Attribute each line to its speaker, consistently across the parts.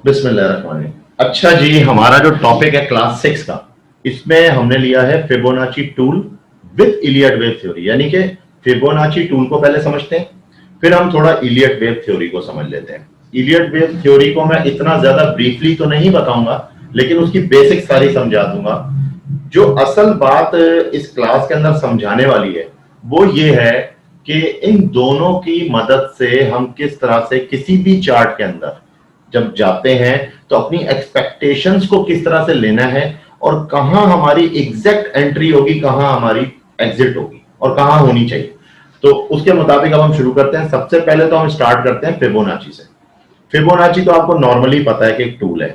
Speaker 1: बिस्मिल्लाहिर्रहमानिर्रहीम। अच्छा जी, हमारा जो टॉपिक है क्लास 6 का, इसमें हमने लिया है Fibonacci tool with Elliot wave theory. यानी कि फिबोनाची टूल को पहले समझते हैं, फिर हम थोड़ा इलियट वेव थ्योरी को समझ लेते हैं। इलियट वेव थ्योरी को मैं इतना ज्यादा ब्रीफली तो नहीं बताऊंगा, लेकिन उसकी बेसिक सारी समझा दूंगा। जो असल बात इस क्लास के अंदर समझाने वाली है वो ये है कि इन दोनों की मदद से हम किस तरह से किसी भी चार्ट के अंदर जब जाते हैं तो अपनी एक्सपेक्टेशंस को किस तरह से लेना है, और कहां हमारी एग्जैक्ट एंट्री होगी, कहां हमारी एग्जिट होगी, और कहां होनी चाहिए। तो उसके मुताबिक अब हम शुरू करते हैं। सबसे पहले तो हम स्टार्ट करते हैं फिबोनाची से। फिबोनाची तो आपको नॉर्मली पता है कि एक टूल है,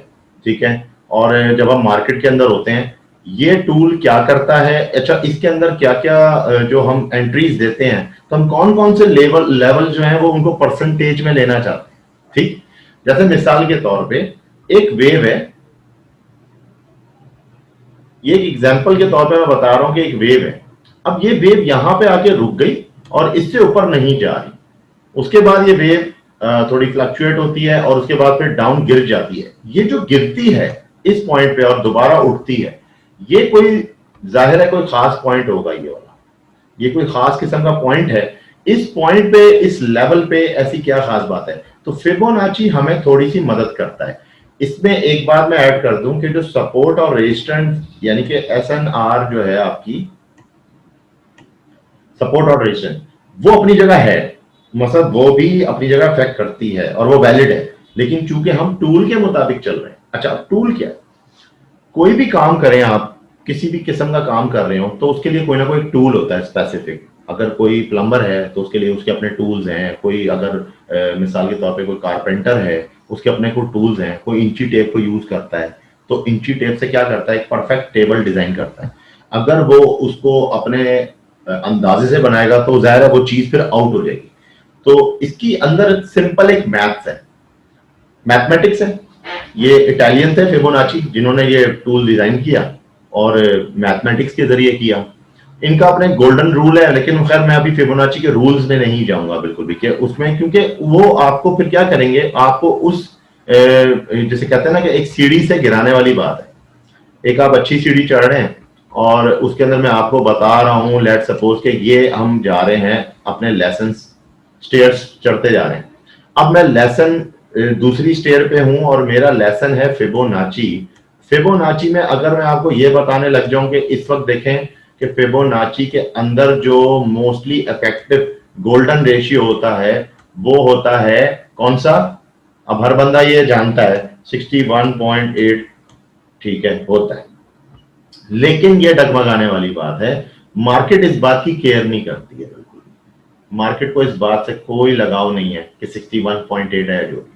Speaker 1: ठीक है। और जब हम मार्केट के अंदर होते हैं, ये टूल क्या करता है, अच्छा इसके अंदर क्या क्या जो हम एंट्रीज देते हैं, तो हम कौन कौन से लेवल जो है वो उनको परसेंटेज में लेना चाहते हैं, ठीक। जैसे मिसाल के तौर पे एक वेव है, ये एक एग्जांपल के तौर पे मैं बता रहा हूं कि एक वेव है। अब ये वेव यहां पे आके रुक गई और इससे ऊपर नहीं जा रही। उसके बाद ये वेव थोड़ी फ्लक्चुएट होती है और उसके बाद फिर डाउन गिर जाती है। ये जो गिरती है इस पॉइंट पे और दोबारा उठती है, ये कोई जाहिर है कोई खास पॉइंट होगा, ये वाला ये कोई खास किस्म का पॉइंट है। इस पॉइंट पे, इस लेवल पे ऐसी क्या खास बात है? तो फिबोनाची हमें थोड़ी सी मदद करता है। इसमें एक बात मैं ऐड कर दूं कि जो सपोर्ट और रेजिस्टेंस यानी कि एसएनआर जो है आपकी, सपोर्ट और रेजिस्टेंस, वो अपनी जगह है, मतलब वो भी अपनी जगह अफेक्ट करती है और वो वैलिड है। लेकिन चूंकि हम टूल के मुताबिक चल रहे हैं। अच्छा, टूल क्या है? कोई भी काम करें आप, किसी भी किस्म का काम कर रहे हो, तो उसके लिए कोई ना कोई टूल होता है स्पेसिफिक। अगर कोई प्लम्बर है तो उसके लिए उसके अपने टूल्स हैं। कोई अगर मिसाल के तौर पे कोई कारपेंटर है, उसके अपने कोई टूल्स हैं। कोई इंची टेप को यूज करता है, तो इंची टेप से क्या करता है, एक परफेक्ट टेबल डिजाइन करता है। अगर वो उसको अपने अंदाजे से बनाएगा तो जाहिर है वो चीज फिर आउट हो जाएगी। तो इसकी अंदर सिंपल एक मैथ्स है, मैथमेटिक्स है। ये इटालियन थे फिबोनाची जिन्होंने ये टूल डिजाइन किया, और मैथमेटिक्स के जरिए किया। इनका अपने गोल्डन रूल है, लेकिन खैर मैं अभी फिबोनाची के रूल्स में नहीं जाऊंगा बिल्कुल भी कि उसमें, क्योंकि वो आपको फिर क्या करेंगे, आपको उस जैसे कहते हैं ना कि एक सीढ़ी से गिराने वाली बात है। एक आप अच्छी सीढ़ी चढ़ रहे हैं और उसके अंदर मैं आपको बता रहा हूं, लेट सपोज के ये हम जा रहे हैं अपने लेसन, स्टेयर्स चढ़ते जा रहे हैं। अब मैं लेसन दूसरी स्टेयर पे हूं और मेरा लेसन है फिबोनाची। फिबोनाची में अगर मैं आपको ये बताने लग जाऊं कि इस वक्त देखें कि फिबोनाची के अंदर जो मोस्टली इफेक्टिव गोल्डन रेशियो होता है वो होता है कौन सा? अब हर बंदा ये जानता है 61.8, ठीक है, होता है। लेकिन ये डगमगाने वाली बात है, मार्केट इस बात की केयर नहीं करती है बिल्कुल। मार्केट को इस बात से कोई लगाव नहीं है कि 61.8 है। जो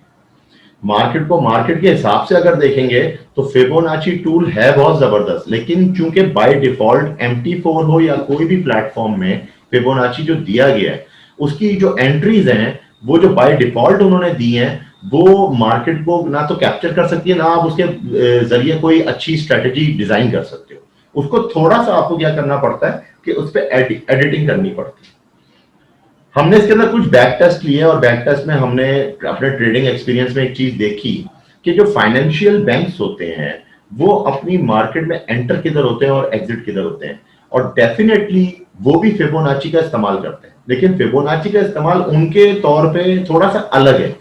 Speaker 1: मार्केट को मार्केट के हिसाब से अगर देखेंगे तो फिबोनाची टूल है बहुत जबरदस्त, लेकिन चूंकि बाय डिफॉल्ट MT4 हो या कोई भी प्लेटफॉर्म में फिबोनाची जो दिया गया है, उसकी जो एंट्रीज हैं वो जो बाय डिफॉल्ट उन्होंने दी हैं, वो मार्केट को ना तो कैप्चर कर सकती है, ना आप उसके जरिए कोई अच्छी स्ट्रेटेजी डिजाइन कर सकते हो। उसको थोड़ा सा आपको क्या करना पड़ता है कि उस पर एडिटिंग करनी पड़ती है। हमने इसके अंदर कुछ बैक टेस्ट लिए और बैक टेस्ट में हमने अपने ट्रेडिंग एक्सपीरियंस में एक चीज देखी कि जो फाइनेंशियल बैंक्स होते हैं वो अपनी मार्केट में एंटर किधर होते हैं और एग्जिट किधर होते हैं, और डेफिनेटली वो भी फिबोनाची का इस्तेमाल करते हैं। लेकिन फिबोनाची का इस्तेमाल उनके तौर पे थोड़ा सा अलग है।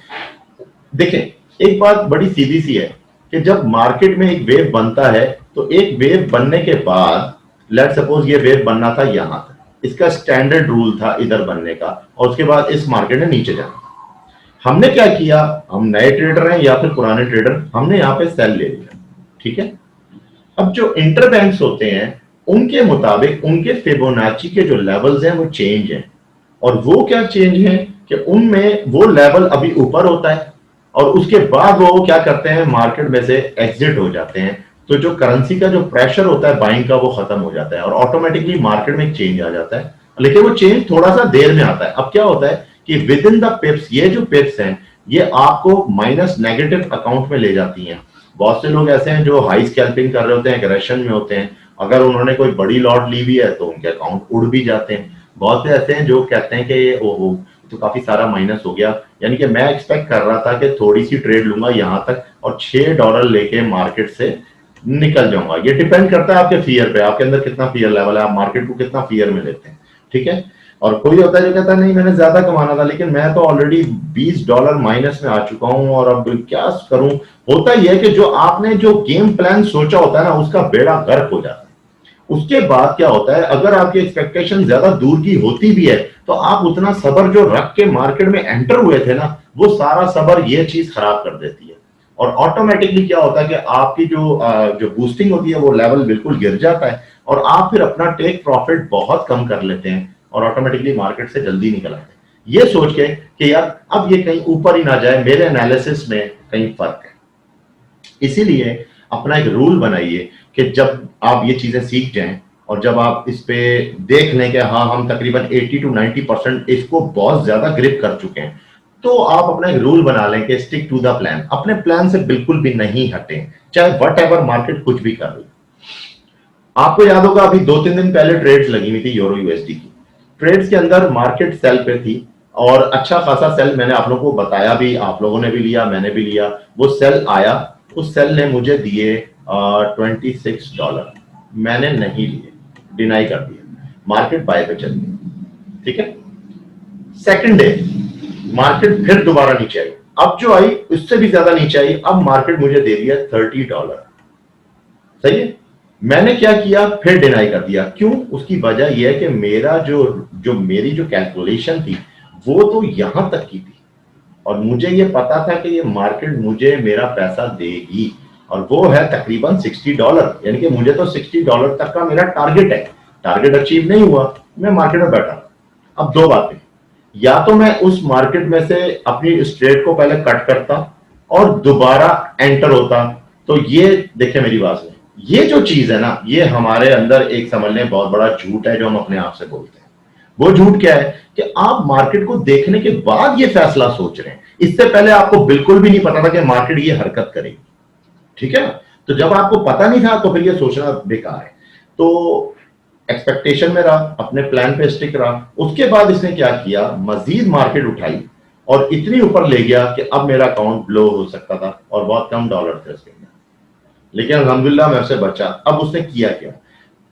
Speaker 1: देखें, एक बात बड़ी सीधी सी है कि जब मार्केट में एक वेव बनता है, तो एक वेव बनने के बाद, लेट सपोज ये वेव बनना था यहां तक, इसका स्टैंडर्ड रूल था इधर बनने का, और उसके बाद इस मार्केट ने नीचे जाना। हमने क्या किया, हम नए ट्रेडर हैं या फिर पुराने ट्रेडर, हमने यहां पे सेल ले लिया, ठीक है। अब जो इंटरबैंक्स होते हैं उनके मुताबिक उनके फिबोनाची के जो लेवल्स हैं वो चेंज हैं, और वो क्या चेंज है कि उनमें वो लेवल अभी ऊपर होता है और उसके बाद वो क्या करते हैं, मार्केट में से एग्जिट हो जाते हैं। तो जो करेंसी का जो प्रेशर होता है बाइंग का वो खत्म हो जाता है और ऑटोमेटिकली मार्केट में एक चेंज आ जाता है। लेकिन वो चेंज थोड़ा सा देर में आता है। अब क्या होता है कि विद इन द पिप्स, ये जो पिप्स हैं ये आपको माइनस नेगेटिव अकाउंट में ले जाती हैं। बहुत से लोग ऐसे हैं जो हाई स्कैल्पिंग कर रहे होते हैं, एग्रेशन में होते हैं, अगर उन्होंने कोई बड़ी लॉट ली हुई है तो उनके अकाउंट उड़ भी जाते हैं। बहुत से ऐसे हैं जो कहते हैं कि ये ओहो तो काफी सारा माइनस हो गया। यानी कि मैं एक्सपेक्ट कर रहा था कि थोड़ी सी ट्रेड लूंगा यहां तक और $6 लेके मार्केट से निकल जाऊंगा। ये डिपेंड करता है आपके फियर पे, आपके अंदर कितना फियर लेवल है, आप मार्केट को कितना फियर में लेते हैं। ठीक है। और कोई होता है जो कहता है नहीं मैंने ज्यादा कमाना था, लेकिन मैं तो ऑलरेडी $20 माइनस में आ चुका हूं और अब क्या करूं। होता ही है कि जो आपने जो गेम प्लान सोचा होता है ना, उसका बेड़ा गर्क हो जाता है। उसके बाद क्या होता है, अगर आपकी एक्सपेक्टेशन ज्यादा दूर की होती भी है तो आप उतना सब्र जो रख के मार्केट में एंटर हुए थे ना, वो सारा सब्र ये चीज खराब कर देती है। और ऑटोमेटिकली क्या होता है कि आपकी जो बूस्टिंग होती है वो लेवल बिल्कुल गिर जाता है और आप फिर अपना टेक प्रॉफिट बहुत कम कर लेते हैं और ऑटोमेटिकली मार्केट से जल्दी निकल आते हैं, ये सोच के कि यार अब ये कहीं ऊपर ही ना जाए, मेरे एनालिसिस में कहीं फर्क है। इसीलिए अपना एक रूल बनाइए कि जब आप ये चीजें सीख जाएं और जब आप इस पे देख लें कि हाँ हम तकरीबन 80 to 90% इसको बहुत ज्यादा ग्रिप कर चुके हैं, तो आप अपना एक रूल बना लें कि स्टिक टू द प्लान। अपने प्लान से बिल्कुल भी नहीं हटें, चाहे वट एवर मार्केट कुछ भी कर ले। आपको याद होगा अभी 2-3 दिन पहले ट्रेड्स लगी हुई थी यूरो यूएसडी की। ट्रेड्स के अंदर मार्केट सेल पे थी और अच्छा खासा सेल मैंने आप लोगों को बताया भी, आप लोगों ने भी लिया, मैंने भी लिया। वो सेल आया, उस सेल ने मुझे दिए $26, मैंने नहीं लिए, डिनाई कर दिया, मार्केट बाय पे चल गई। ठीक है। सेकंड डे मार्केट फिर दोबारा नीचे आई, अब जो आई उससे भी ज्यादा नीचे आई, अब मार्केट मुझे दे दिया $30। सही है। मैंने क्या किया, फिर डिनाई कर दिया। क्यों? उसकी वजह यह है कि मेरा मेरी जो कैलकुलेशन थी वो तो यहां तक की थी और मुझे ये पता था कि ये मार्केट मुझे मेरा पैसा देगी और वो है तकरीबन $60। यानी कि मुझे तो $60 तक का मेरा टारगेट है। टारगेट अचीव नहीं हुआ, मैं मार्केट में बैठा। अब दो बातें, या तो मैं उस मार्केट में से अपनी इस ट्रेड को पहले कट करता और दोबारा एंटर होता। तो ये देखिए मेरी बात में, ये जो चीज है ना, ये हमारे अंदर एक समझ लें बहुत बड़ा झूठ है जो हम अपने आप से बोलते हैं। वो झूठ क्या है कि आप मार्केट को देखने के बाद ये फैसला सोच रहे हैं, इससे पहले आपको बिल्कुल भी नहीं पता था कि मार्केट ये हरकत करेगी। ठीक है ना। तो जब आपको पता नहीं था तो फिर ये सोचना बेकार है। तो एक्सपेक्टेशन में रहा, अपने प्लान पे स्टिक रहा। उसके बाद इसने क्या किया, मजीद मार्केट उठाई और इतनी ऊपर ले गया कि अब मेरा अकाउंट ब्लो हो सकता था और बहुत कम डॉलर थे उसके अंदर, लेकिन अल्हम्दुलिल्लाह मैं उससे बचा। अब उसने किया क्या,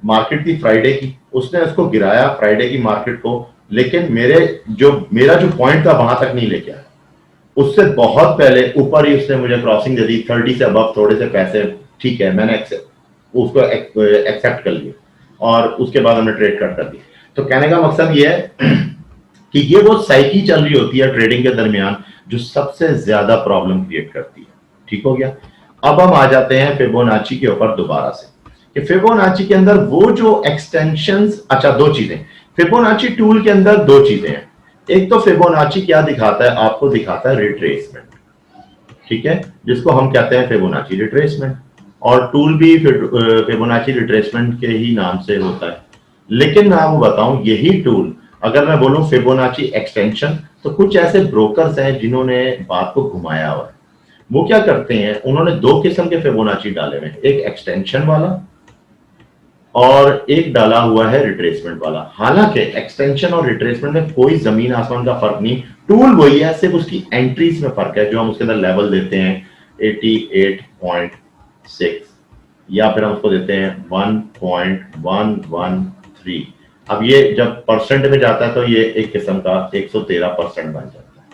Speaker 1: मार्केट थी फ्राइडे की, उसने उसको गिराया फ्राइडे की मार्केट को, लेकिन मेरा जो पॉइंट था वहां तक नहीं लेके आया, उससे बहुत पहले ऊपर ही उसने मुझे क्रॉसिंग दे दी 30 से अबव थोड़े से पैसे। ठीक है, मैंने उसको एक्सेप्ट कर लिया और उसके बाद हमने ट्रेड कट कर दी। तो कहने का मकसद ये है कि ये वो साइकी चल रही होती है ट्रेडिंग के दरमियान जो सबसे ज्यादा प्रॉब्लम क्रिएट करती है। ठीक हो गया। अब हम आ जाते हैं फिबोनाची के ऊपर दोबारा से कि फिबोनाची के अंदर वो जो एक्सटेंशंस, अच्छा दो चीजें फिबोनाची टूल के अंदर, दो चीजें हैं। एक तो फिबोनाची क्या दिखाता है, आपको दिखाता है रिट्रेसमेंट। ठीक है, जिसको हम कहते हैं फिबोनाची रिट्रेसमेंट, और टूल भी फिबोनाची रिट्रेसमेंट के ही नाम से होता है। लेकिन मैं आपको बताऊं, यही टूल अगर मैं बोलूं फिबोनाची एक्सटेंशन, तो कुछ ऐसे ब्रोकर्स हैं जिन्होंने बात को घुमाया हुआ है। वो क्या करते हैं, उन्होंने दो किस्म के फिबोनाची डाले हुए हैं, एक एक्सटेंशन वाला और एक डाला हुआ है रिट्रेसमेंट वाला। हालांकि एक्सटेंशन और रिट्रेसमेंट में कोई जमीन आसमान का फर्क नहीं, टूल वही है, सिर्फ उसकी एंट्रीज में फर्क है। जो हम उसके अंदर लेवल देते हैं 88.6 या फिर हम उसको देते हैं 1.113। अब ये जब परसेंट में जाता है तो ये एक किस्म का 113% बन जाता है।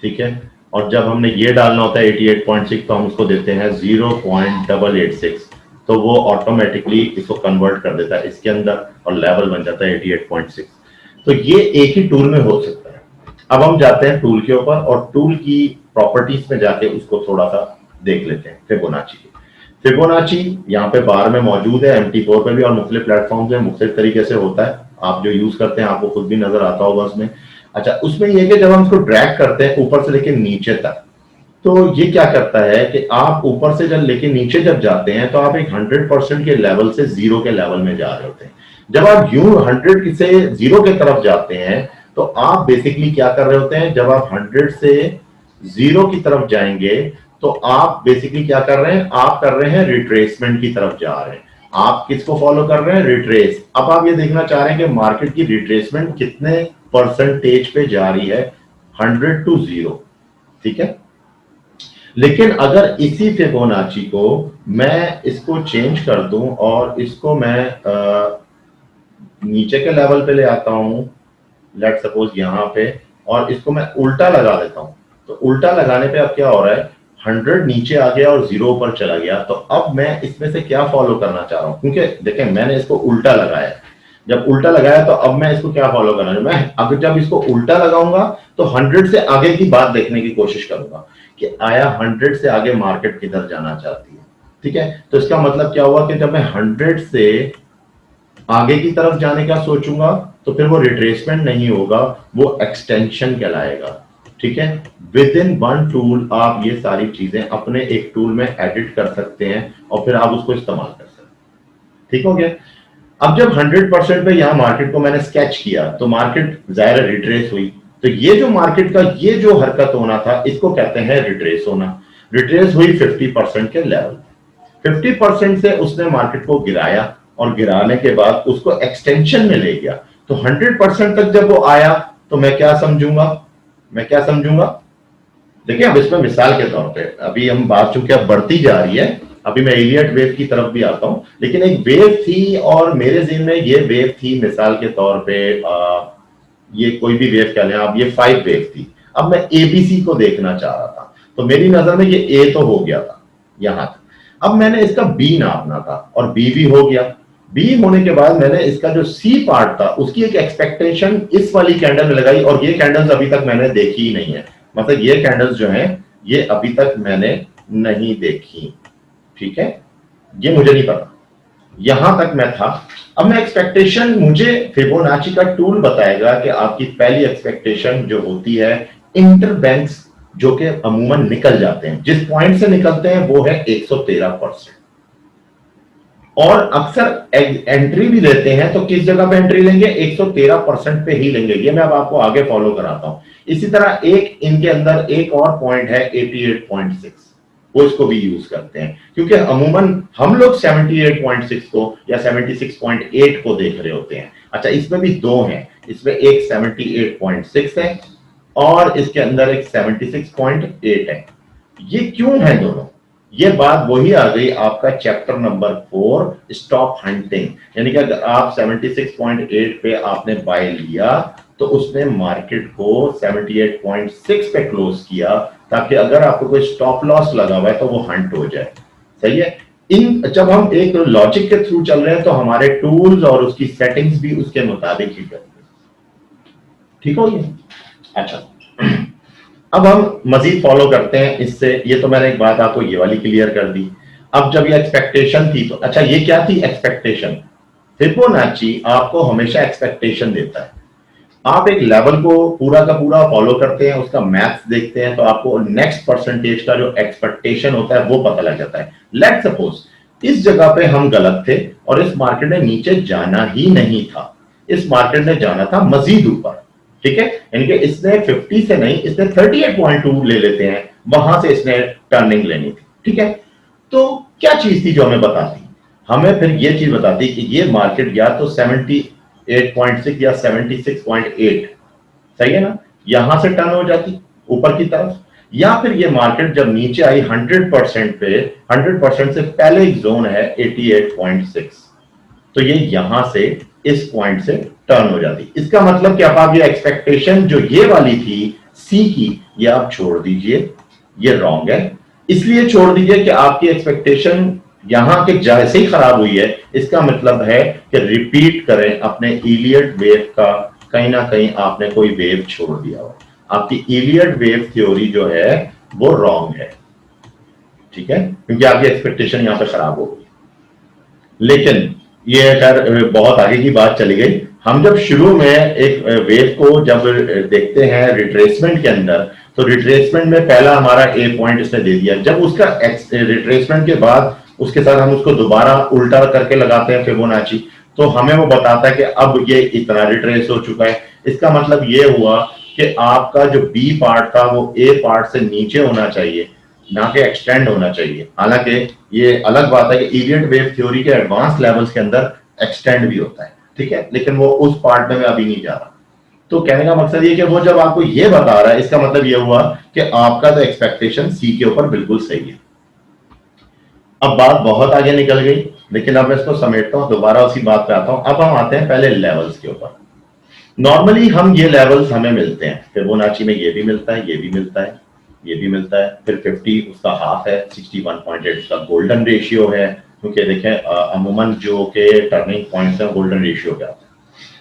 Speaker 1: ठीक है, और जब हमने ये डालना होता है 88.6 तो हम उसको देते हैं 0.886, तो वो ऑटोमेटिकली इसको कन्वर्ट कर देता है इसके अंदर और लेवल बन जाता है 88.6। तो ये एक ही टूल में हो सकता है। अब हम जाते हैं टूल के ऊपर और टूल की प्रॉपर्टीज में जाके उसको थोड़ा सा देख लेते हैं। फिबोनाची यहाँ पे बार में मौजूद है, MT4 पे भी और मुख्तलिफ प्लेटफॉर्म पे मुख्तलिफ तरीके से होता है। आप जो यूज करते हैं आपको खुद भी नजर आता होगा उसमें। अच्छा, उसमें यह कि जब हम इसको ड्रैग करते हैं ऊपर से लेकर नीचे तक, तो ये क्या करता है कि आप ऊपर से जब लेके नीचे जब जाते हैं तो आप एक 100% के लेवल से 0 के लेवल में जा रहे होते हैं। जब आप यूं 100 से 0 के तरफ जाते हैं तो आप बेसिकली क्या कर रहे होते हैं, जब आप 100 से 0 की तरफ जाएंगे तो आप बेसिकली क्या कर रहे हैं, आप कर रहे हैं रिट्रेसमेंट की तरफ जा रहे हैं। आप किसको फॉलो कर रहे हैं? रिट्रेस। अब आप ये देखना चाह रहे हैं कि मार्केट की रिट्रेसमेंट कितने परसेंटेज पे जा रही है? 100 to 0। ठीक है, लेकिन अगर इसी फिबोनाची को मैं इसको चेंज कर दूं और इसको मैं नीचे के लेवल पे ले आता हूं, लेट सपोज यहां पे, और इसको मैं उल्टा लगा देता हूं, तो उल्टा लगाने पे अब क्या हो रहा है? 100 नीचे आ गया और 0 ऊपर चला गया। तो अब मैं इसमें से क्या फॉलो करना चाह रहा हूं? क्योंकि देखें मैंने इसको उल्टा लगाया, जब उल्टा लगाया तो अब मैं इसको क्या फॉलो करना है? मैं अगर जब इसको उल्टा लगाऊंगा तो 100 से आगे की बात देखने की कोशिश करूंगा कि आया 100 से आगे मार्केट किधर जाना चाहती है। ठीक है, तो इसका मतलब क्या हुआ कि जब मैं 100 से आगे की तरफ जाने का सोचूंगा तो फिर वो रिट्रेसमेंट नहीं होगा, वो एक्सटेंशन कहलाएगा। ठीक है, विद इन वन टूल आप ये सारी चीजें अपने एक टूल में एडिट कर सकते हैं और फिर आप उसको इस्तेमाल कर सकते हैं। ठीक हो गया? अब जब 100% पे यहां मार्केट को मैंने स्केच किया तो मार्केट जाहिर रिट्रेस हुई, तो ये जो मार्केट का ये जो हरकत होना था इसको कहते हैं रिट्रेस होना। रिट्रेस हुई 50% के लेवल, 50% से उसने मार्केट को गिराया और गिराने के बाद उसको एक्सटेंशन में ले गया। तो 100% तक जब वो आया तो मैं क्या समझूंगा? मैं क्या समझूंगा? देखिए अब इसमें मिसाल के तौर पे अभी हम बात चूंकि अब बढ़ती जा रही है, अभी मैं एलियट वेव की तरफ भी आता हूं, लेकिन एक वेव थी और मेरे ज़हन में ये वेव थी मिसाल के तौर पे ये कोई भी वेव कह लें आप, ये 5 वेव थी। अब मैं एबीसी को देखना चाह रहा था, तो मेरी नजर में ये ए तो हो गया था यहां तक, अब मैंने इसका बी नापना था और बी भी हो गया। बी होने के बाद मैंने इसका जो सी पार्ट था उसकी एक एक्सपेक्टेशन इस वाली कैंडल में लगाई, और ये कैंडल्स अभी तक मैंने देखी ही नहीं है, मतलब ये कैंडल्स जो हैं ये अभी तक मैंने नहीं देखी। ठीक है, ये मुझे नहीं पता, यहां तक मैं था। अब मैं एक्सपेक्टेशन, मुझे फिबोनाची का टूल बताएगा कि आपकी पहली एक्सपेक्टेशन जो होती है इंटरबैंक्स जो कि अमूमन निकल जाते हैं, जिस पॉइंट से निकलते हैं वो है 113%, और अक्सर एंट्री भी लेते हैं तो किस जगह पे एंट्री लेंगे? 113% पे ही लेंगे। ये मैं अब आपको आगे फॉलो कराता हूं। इसी तरह एक इनके अंदर एक और पॉइंट है 88.6, वो इसको भी यूज करते हैं क्योंकि अमूमन हम लोग 78.6 को या 76.8 को देख रहे होते हैं। अच्छा, इसमें भी दो हैं, इसमें एक 78.6 है और इसके अंदर एक 76.8 है। ये क्यों है दोनों? ये बात वही आ गई आपका चैप्टर नंबर 4 स्टॉप हंटिंग, यानी कि अगर आप 76.8 पे आपने बाय लिया तो उसने मार्केट को 78.6 पे क्लोज किया ताकि अगर आपको कोई स्टॉप लॉस लगा हुआ है तो वो हंट हो जाए। सही है, इन जब हम एक लॉजिक के थ्रू चल रहे हैं तो हमारे टूल्स और उसकी सेटिंग्स भी उसके मुताबिक ही करते हैं। ठीक हो गया? अच्छा, अब हम मजीद फॉलो करते हैं इससे। ये तो मैंने एक बात आपको ये वाली क्लियर कर दी। अब जब ये एक्सपेक्टेशन थी तो अच्छा, ये क्या थी? एक्सपेक्टेशन। फिबोनाची आपको हमेशा एक्सपेक्टेशन देता है। आप एक लेवल को पूरा का पूरा फॉलो करते हैं, उसका मैथ्स देखते हैं तो आपको नेक्स्ट परसेंटेज का जो एक्सपेक्टेशन होता है वो पता लग जाता है। लेट सपोज इस जगह पे हम गलत थे और इस मार्केट ने नीचे जाना ही नहीं था, इस मार्केट ने जाना था मजीद ऊपर। ठीक है, यानी कि इसने 50 से नहीं, इसने 38.2 ले लेते हैं, वहां से इसने टर्निंग लेनी थी। ठीक है, तो क्या चीज थी जो हमें बताती? हमें फिर ये चीज बताती कि ये मार्केट या तो 78.6 या 76.8, सही है ना, यहां से टर्न हो जाती ऊपर की तरफ, या फिर ये मार्केट जब नीचे आई 100% पे, 100% से पहले एक जोन है 88.6, तो ये यहां से इस पॉइंट से टर्न हो जाती। इसका मतलब कि अब आप ये एक्सपेक्टेशन जो ये वाली थी सी की, ये आप छोड़ दीजिए, ये रॉन्ग है। इसलिए छोड़ दीजिए कि आपकी एक्सपेक्टेशन यहां के जैसे ही खराब हुई है, इसका मतलब है कि रिपीट करें अपने इलियट वेव का, कहीं ना कहीं आपने कोई वेव छोड़ दिया हो, आपकी इलियट वेव थ्योरी जो है वो रॉन्ग है। ठीक है, क्योंकि आपकी एक्सपेक्टेशन यहां पे खराब हो गई। लेकिन ये खैर बहुत आगे की बात चली गई। हम जब शुरू में एक वेव को जब देखते हैं रिट्रेसमेंट के अंदर, तो रिट्रेसमेंट में पहला हमारा ए पॉइंट इसने दे दिया। जब उसका रिट्रेसमेंट के बाद उसके साथ हम उसको दोबारा उल्टा करके लगाते हैं फिबोनाची, तो हमें वो बताता है कि अब ये इतना रिट्रेस हो चुका है। इसका मतलब ये हुआ कि आपका जो बी पार्ट था वो ए पार्ट से नीचे होना चाहिए, ना कि एक्सटेंड होना चाहिए। हालांकि ये अलग बात है कि इलियट वेव थ्योरी के एडवांस लेवल्स के अंदर एक्सटेंड भी होता है, ठीक है, लेकिन वो उस पार्ट में मैं अभी नहीं जा रहा। तो कहने का मकसद ये कि वो जब आपको ये बता रहा है, इसका मतलब ये हुआ कि आपका तो एक्सपेक्टेशन सी के ऊपर बिल्कुल सही है। अब बात बहुत आगे निकल गई, लेकिन अब मैं इसको समेटता हूं, दोबारा उसी बात पे आता हूं। अब हम आते हैं पहले लेवल्स के ऊपर। नॉर्मली हम ये लेवल्स हमें मिलते हैं, फिबोनाची में ये भी मिलता है, ये भी मिलता है, ये भी मिलता है, फिर 50 उसका हाफ है, 61.8 उसका गोल्डन रेशियो है, क्योंकि देखें अमूमन जो के टर्निंग पॉइंट्स हैं गोल्डन रेशियो के आते हैं।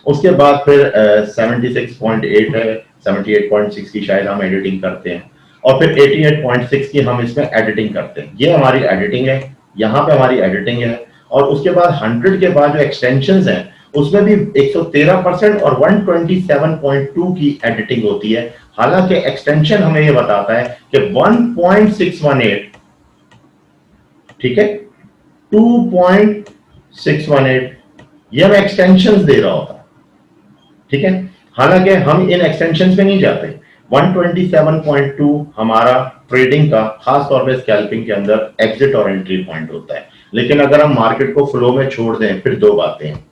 Speaker 1: उसके बाद फिर 76.8 है, 78.6 की शायद हम एडिटिंग करते हैं, और फिर 88.6 की हम इसमें एडिटिंग करते हैं। ये हमारी एडिटिंग है, यहाँ पे हमारी एडिटिंग है। और उसके बाद 100 के बाद जो एक्सटेंशंस हैं उसमें भी 113% और 127.2 की एडिटिंग होती है। हालांकि एक्सटेंशन हमें ये बताता है कि 1.618, ठीक है, 2.618, ये हमें एक्सटेंशंस दे रहा होता है, ठीक है। हालांकि हम इन एक्सटेंशंस में नहीं जाते। 127.2 हमारा ट्रेडिंग का, खास तौर पे स्कैल्पिंग के अंदर एग्जिट और एंट्री पॉइंट होता है। लेकिन अगर हम मार्केट को फ्लो में छोड़ दें, फिर दो बातें हैं।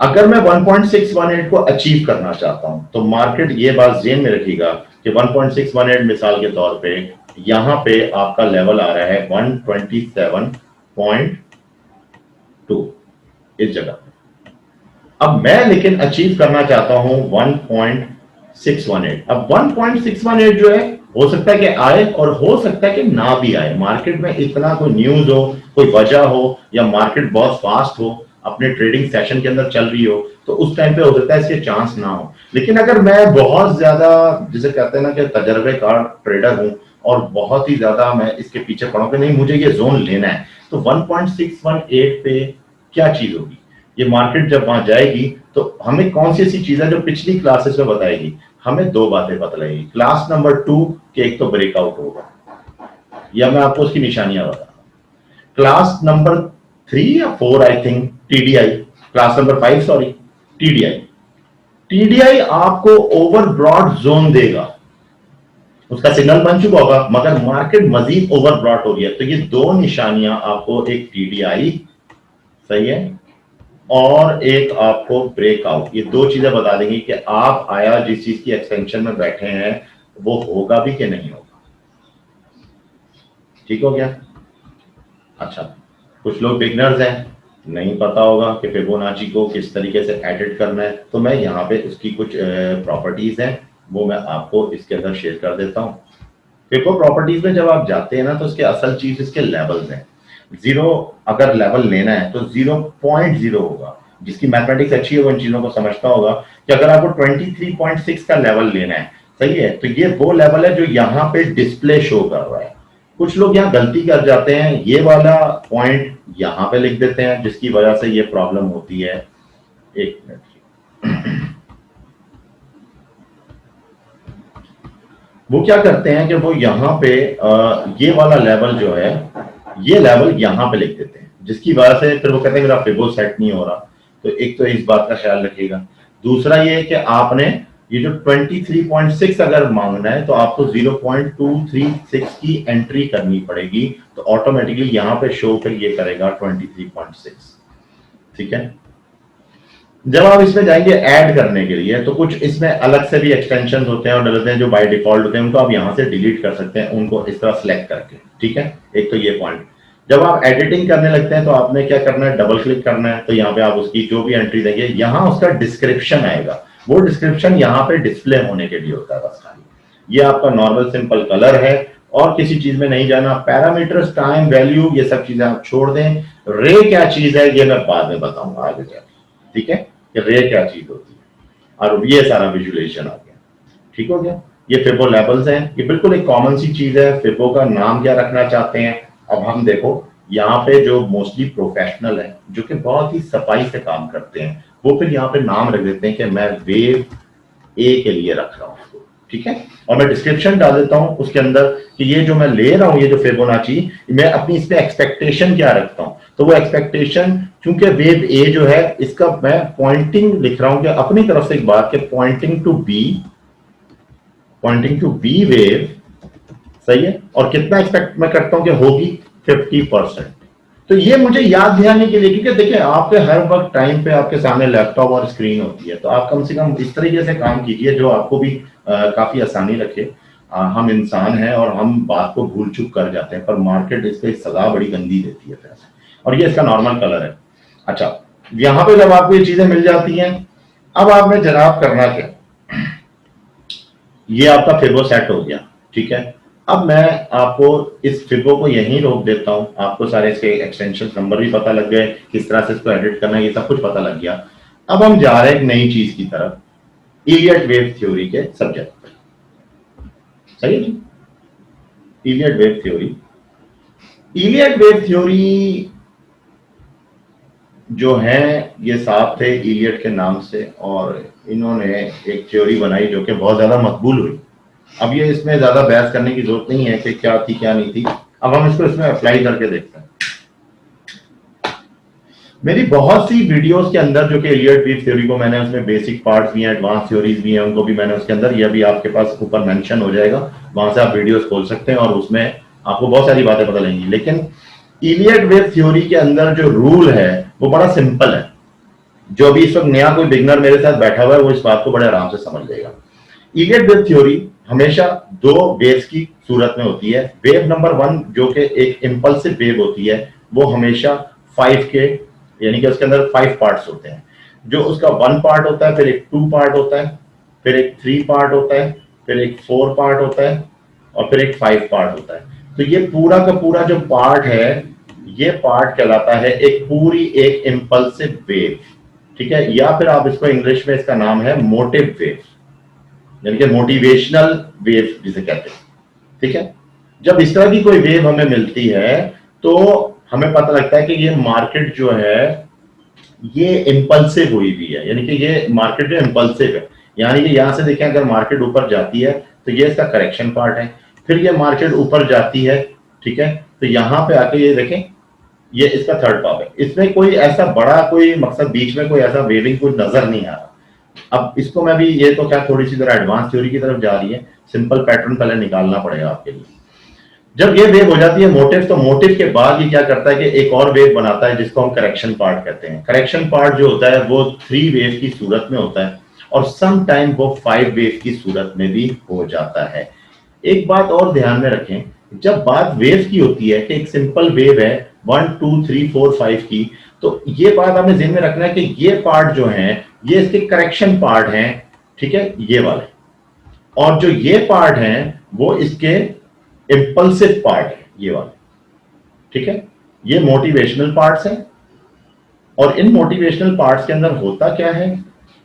Speaker 1: अगर मैं 1.618 को अचीव करना चाहता हूं तो मार्केट, ये बात ज़हन में रखिएगा कि 1.618 मिसाल के तौर पे यहां पे आपका लेवल आ रहा है 127.2 इस जगह पे। अब मैं लेकिन अचीव करना चाहता हूं 1.618। अब 1.618 जो है, हो सकता है कि आए और हो सकता है कि ना भी आए। मार्केट में इतना कोई न्यूज हो, कोई वजह हो, या मार्केट बहुत फास्ट हो, अपने ट्रेडिंग सेशन के अंदर चल रही हो, तो उस टाइम पे हो सकता है इसके चांस ना हो। लेकिन अगर मैं बहुत ज्यादा, जिसे कहते हैं ना कि तजर्बेकार ट्रेडर हूं और बहुत ही ज्यादा मैं इसके पीछे पड़ा कि नहीं मुझे ये जोन लेना है, तो 1.618 पे क्या चीज होगी, ये मार्केट जब वहां जाएगी तो हमें कौन सी ऐसी चीज है जो पिछली क्लासेस में बताएगी। हमें दो बातें पता लगेगी। क्लास नंबर 2 के एक तो ब्रेकआउट होगा, या मैं आपको उसकी निशानियां बता। क्लास नंबर 3 या 4 I think TDI, class number 5 sorry TDI. TDI आपको ओवर ब्रॉड जोन देगा, उसका सिग्नल बन चुका होगा, मगर मार्केट मजीद ओवर ब्रॉड हो गया। तो ये दो निशानियां आपको, एक टीडीआई सही है और एक आपको ब्रेकआउट, ये दो चीजें बता देंगी कि आप आया जिस चीज की एक्सटेंशन में बैठे हैं वो होगा भी कि नहीं होगा। ठीक हो गया। अच्छा, कुछ लोग बिगनर्स हैं, नहीं पता होगा कि फिबोनाची को किस तरीके से एडिट करना है, तो मैं यहाँ पे उसकी कुछ प्रॉपर्टीज हैं वो मैं आपको इसके अंदर शेयर कर देता हूँ। फिबो प्रॉपर्टीज में जब आप जाते हैं ना, तो उसके असल चीज इसके लेवल्स हैं। 0 अगर लेवल लेना है तो 0.0 होगा। जिसकी मैथमेटिक्स अच्छी है वो इन चीजों को समझता होगा कि अगर आपको 23.6 का लेवल लेना है, सही है, तो ये वो लेवल है जो यहाँ पे डिस्प्ले शो कर रहा है। कुछ लोग यहाँ गलती कर जाते हैं, ये वाला पॉइंट यहाँ पे लिख देते हैं, जिसकी वजह से ये प्रॉब्लम होती है। एक मिनट, वो क्या करते हैं कि वो यहाँ पे ये वाला लेवल जो है, ये लेवल यहाँ पे लिख देते हैं, जिसकी वजह से फिर वो कहते हैं मेरा फिबो सेट नहीं हो रहा। तो एक तो इस बात का ख्याल रखिएगा। दूसरा ये है कि आपने ये जो 23.6 अगर मांगना है तो आपको 0.236 की एंट्री करनी पड़ेगी, तो ऑटोमेटिकली यहाँ पे शो पे ये करेगा 23.6। ठीक है। जब आप इसमें जाएंगे ऐड करने के लिए, तो कुछ इसमें अलग से भी एक्सटेंशन होते हैं और डलते हैं जो बाय डिफॉल्ट होते हैं, उनको आप यहाँ से डिलीट कर सकते हैं, उनको इस तरह सेलेक्ट करके। ठीक है, एक तो ये पॉइंट। जब आप एडिटिंग करने लगते हैं तो आपने क्या करना है, डबल क्लिक करना है, तो यहाँ पे आप उसकी जो भी एंट्री देंगे, यहाँ उसका डिस्क्रिप्शन आएगा। वो डिस्क्रिप्शन यहाँ पे डिस्प्ले होने के लिए होता है बस खाली। ये आपका नॉर्मल सिंपल कलर है और किसी चीज में नहीं जाना। पैरामीटर्स, टाइम, वैल्यू, ये सब चीजें आप छोड़ दें। रे क्या चीज है ये मैं बाद में बताऊंगा आगे जाके, ठीक है, कि रे क्या चीज होती है। और ये सारा विजुअलाइजेशन आ गया। ठीक हो गया। ये फिबो लेवल्स हैं, ये बिल्कुल एक कॉमन सी चीज है। फिबो का नाम क्या रखना चाहते हैं, अब हम देखो यहाँ पे जो मोस्टली प्रोफेशनल है, जो कि बहुत ही सफाई से काम करते हैं, वो फिर यहाँ पे नाम रख देते हैं कि मैं वेव ए के लिए रख रहा हूँ। ठीक है, और मैं डिस्क्रिप्शन डाल देता हूँ उसके अंदर कि ये जो मैं ले रहा हूँ, ये जो फिबोनाची, मैं अपनी इसमें एक्सपेक्टेशन क्या रखता हूँ। तो वो एक्सपेक्टेशन, चूंकि वेव ए जो है इसका मैं पॉइंटिंग लिख रहा हूं कि अपनी तरफ से एक बात के पॉइंटिंग टू बी वेव सही है, और कितना एक्सपेक्ट मैं करता हूं कि होगी 50%। तो ये मुझे याद दिलाने के लिए, क्योंकि देखिए आपके हर वक्त टाइम पे आपके सामने लैपटॉप और स्क्रीन होती है, तो आप कम से कम इस तरीके से काम कीजिए जो आपको भी काफी आसानी रखे। हम इंसान हैं और हम बात को भूल चूक कर जाते हैं, पर मार्केट इसके सजा बड़ी गंदी देती है फिर। और ये इसका नॉर्मल कलर है। अच्छा, यहां पे जब आपको ये चीजें मिल जाती हैं, अब आपने जनाब करना क्या, ये आपका फिबो सेट हो गया, ठीक है। अब मैं आपको इस फिबो को यहीं रोक देता हूं, आपको सारे इसके एक्सटेंशन नंबर भी पता लग गए, किस तरह से इसको एडिट करना है, ये सब कुछ पता लग गया। अब हम जा रहे हैं एक नई चीज की तरफ, इलियट वेव थ्योरी के सब्जेक्ट पर। सही है जी, Elliott wave theory. Elliott wave theory जो है ये साहब थे इलियट के नाम से, और इन्होंने एक थ्योरी बनाई जो कि बहुत ज्यादा मकबूल हुई। अब ये इसमें ज्यादा बहस करने की जरूरत नहीं है कि क्या थी क्या नहीं थी, अब हम इसको इसमें अप्लाई करके देखते हैं। मेरी बहुत सी वीडियोस के अंदर जो कि इलियट वेव थ्योरी को मैंने उसमें बेसिक पार्ट्स भी हैं, एडवांस थ्योरीज भी हैं, उनको भी मैंने उसके अंदर, ये भी आपके पास ऊपर मेंशन हो जाएगा, वहां से आप वीडियोस खोल सकते हैं और उसमें आपको बहुत सारी बातें पता लगेंगी। लेकिन इलियट वेव थ्योरी के अंदर जो रूल है वो बड़ा सिंपल है। जो भी इस वक्त नया कोई बिगनर मेरे साथ बैठा हुआ है वो इस बात को बड़े आराम से समझ लेगा। इलियट वेव थ्योरी हमेशा दो वेव्स की सूरत में होती है। वेव नंबर 1 जो कि एक इंपल्सिव वेव होती है, वो हमेशा 5 के, यानी कि उसके अंदर 5 पार्ट्स होते हैं। जो उसका 1 पार्ट होता है, फिर एक 2 पार्ट होता है, फिर एक 3 पार्ट होता है, फिर एक 4 पार्ट होता है, और फिर एक 5 पार्ट होता है। तो ये पूरा का पूरा जो पार्ट है, ये पार्ट कहलाता है एक पूरी एक इंपल्सिव वेव, ठीक है। या फिर आप इसको इंग्लिश में, इसका नाम है मोटिव वेव, यानी कि मोटिवेशनल वेव जिसे कहते हैं, ठीक है। जब इस तरह की कोई वेव हमें मिलती है तो हमें पता लगता है कि ये मार्केट जो है ये इंपल्सिव हुई हुई है, यानी कि ये मार्केट जो इंपल्सिव है, यानी कि यहां से देखें अगर मार्केट ऊपर जाती है तो ये इसका करेक्शन पार्ट है, फिर ये मार्केट ऊपर जाती है, ठीक है, तो यहां पे आके ये देखें ये इसका थर्ड पार्ट है। इसमें कोई ऐसा बड़ा कोई मकसद, बीच में कोई ऐसा वेविंग कुछ नजर नहीं आ रहा। अब इसको मैं भी, ये तो क्या थोड़ी सी तरह एडवांस थ्योरी की तरफ जा रही है, सिंपल पैटर्न पहले निकालना पड़ेगा आपके लिए। जब ये वेव हो जाती है मोटिव, तो मोटिव के बाद ये क्या करता है कि एक और वेव बनाता है जिसको हम करेक्शन पार्ट कहते हैं। करेक्शन पार्ट जो होता है वो 3 वेव की सूरत में होता है, और सम टाइम वो 5 वेव की सूरत में भी हो जाता है। एक बात और ध्यान में रखें, जब बात वेव की होती है कि एक सिंपल वेव है 1 2 3 4 5 की, तो ये बात हमें ध्यान में रखना है कि ये पार्ट जो है ये इसके करेक्शन पार्ट हैं, ठीक है, ये वाले, और जो ये पार्ट हैं वो इसके इंपल्सिव पार्ट है, ये वाले, ठीक है। ये मोटिवेशनल पार्ट्स हैं, और इन मोटिवेशनल पार्ट्स के अंदर होता क्या है,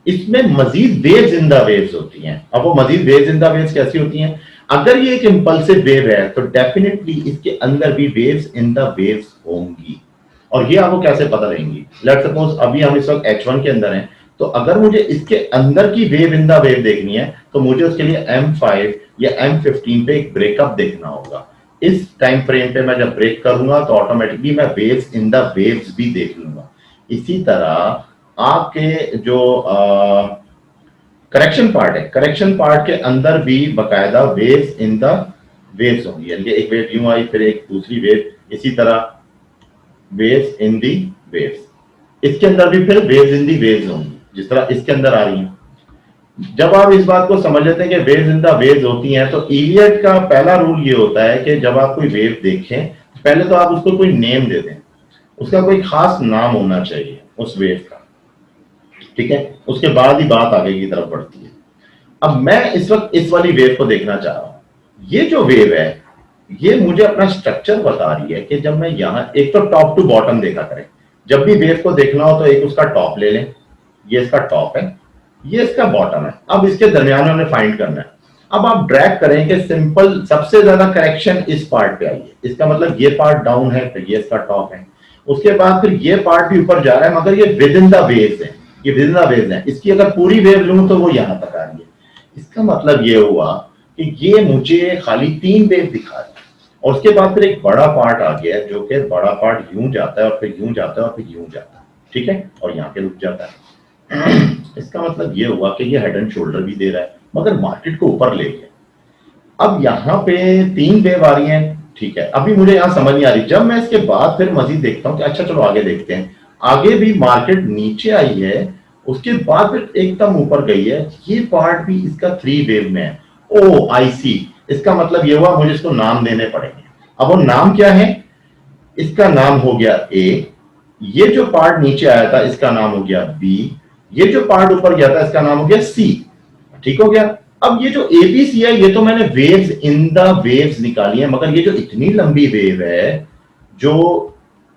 Speaker 1: इसमें मजीद वेव्स इन द वेव्स होती हैं। अब वो मजीद वेव्स इन द वेव्स कैसी होती हैं, अगर ये एक इंपल्सिव वेव है तो डेफिनेटली इसके अंदर भी वेव्स इन द वेव्स होंगी। और ये आपको कैसे पता लगेंगी, लेट्स सपोज अभी हम इस वक्त H1 के अंदर हैं, तो अगर मुझे इसके अंदर की वेव इन द वेव देखनी है तो मुझे उसके लिए M5 या M15 पे एक ब्रेकअप देखना होगा। इस टाइम फ्रेम पे मैं जब ब्रेक करूंगा तो ऑटोमेटिकली मैं वेव्स इन द वेव्स भी देख लूंगा। इसी तरह आपके जो करेक्शन पार्ट है, करेक्शन पार्ट के अंदर भी बकायदा वेव्स इन द वेव्स होंगी, यानी एक वेव यूं आई फिर एक दूसरी वेव, इसी तरह वेव्स इन दी वेव्स, इसके अंदर भी फिर वेव्स इन दी वेव्स होंगी जिस तरह इसके अंदर आ रही हैं। जब आप इस बात को समझ लेते हैं कि वेव्स इन द वेव्स होती हैं, तो इलियट का पहला रूल ये होता है कि जब आप कोई वेव देखें पहले तो आप उसको कोई नेम दे दें, उसका कोई खास नाम होना चाहिए उस वेव का, ठीक है, उसके बाद ही बात आगे की तरफ बढ़ती है। अब मैं इस वक्त इस वाली वेव को देखना चाह रहा हूं। ये जो वेव है ये मुझे अपना स्ट्रक्चर बता रही है कि जब मैं यहां, एक तो टॉप टू बॉटम देखा करें, जब भी वेव को देखना हो तो एक उसका टॉप ले लें, ये इसका टॉप है, ये इसका बॉटम है, अब इसके दरमियान में हमें फाइंड करना है। अब आप ड्रैग करें कि सिंपल सबसे ज्यादा करेक्शन इस पार्ट पे आई है, इसका मतलब ये पार्ट डाउन है, फिर ये इसका टॉप है, उसके बाद फिर ये पार्ट भी ऊपर जा रहा है, मगर ये विद इन द वेव्स है, ये विद इन द वेव्स है। इसकी अगर पूरी वेव लूं तो वो यहां तक आ रही है। इसका मतलब ये हुआ कि ये मुझे खाली 3 वेव दिखा रही है, और उसके बाद फिर एक बड़ा पार्ट आ गया जो कि बड़ा पार्ट यूं जाता है और फिर यूं जाता है और फिर यूं जाता है, ठीक है, और यहां पे रुक जाता है। इसका मतलब ये हुआ कि ये हेड एंड शोल्डर भी दे रहा है मगर मार्केट को ऊपर ले गया। अब यहाँ पे 3 वेव आ रही हैं, ठीक है। अभी मुझे यहाँ समझ नहीं आ रही, जब मैं इसके बाद फिर मजीद देखता हूँ कि अच्छा चलो आगे देखते हैं, आगे भी मार्केट नीचे आई है, उसके बाद फिर एकदम ऊपर गई है, ये पार्ट भी इसका 3 वेव में है। ओ आई सी, इसका मतलब ये हुआ मुझे इसको नाम देने पड़ेंगे। अब वो नाम क्या है? इसका नाम हो गया ए, ये जो पार्ट नीचे आया था इसका नाम हो गया बी, ये जो पार्ट ऊपर गया था इसका नाम हो गया सी। ठीक हो गया। अब ये जो एबीसी है, ये तो मैंने वेव्स इन द वेव्स निकाली है, मगर ये जो इतनी लंबी वेव है, जो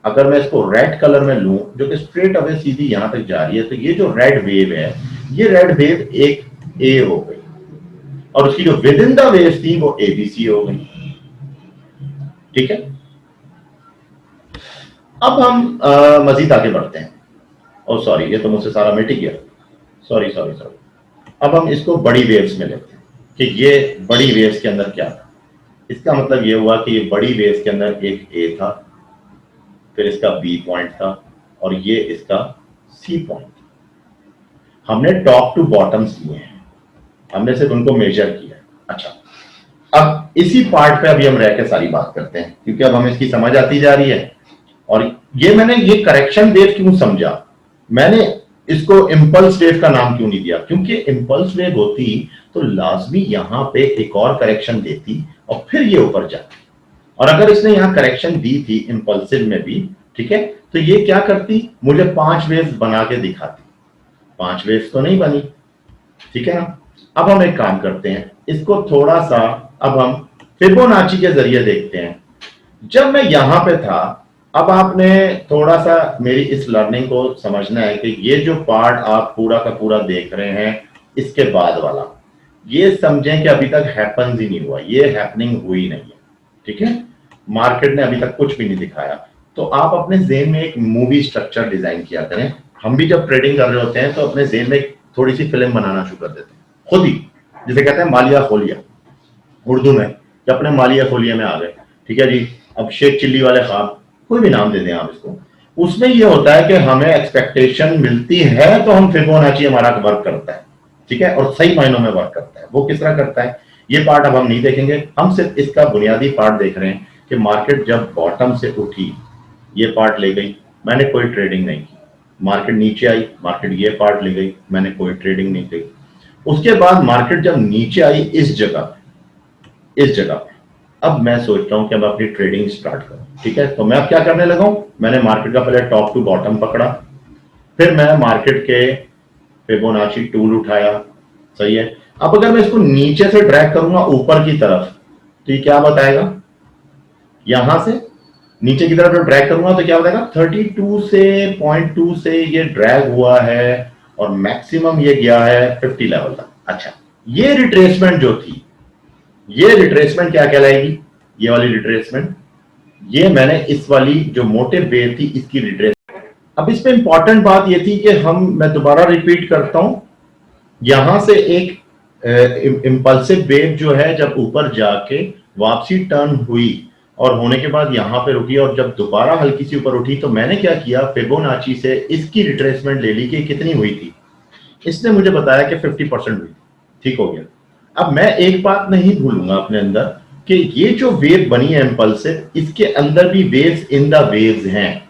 Speaker 1: अगर मैं इसको रेड कलर में लूं, जो कि स्ट्रेट अवे सीधी यहां तक जा रही है, तो ये जो रेड वेव है, ये रेड वेव एक ए हो गई, और उसकी जो विद इन द वेव थी वो एबीसी हो गई। ठीक है। अब हम मजीद आगे बढ़ते हैं। ओ सॉरी, ये तो मुझसे सारा मिट ही गया, सॉरी सॉरी सॉरी। अब हम इसको बड़ी वेव्स में लेते हैं कि ये बड़ी वेव्स के अंदर क्या था। इसका मतलब ये हुआ कि ये बड़ी वेव्स के अंदर एक ए था, फिर इसका बी पॉइंट था, और ये इसका सी पॉइंट। हमने टॉप टू बॉटम्स लिए हैं, हमने सिर्फ उनको मेजर किया। अच्छा, अब इसी पार्ट पे अभी हम रह के सारी बात करते हैं, क्योंकि अब हमें इसकी समझ आती जा रही है। और मैंने ये करेक्शन वेव क्यों समझा, मैंने इसको इंपल्स वेव का नाम क्यों नहीं दिया, क्योंकि इंपल्स वेव होती तो लाजमी यहां पे एक और करेक्शन देती और फिर ये ऊपर जाती। और अगर इसने यहां करेक्शन दी थी इंपल्सिव में भी, ठीक है, तो ये क्या करती, मुझे 5 वेव्स बना के दिखाती। 5 वेव्स तो नहीं बनी, ठीक है ना। अब हम एक काम करते हैं, इसको थोड़ा सा अब हम फिबोनाची के जरिए देखते हैं। जब मैं यहां पे था, अब आपने थोड़ा सा मेरी इस लर्निंग को समझना है कि ये जो पार्ट आप पूरा का पूरा देख रहे हैं, इसके बाद वाला, ये समझें कि अभी तक हैपन्स ही नहीं हुआ, ये हैपनिंग हुई नहीं है। ठीक है, मार्केट ने अभी तक कुछ भी नहीं दिखाया। तो आप अपने जेहन में एक मूवी स्ट्रक्चर डिजाइन किया करें। हम भी जब ट्रेडिंग कर रहे होते हैं तो अपने जेहन में थोड़ी सी फिल्म बनाना शुरू कर देते हैं खुद ही, जिसे कहते हैं मालिया खोलिया उर्दू में, कि अपने मालिया खोलिया में आ गए। ठीक है जी, अब शेख चिल्ली वाले ख्वाब, कोई भी नाम दे दें आप इसको। उसमें यह होता है कि हमें एक्सपेक्टेशन मिलती है तो हम फिबोनाची हमारा वर्क करता है, ठीक है, और सही मायनों में वर्क करता है। वो किस तरह करता है, ये पार्ट अब हम नहीं देखेंगे, हम सिर्फ इसका बुनियादी पार्ट देख रहे हैं कि मार्केट जब बॉटम से उठी, ये पार्ट ले गई, मैंने कोई ट्रेडिंग नहीं की। मार्केट नीचे आई, मार्केट ये पार्ट ले गई, मैंने कोई ट्रेडिंग नहीं की। उसके बाद मार्केट जब नीचे आई इस जगह पे, अब मैं सोच रहा हूं कि अब अपनी ट्रेडिंग स्टार्ट करूं। ठीक है, तो मैं अब क्या करने लगा हूं, मैंने मार्केट का पहले टॉप टू बॉटम पकड़ा, फिर मैं मार्केट के फिबोनाची टूल उठाया। सही है। अब अगर मैं इसको नीचे से ड्रैग करूंगा ऊपर की तरफ, तो ये क्या बताएगा, यहां से नीचे की तरफ ड्रैग करूंगा तो क्या बताएगा, 32 से 0.2 से ये ड्रैग हुआ है और मैक्सिमम ये गया है 50 लेवल तक। अच्छा, ये रिट्रेसमेंट जो थी, ये रिट्रेसमेंट क्या कहलाएगी, ये वाली रिट्रेसमेंट, ये मैंने इस वाली जो मोटे वेव थी इसकी रिट्रेसमेंट। अब इसमें इंपॉर्टेंट बात ये थी कि मैं दोबारा रिपीट करता हूं, यहां से एक इंपल्सिव वेव जो है जब ऊपर जाके वापसी टर्न हुई और होने के बाद यहां पे रुकी, और जब दोबारा हल्की सी ऊपर उठी, तो मैंने क्या किया, फिबोनाची से इसकी रिट्रेसमेंट ले ली कि कितनी हुई थी। इसने मुझे बताया कि 50% हुई। ठीक हो गया। अब मैं एक बात नहीं भूलूंगा अपने अंदर कि ये जो वेव बनी है इंपल्सिव, इसके अंदर भी वेव्स इन द वेव्स हैं।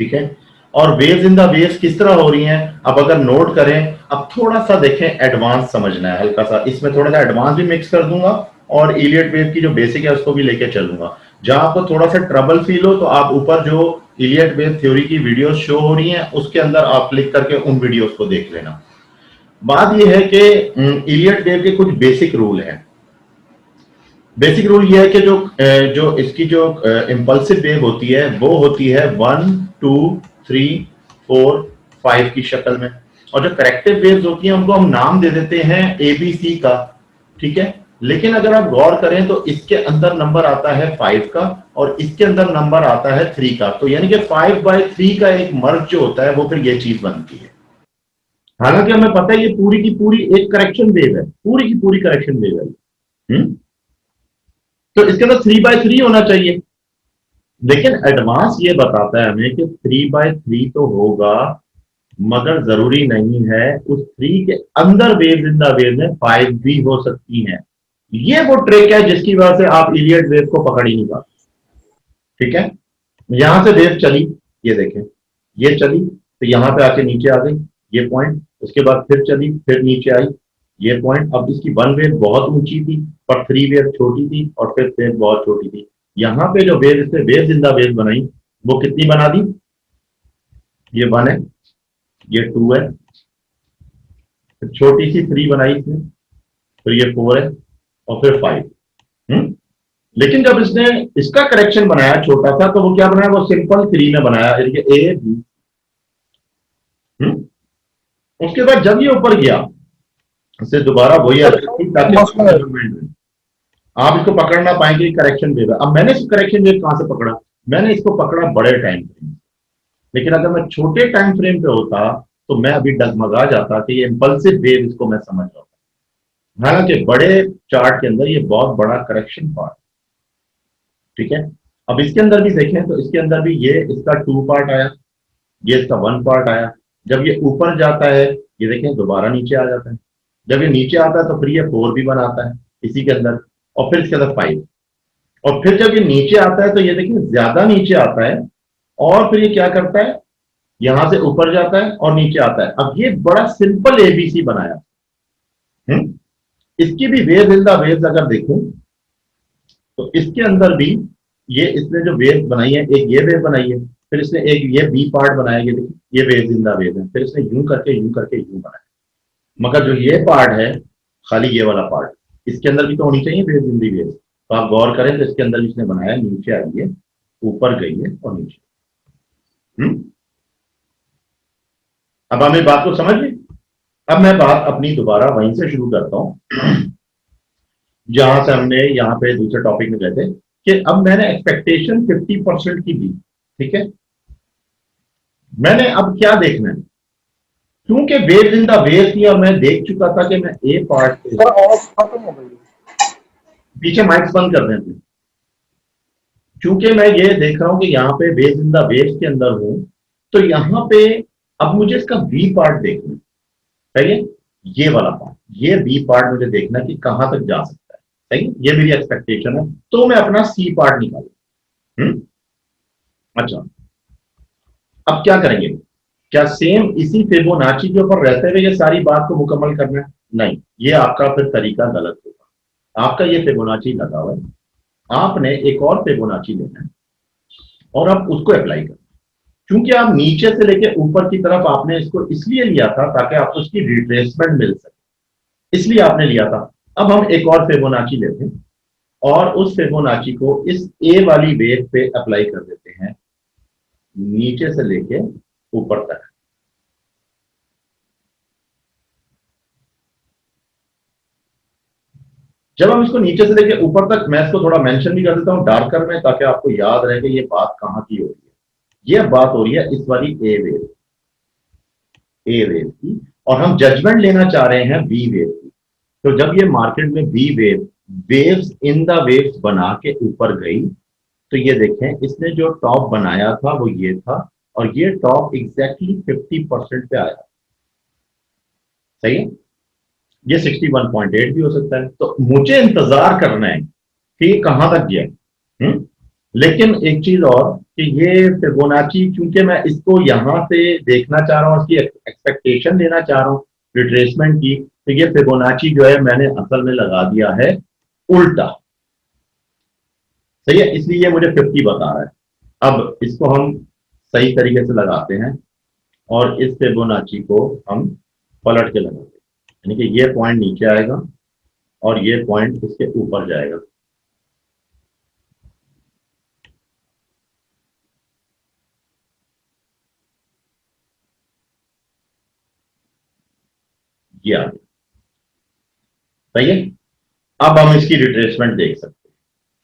Speaker 1: ठीक है, और वेव्स इन द वेव्स किस तरह हो रही हैं, अब अगर नोट करें, अब थोड़ा सा देखें, एडवांस समझना है हल्का सा, इसमें थोड़ा सा एडवांस भी मिक्स कर दूंगा और इलियट वेव की जो बेसिक है उसको भी लेके चलूंगा। जहां आपको थोड़ा सा ट्रबल फील हो तो आप ऊपर जो इलियट वेव थ्योरी की वीडियोस शो हो रही हैं उसके अंदर आप क्लिक करके उन वीडियोस को देख लेना। बात यह है कि इलियट वेव के कुछ बेसिक रूल हैं। बेसिक रूल यह है कि जो इसकी जो इंपल्सिव वेव होती है वो होती है 1 2 3 4 5 की शक्ल में, और जो करेक्टिव वेव्स होती हैं उनको हम नाम दे देते हैं एबीसी का। ठीक है, लेकिन अगर आप गौर करें तो इसके अंदर नंबर आता है 5 का और इसके अंदर नंबर आता है 3 का, तो यानी कि 5/3 का एक मर्ज जो होता है वो फिर ये चीज बनती है। हालांकि हमें पता है ये पूरी की पूरी एक करेक्शन वेव है, पूरी की पूरी करेक्शन वेव है। तो इसके अंदर 3/3 होना चाहिए, लेकिन एडवांस ये बताता है हमें कि 3/3 तो होगा, मगर जरूरी नहीं है। उस 3 के अंदर वेव इन द वेव में 5 भी हो सकती हैं। ये वो ट्रिक है जिसकी वजह से आप इलियट वेव को पकड़ ही नहीं पाते। ठीक है, यहां से वेव चली, ये देखें, ये चली तो यहां पे आके नीचे आ गई, ये पॉइंट, उसके बाद फिर चली, फिर नीचे आई, ये पॉइंट। अब इसकी वन वेव बहुत ऊंची थी पर थ्री वेव छोटी थी और फिर वेव बहुत छोटी थी। यहां पे जो वेव इसने वेव जिंदा वेव बनाई वो कितनी बना दी, ये वन है, ये टू है, फिर छोटी सी थ्री बनाई इसने, फिर ये फोर है और फिर फाइव। लेकिन जब इसने इसका करेक्शन बनाया छोटा सा तो वो क्या बनाया, वो सिंपल थ्री में बनाया, ए बी। उसके बाद जब ये ऊपर गया इससे दोबारा वही ताकि आप इसको पकड़ ना पाएंगे करेक्शन वेव है। अब मैंने इस करेक्शन वेव कहां से पकड़ा, मैंने इसको पकड़ा बड़े टाइम फ्रेम, लेकिन अगर मैं छोटे टाइम फ्रेम पे होता तो मैं अभी डगमगा जाता कि ये इंपल्सिव वेव, इसको मैं समझ रहा हूं। हालांकि बड़े चार्ट के अंदर ये बहुत बड़ा करेक्शन पार्ट। ठीक है, अब इसके अंदर भी देखें तो इसके अंदर भी ये इसका टू पार्ट आया, ये इसका वन पार्ट आया। जब ये ऊपर जाता है ये देखें दोबारा नीचे आ जाता है, जब ये नीचे आता है तो फिर ये फोर भी बनाता है इसी के अंदर, और फिर इसके अंदर फाइव, और फिर जब ये नीचे आता है तो ये देखिए ज्यादा नीचे आता है, और फिर ये क्या करता है, यहां से ऊपर जाता है और नीचे आता है। अब ये बड़ा सिंपल एबीसी बनाया। इसकी भी वेव इन द वेव्स अगर देखूं तो इसके अंदर भी ये इसने जो वेव बनाई है, एक ये वेव बनाई है, फिर इसने एक ये बी पार्ट बनाया, ये देखिए ये वेव इन द वेव है, फिर इसने यूं करके यूं बनाया। मगर जो ये पार्ट है, खाली ये वाला पार्ट, इसके अंदर भी तो होनी चाहिए वेव इन दी वेव। तो आप गौर करें तो इसके अंदर भी इसने बनाया, नीचे आई है, ऊपर गई है और नीचे। अब हमें बात को समझ ली। अब मैं बात अपनी दोबारा वहीं से शुरू करता हूं जहां से हमने यहाँ पे दूसरे टॉपिक में गए थे, कि अब मैंने एक्सपेक्टेशन 50% की दी। ठीक है, मैंने अब क्या देखना है, क्योंकि वेव इन द वेव थी और मैं देख चुका था कि मैं ए पार्ट पीछे माइक्स बंद कर देते, क्योंकि मैं ये देख रहा हूं कि यहाँ पे वेव इन द वेव्स के अंदर हूं, तो यहाँ पे अब मुझे इसका बी पार्ट देखना है। सही है, ये वाला पार्ट, ये बी पार्ट मुझे देखना कि कहां तक जा सकता है। सही, ये मेरी एक्सपेक्टेशन है, तो मैं अपना सी पार्ट निकालू। अच्छा, अब क्या करेंगे, क्या सेम इसी फिबोनाची के ऊपर रहते हुए ये सारी बात को मुकम्मल करना है? नहीं, ये आपका फिर तरीका गलत होगा। आपका ये फिबोनाची लगा हुआ है, आपने एक और फिबोनाची लेना है और आप उसको अप्लाई करना। क्योंकि आप नीचे से लेके ऊपर की तरफ आपने इसको इसलिए लिया था ताकि आपको उसकी रिट्रेसमेंट मिल सके, इसलिए आपने लिया था। अब हम एक और फिबोनाची लेते हैं और उस फिबोनाची को इस ए वाली वेव पे अप्लाई कर देते हैं, नीचे से लेके ऊपर तक। जब हम इसको नीचे से लेके ऊपर तक, मैं इसको थोड़ा मेंशन भी कर देता हूं डार्कर में ताकि आपको याद रहे कि ये बात कहां की हो रही है। ये बात हो रही है इस वाली ए वेव की, और हम जजमेंट लेना चाह रहे हैं बी वेव की। तो जब ये मार्केट में B wave waves in the waves बना के ऊपर गई, तो ये देखें इसने जो टॉप बनाया था वो ये था, और ये टॉप एग्जैक्टली 50% पे आया। सही है, ये 61.8 भी हो सकता है। तो मुझे इंतजार करना है कि ये कहां तक गया। लेकिन एक चीज और कि ये फिबोनाची, क्योंकि मैं इसको यहां से देखना चाह रहा हूं, इसकी एक्सपेक्टेशन लेना चाह रहा हूं रिट्रेसमेंट की, तो ये फिबोनाची जो है मैंने असल में लगा दिया है उल्टा। सही है, इसलिए ये मुझे 50 बता रहा है। अब इसको हम सही तरीके से लगाते हैं और इस फिबोनाची को हम पलट के लगाते हैं, यानी कि ये पॉइंट नीचे आएगा और ये पॉइंट इसके ऊपर जाएगा। ये आ गया। सही है, अब हम इसकी रिट्रेसमेंट देख सकते हैं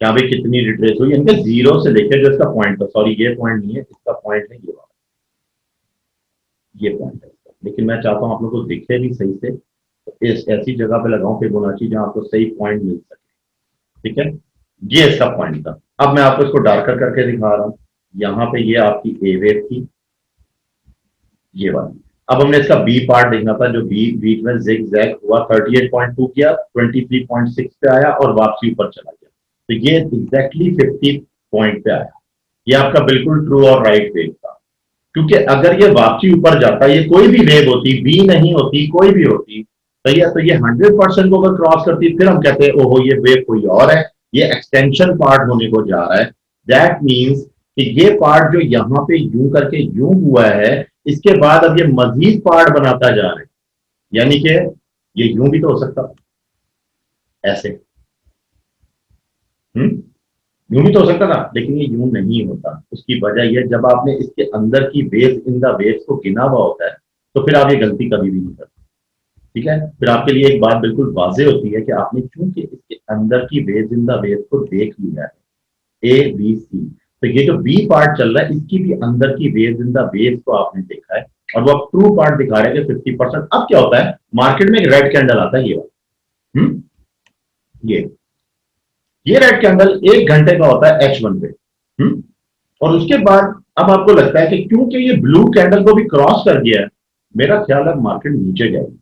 Speaker 1: क्या भाई कितनी रिट्रेस हुई, यानी कि जीरो से लेकर जो इसका पॉइंट था, सॉरी ये पॉइंट नहीं है, इसका पॉइंट है ये वाला, ये पॉइंट है इसका। लेकिन मैं चाहता हूं आप लोग को दिखे भी सही से, तो इस ऐसी जगह पे लगाऊं फिबोनाची जहां आपको सही पॉइंट मिल सके। ठीक है, ये इसका पॉइंट था। अब मैं आपको इसको डार्कर करके दिखा रहा हूं। यहां पे ये आपकी ए वेव थी, ये वाली। अब हमने इसका बी पार्ट देखना था, जो बी बीच में जिग जैग हुआ, 38.2 किया, 23.6 पे आया और वापसी ऊपर चला गया। तो ये एग्जैक्टली 50 पॉइंट पे आया। ये आपका बिल्कुल ट्रू और राइट वेव था, क्योंकि अगर ये वापसी ऊपर जाता, ये कोई भी वेव होती, बी नहीं होती, कोई भी होती, सही है, तो ये 100% को अगर क्रॉस करती, फिर हम कहते हैं ओहो ये वेव कोई और है, ये एक्सटेंशन पार्ट होने को जा रहा है। दैट मीन्स कि ये पार्ट जो यहां पे यूं करके यूं हुआ है, इसके बाद अब ये मजीद पार्ट बनाता जा रहा है, यानी कि ये यूं भी तो हो सकता ऐसे, यूं भी तो हो सकता था, लेकिन ये यूं नहीं होता। उसकी वजह यह, जब आपने इसके अंदर की वेव इन द वेव्स को गिना हुआ होता है, तो फिर आप ये गलती कभी भी नहीं करते। ठीक है, फिर आपके लिए एक बात बिल्कुल वाजे होती है कि आपने चूंकि इसके अंदर की वेव इन द वेव्स को देख लिया है, ए बी सी, तो ये जो बी पार्ट चल रहा है, इसकी भी अंदर की वेव इन द वेव्स को आपने देखा है, और वो ट्रू पार्ट दिखा रहे हैं कि 50%। अब क्या होता है, मार्केट में एक रेड कैंडल आता है, ये वाला, ये ये रेड कैंडल 1 घंटे का होता है H1 पे, और उसके बाद अब आपको लगता है कि क्योंकि ये ब्लू कैंडल को भी क्रॉस कर गया है, मेरा ख्याल है मार्केट नीचे जाएगी,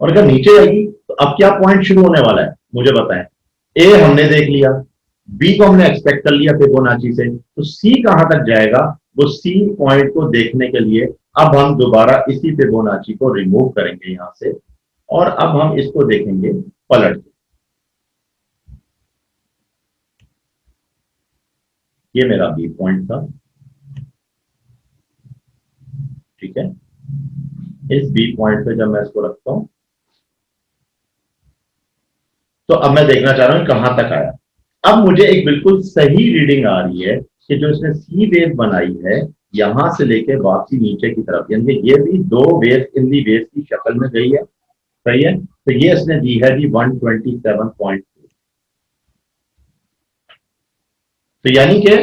Speaker 1: और अगर नीचे जाएगी तो अब क्या पॉइंट शुरू होने वाला है, मुझे बताएं। ए हमने देख लिया, बी को हमने एक्सपेक्ट कर लिया फिबोनाची से, तो सी कहां तक जाएगा, वो सी पॉइंट को देखने के लिए अब हम दोबारा इसी फिबोनाची को रिमूव करेंगे यहां से, और अब हम इसको देखेंगे पलट के। ये मेरा बी पॉइंट था, ठीक है। इस बी पॉइंट पे जब मैं इसको रखता हूं, तो अब मैं देखना चाह रहा हूं कहां तक आया। अब मुझे एक बिल्कुल सही रीडिंग आ रही है कि जो इसने सी वेव बनाई है, यहां से लेके वापसी नीचे की तरफ, यानी ये भी दो वेव इन दी वेव की शक्ल में गई है, सही है। तो ये इसने दी है जी 127.2। तो यानी कि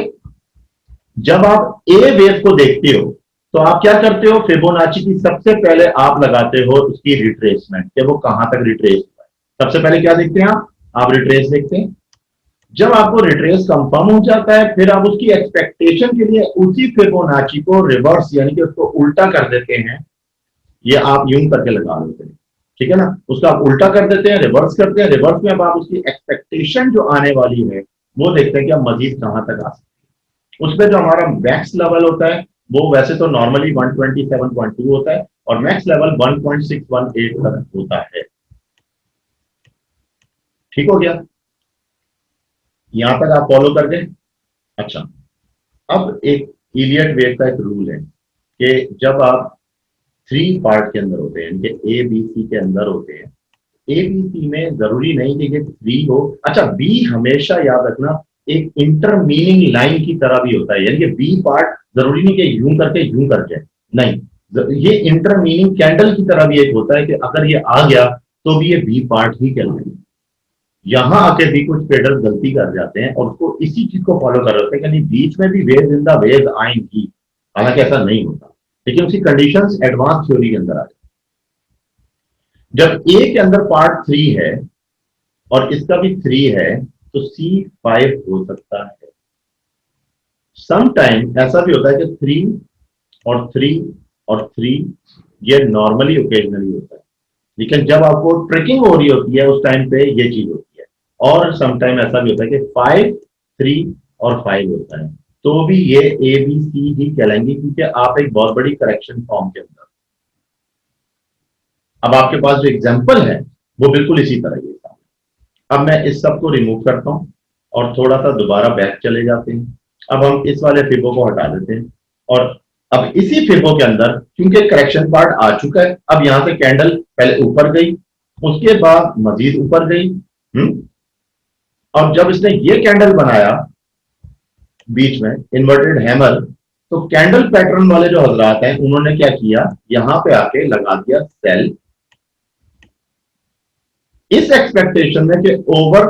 Speaker 1: जब आप ए वेव को देखते हो, तो आप क्या करते हो, फिबोनाची की सबसे पहले आप लगाते हो उसकी रिट्रेसमेंट, कि वो कहां तक रिट्रेस हुआ है। सबसे पहले क्या देखते हैं आप रिट्रेस देखते हैं। जब आपको रिट्रेस कंफर्म हो जाता है, फिर आप उसकी एक्सपेक्टेशन के लिए उसी फिबोनाची को रिवर्स, यानी कि उसको उल्टा कर देते हैं। ये आप यूं करके लगा देते हैं, ठीक है ना, उसका आप उल्टा कर देते हैं, रिवर्स करते हैं। रिवर्स में अब आप उसकी एक्सपेक्टेशन जो आने वाली है, वो देखते हैं कि आप मजीद कहां तक आ सकते हैं। उसमें जो हमारा मैक्स लेवल होता है, वो वैसे तो नॉर्मली 127.2 होता है, और मैक्स लेवल 1.618 तक होता है। ठीक हो गया, यहां तक आप फॉलो कर गए। अच्छा, अब एक इलियट वेव का एक रूल है कि जब आप 3 पार्ट के अंदर होते हैं, ए बी सी के अंदर होते हैं, ए बी सी में जरूरी नहीं कि 3 हो। अच्छा, बी हमेशा याद रखना एक इंटरमीनिंग लाइन की तरह भी होता है, यानी कि बी पार्ट जरूरी नहीं कि यूं करके यूं कर जाए, नहीं, ये इंटरमीनिंग कैंडल की तरह भी एक होता है कि अगर ये आ गया तो भी ये बी पार्ट ही कहलाएगा। यहां आके भी कुछ ट्रेडर्स गलती कर जाते हैं और उसको इसी चीज को फॉलो कर रहे हैं कि बीच में भी वेव इन द वेव आएंगी, हालांकि ऐसा नहीं होता, लेकिन उसकी कंडीशंस एडवांस थ्योरी के अंदर आ जाती। जब ए के अंदर पार्ट 3 है और इसका भी 3 है, तो C5 हो सकता है। समटाइम ऐसा भी होता है कि 3 और 3 और 3 ये नॉर्मली ओकेजनली होता है, लेकिन जब आपको ट्रेकिंग हो रही होती है उस टाइम पे ये चीज होती है। और समटाइम ऐसा भी होता है कि 5, 3 और 5 होता है, तो भी ये ए बी सी ही कहलाएंगे, क्योंकि आप एक बहुत बड़ी करेक्शन फॉर्म के अंदर। अब आपके पास जो एग्जाम्पल है वो बिल्कुल इसी तरह ही है। अब मैं इस सब को रिमूव करता हूं और थोड़ा सा दोबारा बैक चले जाते हैं। अब हम इस वाले फिबो को हटा देते हैं, और अब इसी फिबो के अंदर क्योंकि करेक्शन पार्ट आ चुका है, अब यहां से कैंडल पहले ऊपर गई, उसके बाद मजीद ऊपर गई, और जब इसने ये कैंडल बनाया बीच में इन्वर्टेड हैमर, तो कैंडल पैटर्न वाले जो हजरात हैं उन्होंने क्या किया, यहां पे आके लगा दिया सेल, इस एक्सपेक्टेशन में कि ओवर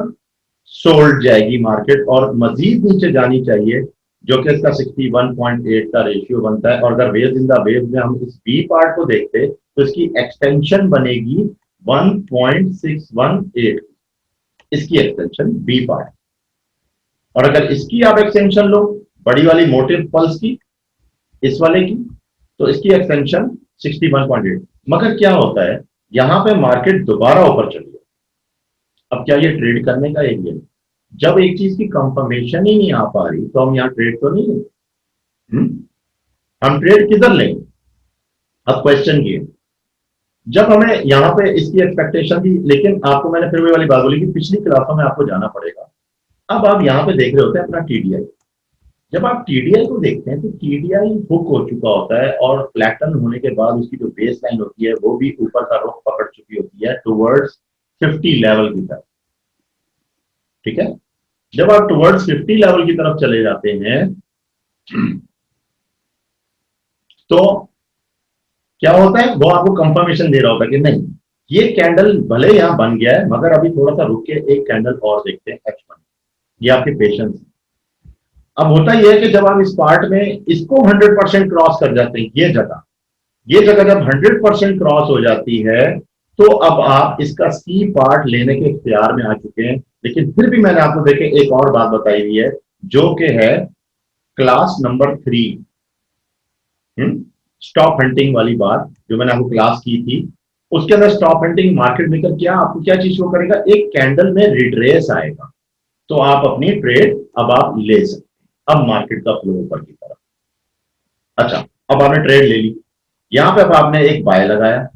Speaker 1: सोल्ड जाएगी मार्केट और मजीद नीचे जानी चाहिए, जो कि इसका 61.8 का रेशियो बनता है। और अगर वेव इन द वेव में हम इस बी पार्ट को देखते तो इसकी एक्सटेंशन बनेगी 1.618, इसकी एक्सटेंशन बी पार्ट। और अगर इसकी आप एक्सटेंशन लो, बड़ी वाली मोटिव पल्स की, इस वाले की, तो इसकी एक्सटेंशन 61.8। मगर क्या होता है, यहां पे मार्केट दोबारा ऊपर चली गई। अब क्या ये ट्रेड करने का एरिया है? जब एक चीज की कंफर्मेशन ही नहीं आ पा रही तो हम यहाँ ट्रेड तो नहीं लेंगे। हम ट्रेड किधर लेंगे? अब क्वेश्चन ये, जब हमें यहाँ पे इसकी एक्सपेक्टेशन थी, लेकिन आपको मैंने फिर वही वाली बात बोली कि पिछली क्लासों में आपको जाना पड़ेगा। अब आप यहाँ पे देख रहे होते हैं अपना टीडीआई। जब आप टीडीआई को देखते हैं तो टीडीआई हुक हो चुका होता है और फ्लैटन होने के बाद उसकी जो बेस लाइन होती है वो भी ऊपर का रुख पकड़ चुकी होती है टुवर्ड्स 50 लेवल की तरफ। ठीक है, जब आप टुवर्ड्स 50 लेवल की तरफ चले जाते हैं तो क्या होता है, वो आपको कंफर्मेशन दे रहा होता है कि नहीं, ये कैंडल भले यहां बन गया है मगर अभी थोड़ा सा रुक के एक कैंडल और देखते हैं H1। ये आपके पेशेंस। अब होता यह है कि जब आप इस पार्ट में इसको 100% क्रॉस कर जाते हैं, ये जगह जब 100% क्रॉस हो जाती है तो अब आप इसका सी पार्ट लेने के इख्तियार में आ चुके हैं। लेकिन फिर भी मैंने आपको देखे एक और बात बताई हुई है जो कि है क्लास नंबर 3, स्टॉप हंटिंग वाली बात जो मैंने आपको क्लास की थी। उसके अंदर स्टॉप हंटिंग मार्केट मेकर क्या आपको क्या चीज शो करेगा, एक कैंडल में रिट्रेस आएगा तो आप अपनी ट्रेड अब आप ले सकते हैं। अब मार्केट का फ्लो ऊपर की तरफ। अच्छा, अब आपने ट्रेड ले ली, यहां पे अब आपने एक बाय लगाया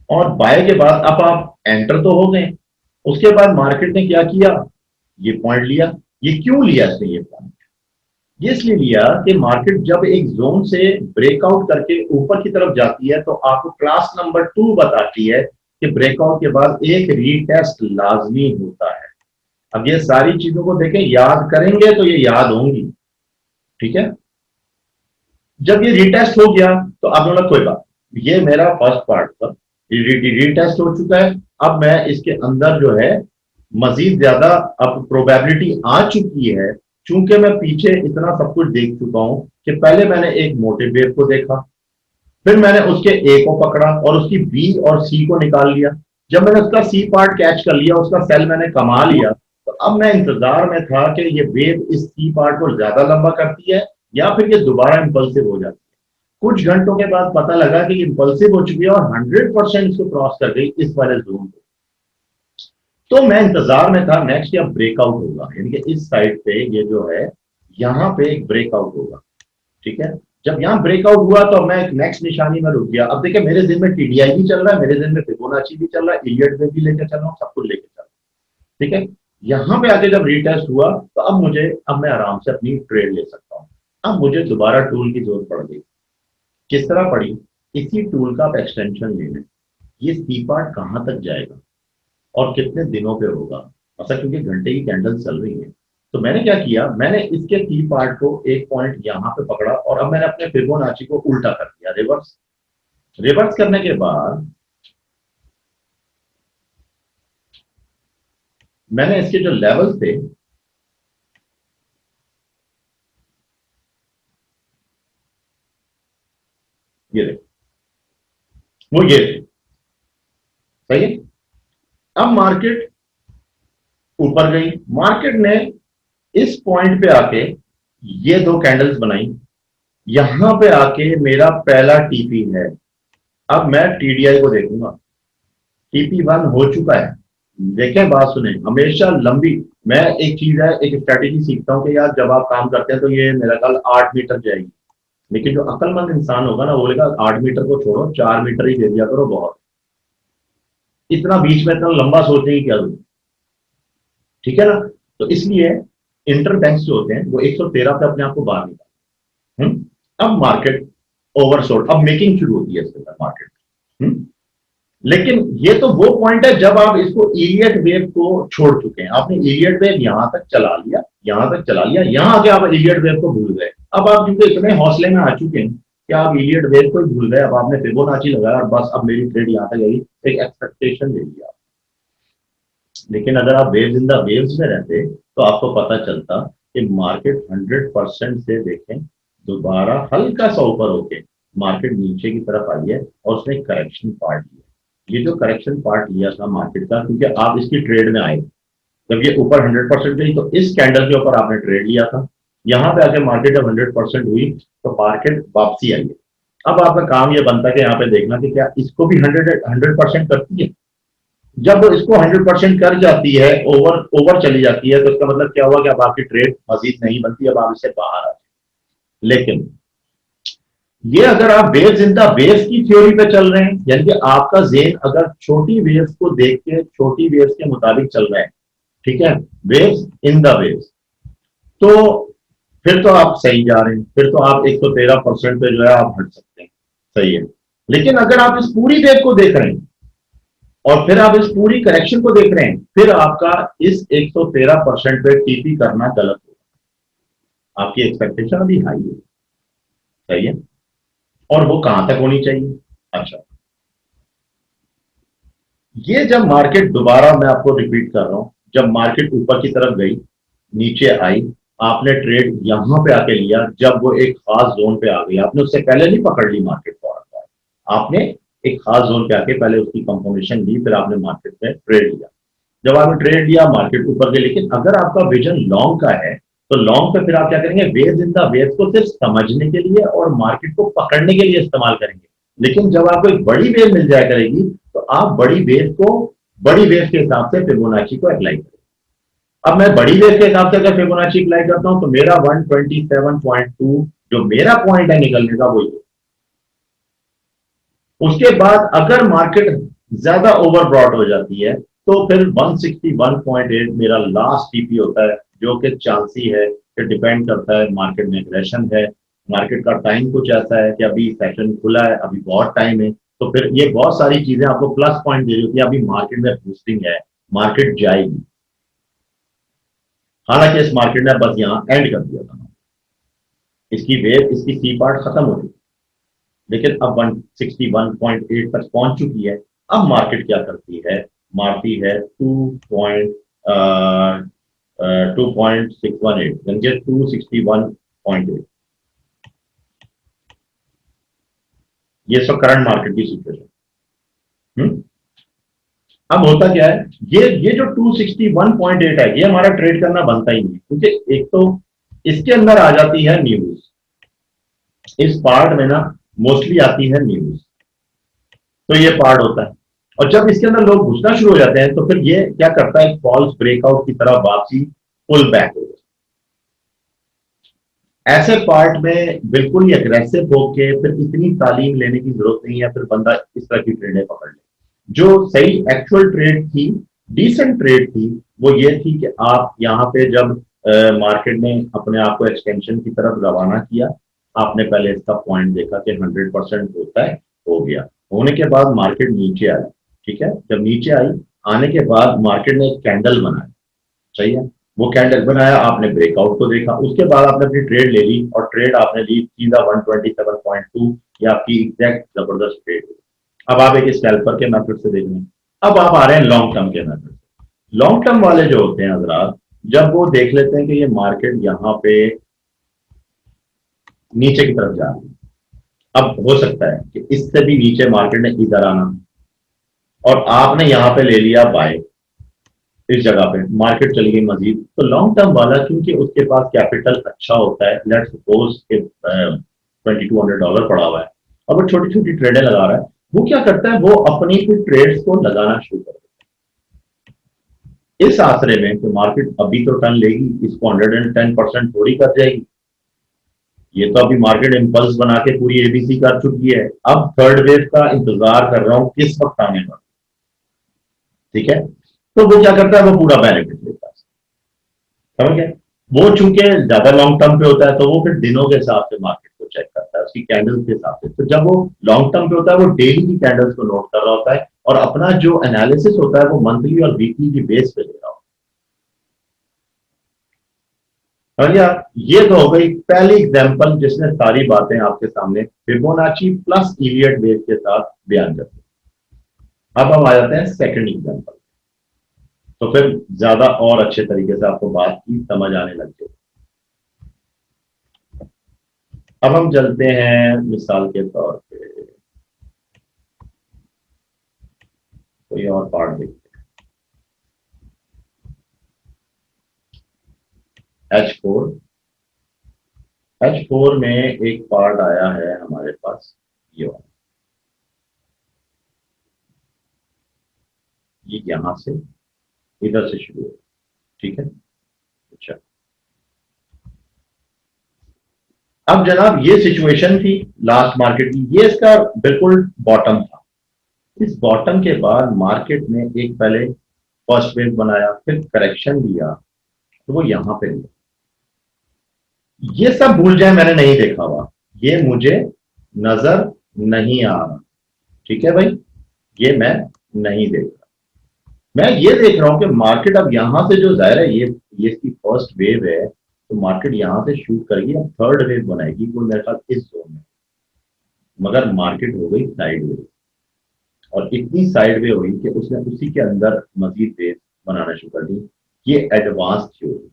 Speaker 1: और बाय के बाद अब आप एंटर तो हो गए। उसके बाद मार्केट ने क्या किया, ये पॉइंट लिया। ये क्यों लिया इसने ये पॉइंट? ये इसलिए लिया कि मार्केट जब एक जोन से ब्रेकआउट करके ऊपर की तरफ जाती है तो आपको क्लास नंबर 2 बताती है कि ब्रेकआउट के बाद एक रीटेस्ट लाजमी होता है। अब ये सारी चीजों को देखें, याद करेंगे तो ये याद होंगी। ठीक है, जब ये रीटेस्ट हो गया तो आप बोला कोई बात, ये मेरा फर्स्ट पार्ट था, रीटेस्ट हो चुका है। अब मैं इसके अंदर जो है मजीद ज्यादा अब प्रोबेबिलिटी आ चुकी है, चूंकि मैं पीछे इतना सब कुछ देख चुका हूं कि पहले मैंने एक मोटे वेव को देखा, फिर मैंने उसके ए को पकड़ा और उसकी बी और सी को निकाल लिया। जब मैंने उसका सी पार्ट कैच कर लिया, उसका सेल मैंने कमा लिया, तो अब मैं इंतजार में था कि ये वेव इस सी पार्ट को ज्यादा लंबा करती है या फिर ये दोबारा इंपल्सिव हो जाती है। कुछ घंटों के बाद पता लगा कि इंपल्सिव हो चुकी है और 100% इसको क्रॉस कर गई इस वाले जोन को। तो मैं इंतजार में था नेक्स्ट या ब्रेकआउट होगा, यानी कि इस साइड पे ये जो है यहां पे एक ब्रेकआउट होगा। ठीक है, जब यहां ब्रेकआउट हुआ तो मैं नेक्स्ट निशानी में रुक गया। अब देखिए मेरे दिन में टीडीआई भी चल रहा है, मेरे दिन में फिबोनाची भी चल रहा है, इलियट में भी लेकर चल रहा हूँ, सब कुछ लेकर चल रहा हूँ। ठीक है, यहां पे आके जब रीटेस्ट हुआ तो अब मैं आराम से अपनी ट्रेड ले सकता हूँ। अब मुझे दोबारा टूल की जरूरत पड़ गई। किस तरह पड़ी? इसी टूल का आप एक्सटेंशन ले लें। ये सी पार्ट कहां तक जाएगा और कितने दिनों पे होगा, मतलब क्योंकि घंटे की कैंडल चल रही है। तो मैंने क्या किया, मैंने इसके टी पार्ट को एक पॉइंट यहां पे पकड़ा और अब मैंने अपने फिबोनाची को उल्टा कर दिया, रिवर्स करने के बाद मैंने इसके जो लेवल थे ये देखो, वो ये थे। सही है, अब मार्केट ऊपर गई, मार्केट ने इस पॉइंट पे आके ये दो कैंडल्स बनाई, यहां पे आके मेरा पहला टीपी है। अब मैं टीडीआई को देखूंगा, टीपी 1 हो चुका है। देखें, बात सुने, हमेशा लंबी, मैं एक चीज है, एक स्ट्रेटेजी सीखता हूं कि यार जब आप काम करते हैं तो ये मेरा ख्याल 8 मीटर जाएगी, लेकिन जो अक्लमंद इंसान होगा ना वो बोलेगा 8 मीटर को छोड़ो, 4 मीटर ही दे दिया करो, बहुत, इतना बीच में इतना लंबा सोचने की क्या जरूरत। ठीक है ना, तो इसलिए इंटर बैंक्स जो होते हैं वो 113 पे अपने आप को बाहर निकाल। अब मार्केट ओवरसोल्ड, अब मेकिंग शुरू होती है इसके बाद मार्केट। लेकिन ये तो वो पॉइंट है जब आप इसको इलियट वेव को छोड़ चुके हैं। आपने इलियट वेव यहां तक चला लिया, यहां आके आप इलियट वेव को भूल गए। अब आप क्योंकि इतने हौसले में आ चुके हैं कि आप इलियट वेव को ही भूल गए, अब आपने फिबोनाची लगाया और बस अब मेरी ट्रेड यहां तक गई, एक एक्सपेक्टेशन ले लिया। लेकिन अगर आप वेव्स इन द वेव्स में रहते तो आपको पता चलता कि मार्केट 100% से देखें दोबारा हल्का सा ऊपर होके मार्केट नीचे की तरफ आई है और उसने करेक्शन पार्ट लिया। ये जो करेक्शन पार्ट लिया था मार्केट का, क्योंकि आप इसकी ट्रेड में आए, जब ये ऊपर 100% गई तो इस कैंडल के ऊपर आपने ट्रेड लिया था। यहां पे आके मार्केट जब 100% हुई तो मार्केट वापसी आई है। अब आपका काम ये बनता है कि यहाँ पे देखना कि क्या इसको भी 100% करती है। जब इसको 100% कर जाती है, ओवर ओवर चली जाती है, तो इसका मतलब क्या हुआ कि अब आपकी ट्रेड मजीद नहीं बनती, अब आप इससे बाहर आ जाए। लेकिन ये अगर आप वेव्स इन द वेव्स की थ्योरी पे चल रहे हैं, यानी कि आपका जेन अगर छोटी वेव्स को देख के छोटी वेव्स के मुताबिक चल रहा है, ठीक है, वेव्स इन द वेव्स, तो फिर तो आप सही जा रहे हैं, फिर तो आप 113% पे जो है आप हट सकते हैं, सही है। लेकिन अगर आप इस पूरी वेव को देख रहे हैं और फिर आप इस पूरी करेक्शन को देख रहे हैं, फिर आपका इस 113% पे टीपी करना गलत होगा। आपकी एक्सपेक्टेशन अभी हाई है, सही है। और वो कहां तक होनी चाहिए? अच्छा, ये जब मार्केट दोबारा, मैं आपको रिपीट कर रहा हूं, जब मार्केट ऊपर की तरफ गई, नीचे आई, आपने ट्रेड यहां पे आके लिया, जब वो एक खास जोन पे आ गई, आपने उससे पहले नहीं पकड़ ली मार्केट फौरन, आपने एक खास जोन पे आके पहले उसकी कंफर्मेशन ली, फिर आपने मार्केट में ट्रेड लिया। जब आपने ट्रेड लिया, मार्केट ऊपर गई, लेकिन अगर आपका विजन लॉन्ग का है, तो लॉन्ग पे फिर आप क्या करेंगे, वेव्स इन द वेव्स को सिर्फ समझने के लिए और मार्केट को पकड़ने के लिए इस्तेमाल करेंगे। लेकिन जब आपको एक बड़ी वेव मिल जाया करेगी, तो आप बड़ी वेव के हिसाब से फिबोनाची को अप्लाई करें। अब मैं बड़ी वेव के हिसाब से अगर फिबोनाची अप्लाई करता हूं, तो मेरा 127.2 जो मेरा पॉइंट है निकलने का, वो ये। उसके बाद अगर मार्केट ज्यादा ओवरब्रॉट हो जाती है, तो फिर 161.8 मेरा लास्ट टीपी होता है, जो कि चांसी है कि डिपेंड करता है मार्केट में एग्रेशन है, मार्केट का टाइम कुछ ऐसा है कि अभी सेशन खुला है, अभी बहुत टाइम है, तो फिर ये बहुत सारी चीजें आपको प्लस पॉइंट दे रही होती है, अभी मार्केट में बूस्टिंग है, मार्केट जाएगी। हालांकि इस मार्केट ने बस यहां एंड कर दिया था, इसकी वेव, इसकी सी पार्ट खत्म हो गई, लेकिन अब 161.8 तक पहुंच चुकी है। अब मार्केट क्या करती है, मारती है 2.618, यानी 261.8। ये सब करंट मार्केट की सिचुएशन। अब होता क्या है, ये जो 261.8 है, ये हमारा ट्रेड करना बनता ही नहीं, क्योंकि एक तो इसके अंदर आ जाती है न्यूज, इस पार्ट में ना मोस्टली आती है न्यूज, तो ये पार्ट होता है। और जब इसके अंदर लोग घुसना शुरू हो जाते हैं, तो फिर ये क्या करता है, फॉल्स ब्रेकआउट की तरह वापसी, पुल बैक हो जाती है। ऐसे पार्ट में बिल्कुल ही अग्रेसिव होके फिर इतनी तालीम लेने की जरूरत नहीं है, फिर बंदा इस तरह की ट्रेडें पकड़ ले। जो सही एक्चुअल ट्रेड थी, डिसेंट ट्रेड थी, वो ये थी कि आप यहाँ पे जब मार्केट ने अपने आप को एक्सटेंशन की तरफ रवाना किया, आपने पहले इसका पॉइंट देखा कि 100% होता है, हो गया, होने के बाद मार्केट नीचे आई, ठीक है, जब नीचे आई, आने के बाद मार्केट ने एक कैंडल बनाया, सही है, वो कैंडल बनाया, आपने ब्रेकआउट को देखा, उसके बाद आपने अपनी ट्रेड ले ली, और ट्रेड आपने ली सीधा 127.2, ये आपकी एग्जैक्ट जबरदस्त ट्रेड। अब आप एक स्कैल्पर के मेथड से देख रहे हैं। अब आप आ रहे हैं लॉन्ग टर्म के मेथड से। लॉन्ग टर्म वाले जो होते हैं हजरात, जब वो देख लेते हैं कि ये मार्केट यहाँ पे नीचे की तरफ जा रही है, अब हो सकता है कि इससे भी नीचे मार्केट ने इधर आना, और आपने यहाँ पे ले लिया बाय, इस जगह पे मार्केट चली गई मजीद, तो लॉन्ग टर्म वाला क्योंकि उसके पास कैपिटल अच्छा होता है, लेट्स सपोज के $2200 पड़ा हुआ है, और वो छोटी छोटी ट्रेडें लगा रहा है, वो क्या करता है, वो अपनी फिर ट्रेड्स को लगाना शुरू कर इस आसरे में कि मार्केट अभी तो टर्न लेगी, इसको 110% थोड़ी कर जाएगी, ये तो अभी मार्केट इम्पल्स बना के पूरी एबीसी कर चुकी है, अब थर्ड वेव का इंतजार कर रहा हूं किस वक्त आने का, ठीक है। तो वो क्या करता है, वो पूरा बेनिफिट लेता है, समझ गए। वो चूंकि ज्यादा लॉन्ग टर्म पे होता है, तो वो फिर दिनों के हिसाब से मार्केट को चेक करता है, उसकी कैंडल्स के हिसाब से, तो जब वो लॉन्ग टर्म पे होता है, वो डेली की कैंडल्स को नोट कर रहा होता है, और अपना जो एनालिसिस होता है वो मंथली और वीकली की बेस पे ले रहा होता है। और यार, ये तो हो गई पहली एग्जांपल जिसने सारी बातें आपके सामने फिबोनाची प्लस इलियट वेव के साथ बयान कर दी। अब हम आ जाते हैं सेकंड एग्जांपल, तो फिर ज्यादा और अच्छे तरीके से आपको बात की समझ आने लग जाएगी। अब हम चलते हैं मिसाल के तौर पे कोई और पार्ट देखते हैं, H4। H4 में एक पार्ट आया है हमारे पास, ये वाला, ये यहां से इधर से शुरू हो, ठीक है। अच्छा, अब जनाब ये सिचुएशन थी लास्ट मार्केट की, ये इसका बिल्कुल बॉटम था। इस बॉटम के बाद मार्केट ने एक पहले फर्स्ट वेव बनाया, फिर करेक्शन दिया, तो वो यहां पे लिया। ये सब भूल जाए, मैंने नहीं देखा हुआ, ये मुझे नजर नहीं आ रहा, ठीक है भाई, ये मैं नहीं देख रहा। मैं ये देख रहा हूं कि मार्केट अब यहां से जो जाहिर है ये इसकी फर्स्ट वेव है, तो मार्केट यहां से शूट करेगी, अब थर्ड वेव बनाएगी कोई मेरे ख्याल इस जोन में, मगर मार्केट हो गई साइड वेव, और इतनी साइड वेव हुई कि उसने उसी के अंदर मजीद वेव बनाना शुरू कर दी। ये एडवांस थ्योरी,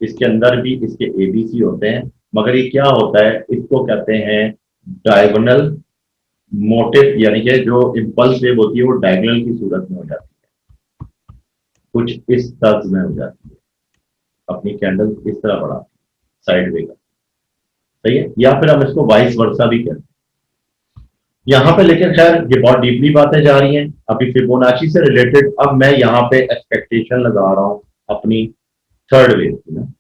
Speaker 1: इसके अंदर भी इसके एबीसी होते हैं, मगर ये क्या होता है, इसको कहते हैं डायगोनल मोटिव, यानी कि जो इंपल्स वेव होती है वो डायगोनल की सूरत में हो जाती है, कुछ इस तर्ज में हो जाती है, अपनी कैंडल इस तरह बढ़ाती है साइड वे का, सही है, या फिर हम इसको वाइस वर्सा भी कहते हैं। यहां पे लेकिन खैर ये बहुत डीपली बातें जा रही हैं, अभी फिबोनाची से रिलेटेड अब मैं यहाँ पे एक्सपेक्टेशन लगा रहा हूं अपनी थर्ड वेव की ना।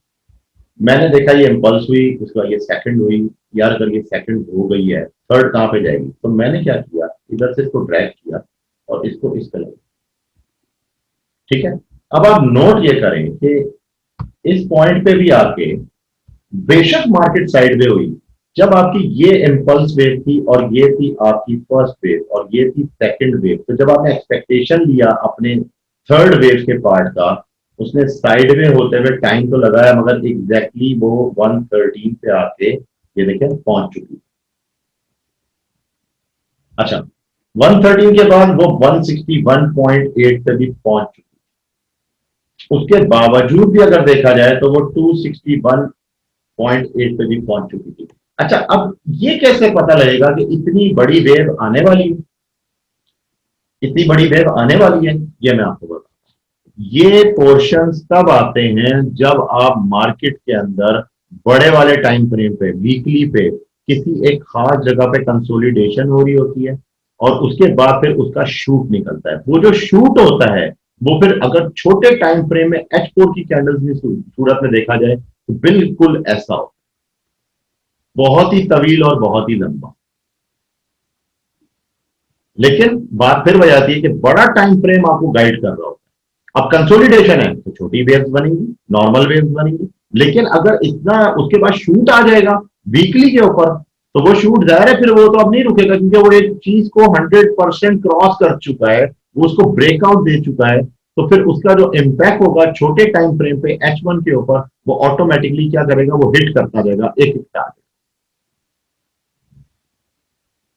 Speaker 1: मैंने देखा ये इम्पल्स हुई, उसके बाद ये सेकंड हुई, यार अगर ये सेकंड हो गई है थर्ड कहां पे जाएगी, तो मैंने क्या किया, इधर से इसको ड्रैग किया और इसको इस तरह, ठीक है। अब आप नोट ये करें कि इस पॉइंट पे भी आके बेशक मार्केट साइडवे हुई, जब आपकी ये इम्पल्स वेव थी और ये थी आपकी फर्स्ट वेव और ये थी सेकंड वेव, तो जब आपने एक्सपेक्टेशन लिया अपने थर्ड वेव के पार्ट का, उसने साइडवे होते हुए टाइम तो लगाया, मगर एग्जैक्टली वो 113 पे आके ये देखें पहुंच चुकी। अच्छा, 113 के बाद वो 161.8 पे भी पहुंच चुकी, उसके बावजूद भी अगर देखा जाए तो वो 261.8 पे भी पहुंच चुकी थी। अच्छा, अब ये कैसे पता लगेगा कि इतनी बड़ी वेव आने वाली है, इतनी बड़ी वेव आने वाली है, ये मैं आपको बताऊं। ये पोर्शंस तब आते हैं जब आप मार्केट के अंदर बड़े वाले टाइम फ्रेम पे, वीकली पे, किसी एक खास जगह पे कंसोलिडेशन हो रही होती है, और उसके बाद फिर उसका शूट निकलता है। वो जो शूट होता है वो फिर अगर छोटे टाइम फ्रेम में H4 की कैंडल्स की सूरत में देखा जाए तो बिल्कुल ऐसा हो, बहुत ही तवील और बहुत ही लंबा। लेकिन बात फिर वह आती है कि बड़ा टाइम फ्रेम आपको गाइड कर रहा होता है। अब कंसोलिडेशन है तो छोटी वेव्स बनेंगी, नॉर्मल वेव्स बनेंगी, लेकिन अगर इतना उसके बाद शूट आ जाएगा वीकली के ऊपर, तो वो शूट जाहिर है फिर वो तो अब नहीं रुकेगा, क्योंकि वो एक चीज को 100% क्रॉस कर चुका है, वो उसको ब्रेकआउट दे चुका है, तो फिर उसका जो इम्पैक्ट होगा छोटे टाइम फ्रेम पे H1 के ऊपर, वो ऑटोमेटिकली क्या करेगा, वो हिट करता जाएगा एक एक टारगेट।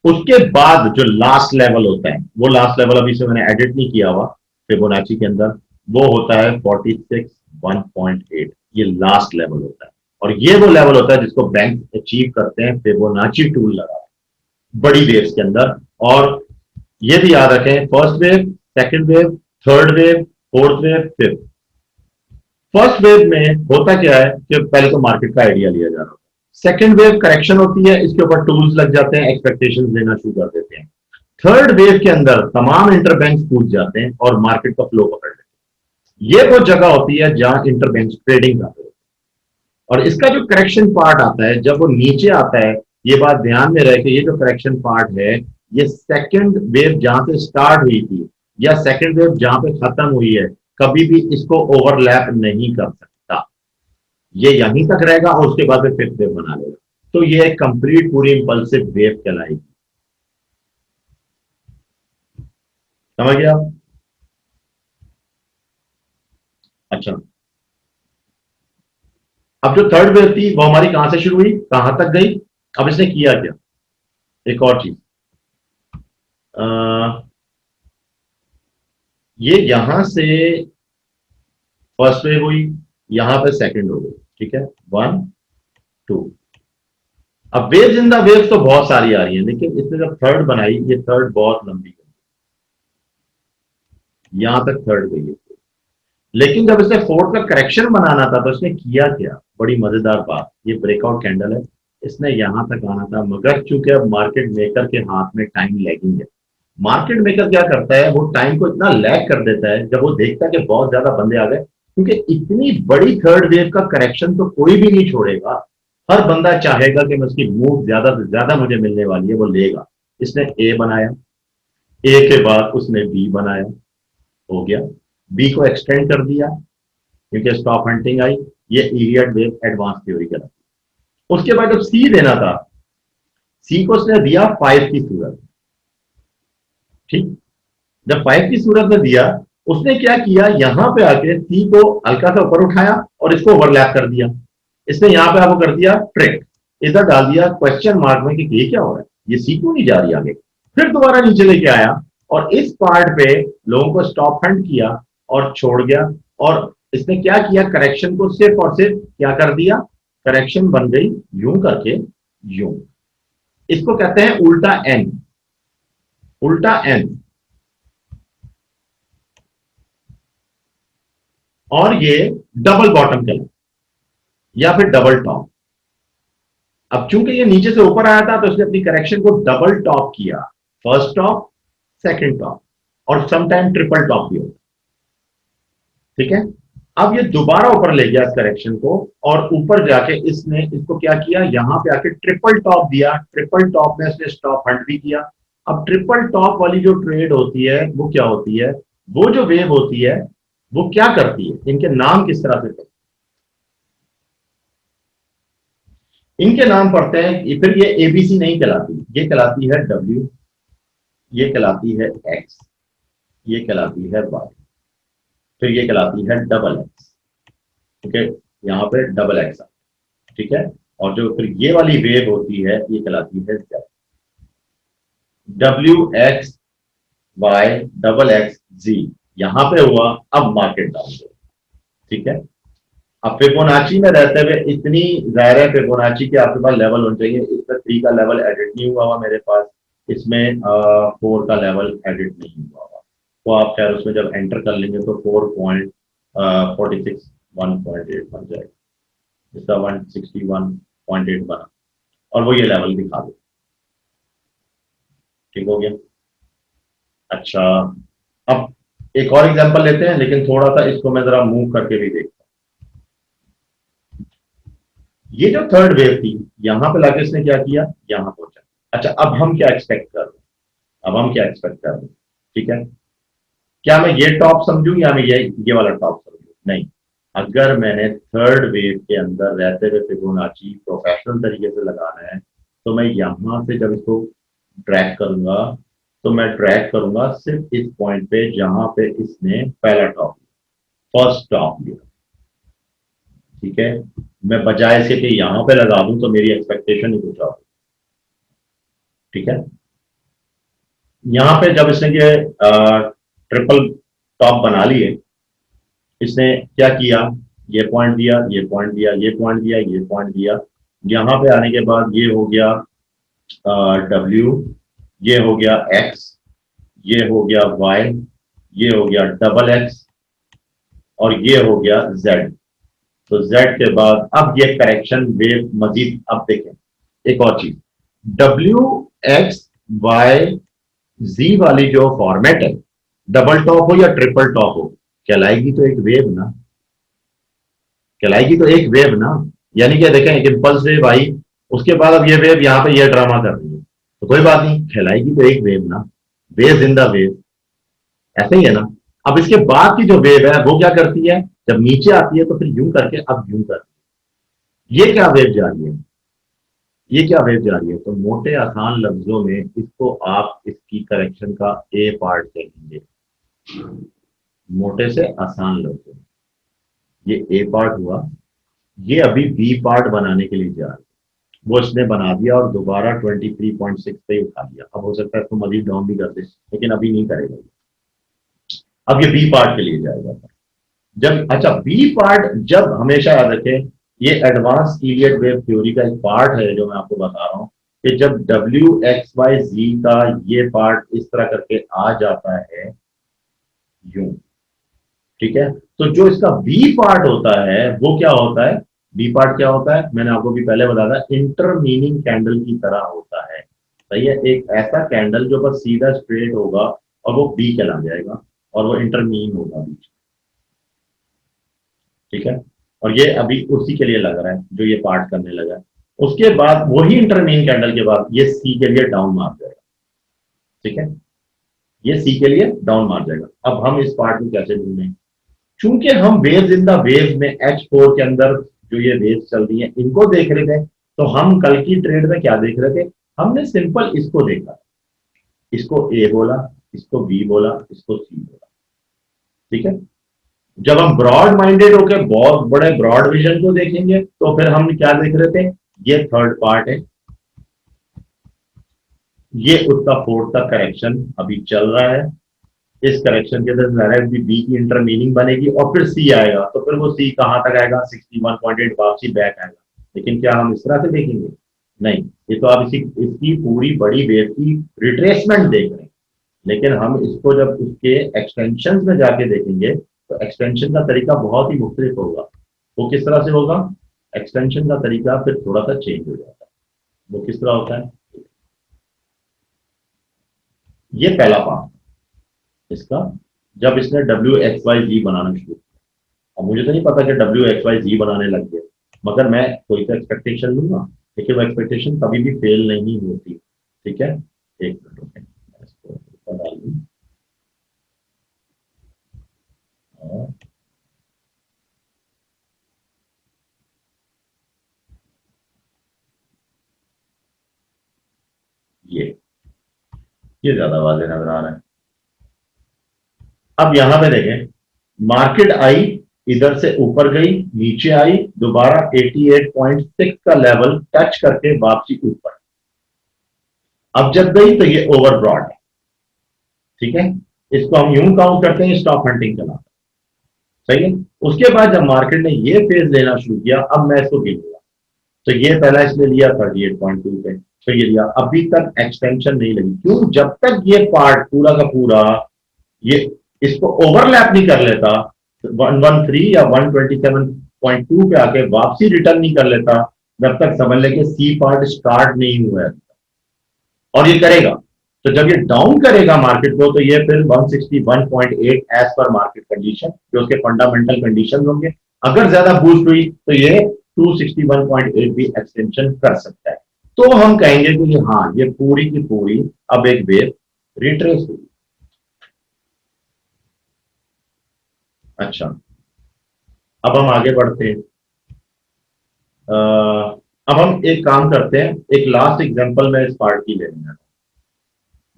Speaker 1: उसके बाद जो लास्ट लेवल होता है, वो लास्ट लेवल अभी से मैंने एडिट नहीं किया हुआ फिबोनाची के अंदर, वो होता है 46.1.8, ये लास्ट लेवल होता है, और ये वो लेवल होता है जिसको बैंक अचीव करते हैं फिबोनाची टूल लगा बड़ी वेव्स के अंदर। और ये भी याद रखें, first wave, second wave, third wave, fourth wave, fifth. First wave में होता क्या है कि पहले तो मार्केट का आइडिया लिया जा रहा है, सेकंड वेव करेक्शन होती है, इसके ऊपर टूल्स लग जाते हैं, एक्सपेक्टेशंस देना शुरू कर देते हैं। थर्ड वेव के अंदर तमाम इंटरबैंक्स कूद जाते हैं और मार्केट का फ्लो पकड़ लेते हैं। ये वो जगह होती है जहां इंटरबैंक्स ट्रेडिंग करते हैं, और इसका जो करेक्शन पार्ट आता है जब वो नीचे आता है, ये बात ध्यान में रहे कि ये जो करेक्शन पार्ट है, ये सेकंड वेव जहां से स्टार्ट हुई थी या सेकंड वेव जहां पे खत्म हुई है, कभी भी इसको ओवरलैप नहीं कर सकता, ये यहीं तक रहेगा और उसके बाद फिफ्थ वेव बना लेगा। तो ये एक कंप्लीट पूरी इंपल्सिव वेव कहलाएगी। समझ गया? अच्छा, अब जो थर्ड वेव थी वो हमारी कहां से शुरू हुई, कहां तक गई, अब इसने किया क्या, एक और चीज, ये यहां से फर्स्ट वेव हुई, यहां पे सेकंड हो गई, ठीक है, वन टू। अब वेव्स इन द वेव्स तो बहुत सारी आ रही हैं, लेकिन इसने जब थर्ड बनाई, ये थर्ड बहुत लंबी गई, यहां तक थर्ड गई है। लेकिन जब इसने फोर्थ का करेक्शन बनाना था तो इसने किया क्या, बड़ी मजेदार बात, ये ब्रेकआउट कैंडल है,
Speaker 2: इसने यहां तक आना था, मगर चूंकि अब मार्केट मेकर के हाथ में टाइम लैगिंग है। मार्केट मेकर क्या करता है, वो टाइम को इतना लैग कर देता है जब वो देखता है कि बहुत ज्यादा बंदे आ गए, क्योंकि इतनी बड़ी थर्ड वेव का करेक्शन तो कोई भी नहीं छोड़ेगा। हर बंदा चाहेगा कि मैं उसकी मूव ज्यादा से ज्यादा मुझे मिलने वाली है, वो लेगा। इसने ए बनाया, ए के बाद उसने बी बनाया, हो गया। बी को एक्सटेंड कर दिया क्योंकि स्टॉप हंटिंग आई। ये इलियट वेव एडवांस थ्योरी कहलाती है। उसके बाद जब सी देना था, सी को उसने दिया 5 की सूरत। ठीक, जब 5 की सूरत में दिया, उसने क्या किया, यहां पे आके सी को हल्का सा ऊपर उठाया और इसको ओवरलैप कर दिया। इसने यहां पे आपको कर दिया ट्रिक, इधर डाल दिया क्वेश्चन मार्क में कि ये क्या हो रहा है, ये सी क्यों नहीं जा रही आगे। फिर दोबारा नीचे लेके आया और इस पार्ट पे लोगों को स्टॉप हंट किया और छोड़ गया। और इसने क्या किया, करेक्शन को सिर्फ और सिर्फ क्या कर दिया, करेक्शन बन गई यूं करके, यूं। इसको कहते हैं उल्टा एन, उल्टा एन। और ये डबल बॉटम कहलाता या फिर डबल टॉप। अब चूंकि ये नीचे से ऊपर आया था तो उसने अपनी करेक्शन को डबल टॉप किया, फर्स्ट टॉप, सेकंड टॉप, और समटाइम ट्रिपल टॉप भी होता है। ठीक है, अब ये दोबारा ऊपर ले गया इस करेक्शन को, और ऊपर जाके इसने इसको क्या किया, यहां पे आके ट्रिपल टॉप दिया। ट्रिपल टॉप में इसने स्टॉप हंट भी किया। अब ट्रिपल टॉप वाली जो ट्रेड होती है वो क्या होती है, वो जो वेव होती है वो क्या करती है, इनके नाम किस तरह से, इनके नाम पढ़ते हैं। फिर ये एबीसी नहीं कहलाती, ये कहलाती है डब्ल्यू, ये कहलाती है एक्स, ये कहलाती है वाई, फिर ये कहलाती है डबल एक्स। ठीक है, यहाँ पे डबल एक्स। ठीक है, और जो फिर ये वाली वेव होती है ये कहलाती है Z. W X Y double X जी, यहां पे हुआ, अब मार्केट डाउन हो। ठीक है, अब फिबोनाची में रहते हुए इतनी जाहिर है फिबोनाची के आपके पास लेवल होने चाहिए। इसमें 3 का लेवल एडिट नहीं हुआ हुआ मेरे पास, इसमें 4 का लेवल एडिट नहीं हुआ हुआ। तो आप खैर उसमें जब एंटर कर लेंगे तो 4.46 1.8 बन जाएगा, इसका 161.8 बना, और वो ये लेवल दिखा दो। ठीक हो गया। अच्छा, अब एक और एग्जांपल लेते हैं, लेकिन थोड़ा सा इसको मैं जरा मूव करके भी देखता हूं। ये जो थर्ड वेव थी, यहां पे लाके इसने क्या किया, यहां पहुंचा। अच्छा, अब हम क्या एक्सपेक्ट कर रहे हैं, अब हम क्या एक्सपेक्ट कर रहे हैं। ठीक है, क्या मैं ये टॉप समझूं या मैं ये वाला टॉप समझूं, नहीं। अगर मैंने थर्ड वेव के अंदर रहते हुए फिबोनाची प्रोफेशनल तरीके से लगाना है, तो मैं यहां से जब इसको ट्रैक करूंगा, तो मैं ट्रैक करूंगा सिर्फ इस पॉइंट पे जहां पे इसने पहला टॉप, फर्स्ट टॉप लिया। ठीक है, मैं बजाय से कि यहां पे लगा दूं तो मेरी एक्सपेक्टेशन ही कुछ और। ठीक है, यहां पे जब इसने ये ट्रिपल टॉप बना लिए, इसने क्या किया, ये पॉइंट दिया, ये पॉइंट दिया, ये पॉइंट दिया, ये पॉइंट दिया। यहां पे आने के बाद ये हो गया डब्ल्यू, ये हो गया एक्स, ये हो गया वाई, ये हो गया डबल एक्स, और ये हो गया जेड। तो जेड के बाद अब ये करेक्शन वेव मजीद, अब देखें एक और चीज, डब्ल्यू एक्स वाई जी वाली जो फॉर्मेट है, डबल टॉप हो या ट्रिपल टॉप हो, कहलाएगी तो एक वेव ना, कहलाएगी तो एक वेव ना। यानी कि देखें, एक इंपल्स वेव आई, उसके बाद अब ये वेव यहाँ पे ये ड्रामा कर रही है, तो कोई बात नहीं, कहलाएगी तो एक वेव ना, वेव इन द वेव, ऐसे ही है ना। अब इसके बाद की जो वेव है वो क्या करती है, जब नीचे आती है तो फिर यूं करके अब यूं करती है। ये क्या वेव जा रही है, ये क्या वेव जा रही है, तो मोटे आसान लफ्जों में इसको आप इसकी करेक्शन का ए पार्ट कहेंगे, मोटे से आसान लफ्जों में। ये ए पार्ट हुआ, ये अभी बी पार्ट बनाने के लिए जा रहा है, वो इसने बना दिया और दोबारा 23.6 पे ही उठा लिया। अब हो सकता है इसको मजीद डाउन भी कर दे, लेकिन अभी नहीं करेगा। अब ये बी पार्ट के लिए जाएगा। जब, अच्छा, बी पार्ट जब, हमेशा याद रखें, ये एडवांस इलियट वेव थ्योरी का एक पार्ट है जो मैं आपको बता रहा हूं, कि जब डब्ल्यू एक्स वाई जी का ये पार्ट इस तरह करके आ जाता है यूं। ठीक है, तो जो इसका बी पार्ट होता है वो क्या होता है, बी पार्ट क्या होता है, मैंने आपको भी पहले बताया था, इंटरमीनिंग कैंडल की तरह होता है। सही है, एक ऐसा कैंडल जो बस सीधा स्ट्रेट होगा और वो बी कहला जाएगा और वो इंटरमीन होगा बीच। ठीक है, और ये अभी उसी के लिए लग रहा है जो ये पार्ट करने लगा है। उसके बाद वही इंटरमीन कैंडल के बाद ये सी के लिए डाउन मार जाएगा। ठीक है, ये सी के लिए डाउन मार जाएगा। अब हम इस पार्ट में कैसे ढूंढें, चूंकि हम वेव्स इन द वेव्स में H4 के अंदर जो ये वेव्स चल रही हैं इनको देख रहे थे, तो हम कल की ट्रेड में क्या देख रहे थे, हमने सिंपल इसको देखा, इसको ए बोला, इसको बी बोला, इसको सी बोला। ठीक है, जब हम ब्रॉड माइंडेड होकर बहुत बड़े ब्रॉड विजन को देखेंगे तो फिर हम क्या देख रहे थे, ये थर्ड पार्ट है, ये उसका फोर्थ का करेक्शन अभी चल रहा है। इस करेक्शन के अंदर डायरेक्ट बी की इंटरमीनिंग बनेगी और फिर सी आएगा, तो फिर वो सी कहां तक आएगा, 61.8 वापसी बैक आएगा। लेकिन क्या हम इस तरह से देखेंगे, नहीं, ये तो आप इसकी पूरी बड़ी वेव की रिट्रेसमेंट देख रहे हैं। लेकिन हम इसको जब उसके एक्सटेंशन में जाके देखेंगे तो एक्सटेंशन का तरीका बहुत ही मुख्तलिफ होगा। वो किस तरह से होगा, एक्सटेंशन का तरीका फिर थोड़ा सा चेंज हो जाता है। वो किस तरह होता है, ये पहला पार्ट इसका, जब इसने WXYZ बनाना शुरू किया। अब मुझे तो नहीं पता कि WXYZ बनाने लग गया, मगर मैं कोई तो एक्सपेक्टेशन लूंगा, लेकिन वो एक्सपेक्टेशन कभी भी फेल नहीं होती। ठीक है, एक मिनट ओके, इसको ऊपर डाल दूं और ये ज्यादा वाजे नजर आ रहा है। अब यहां पे देखें, मार्केट आई, इधर से ऊपर गई, नीचे आई, दोबारा 88.6 का लेवल टच करके वापसी ऊपर। अब जब गई तो ये ओवरब्रॉड है। ठीक है, इसको हम यूं काउंट करते हैं, स्टॉप हंटिंग चला। सही है, उसके बाद जब मार्केट ने ये फेज लेना शुरू किया, अब मैं इसको गिनूंगा, तो ये पहला इसने लिया 38.2 पे, तो ये लिया, अभी तक एक्सटेंशन नहीं लगी। क्यों, जब तक ये पार्ट पूरा का पूरा ये इसको ओवरलैप नहीं कर लेता, 113 या 127.2 पे आके वापसी रिटर्न नहीं कर लेता, जब तक समझ ले कि सी पार्ट स्टार्ट नहीं हुआ है। और ये करेगा, तो जब ये डाउन करेगा मार्केट को, तो ये फिर 161.8 एज पर मार्केट कंडीशन, जो उसके फंडामेंटल कंडीशन होंगे। अगर ज्यादा बूस्ट हुई तो ये 261.8 भी एक्सटेंशन कर सकता है। तो हम कहेंगे कि हाँ, ये पूरी की पूरी अब एक वेव रिट्रेस हुई। अच्छा, अब हम आगे बढ़ते हैं। अब हम एक काम करते हैं, एक लास्ट एग्जांपल मैं इस पार्ट की ले लूंगा।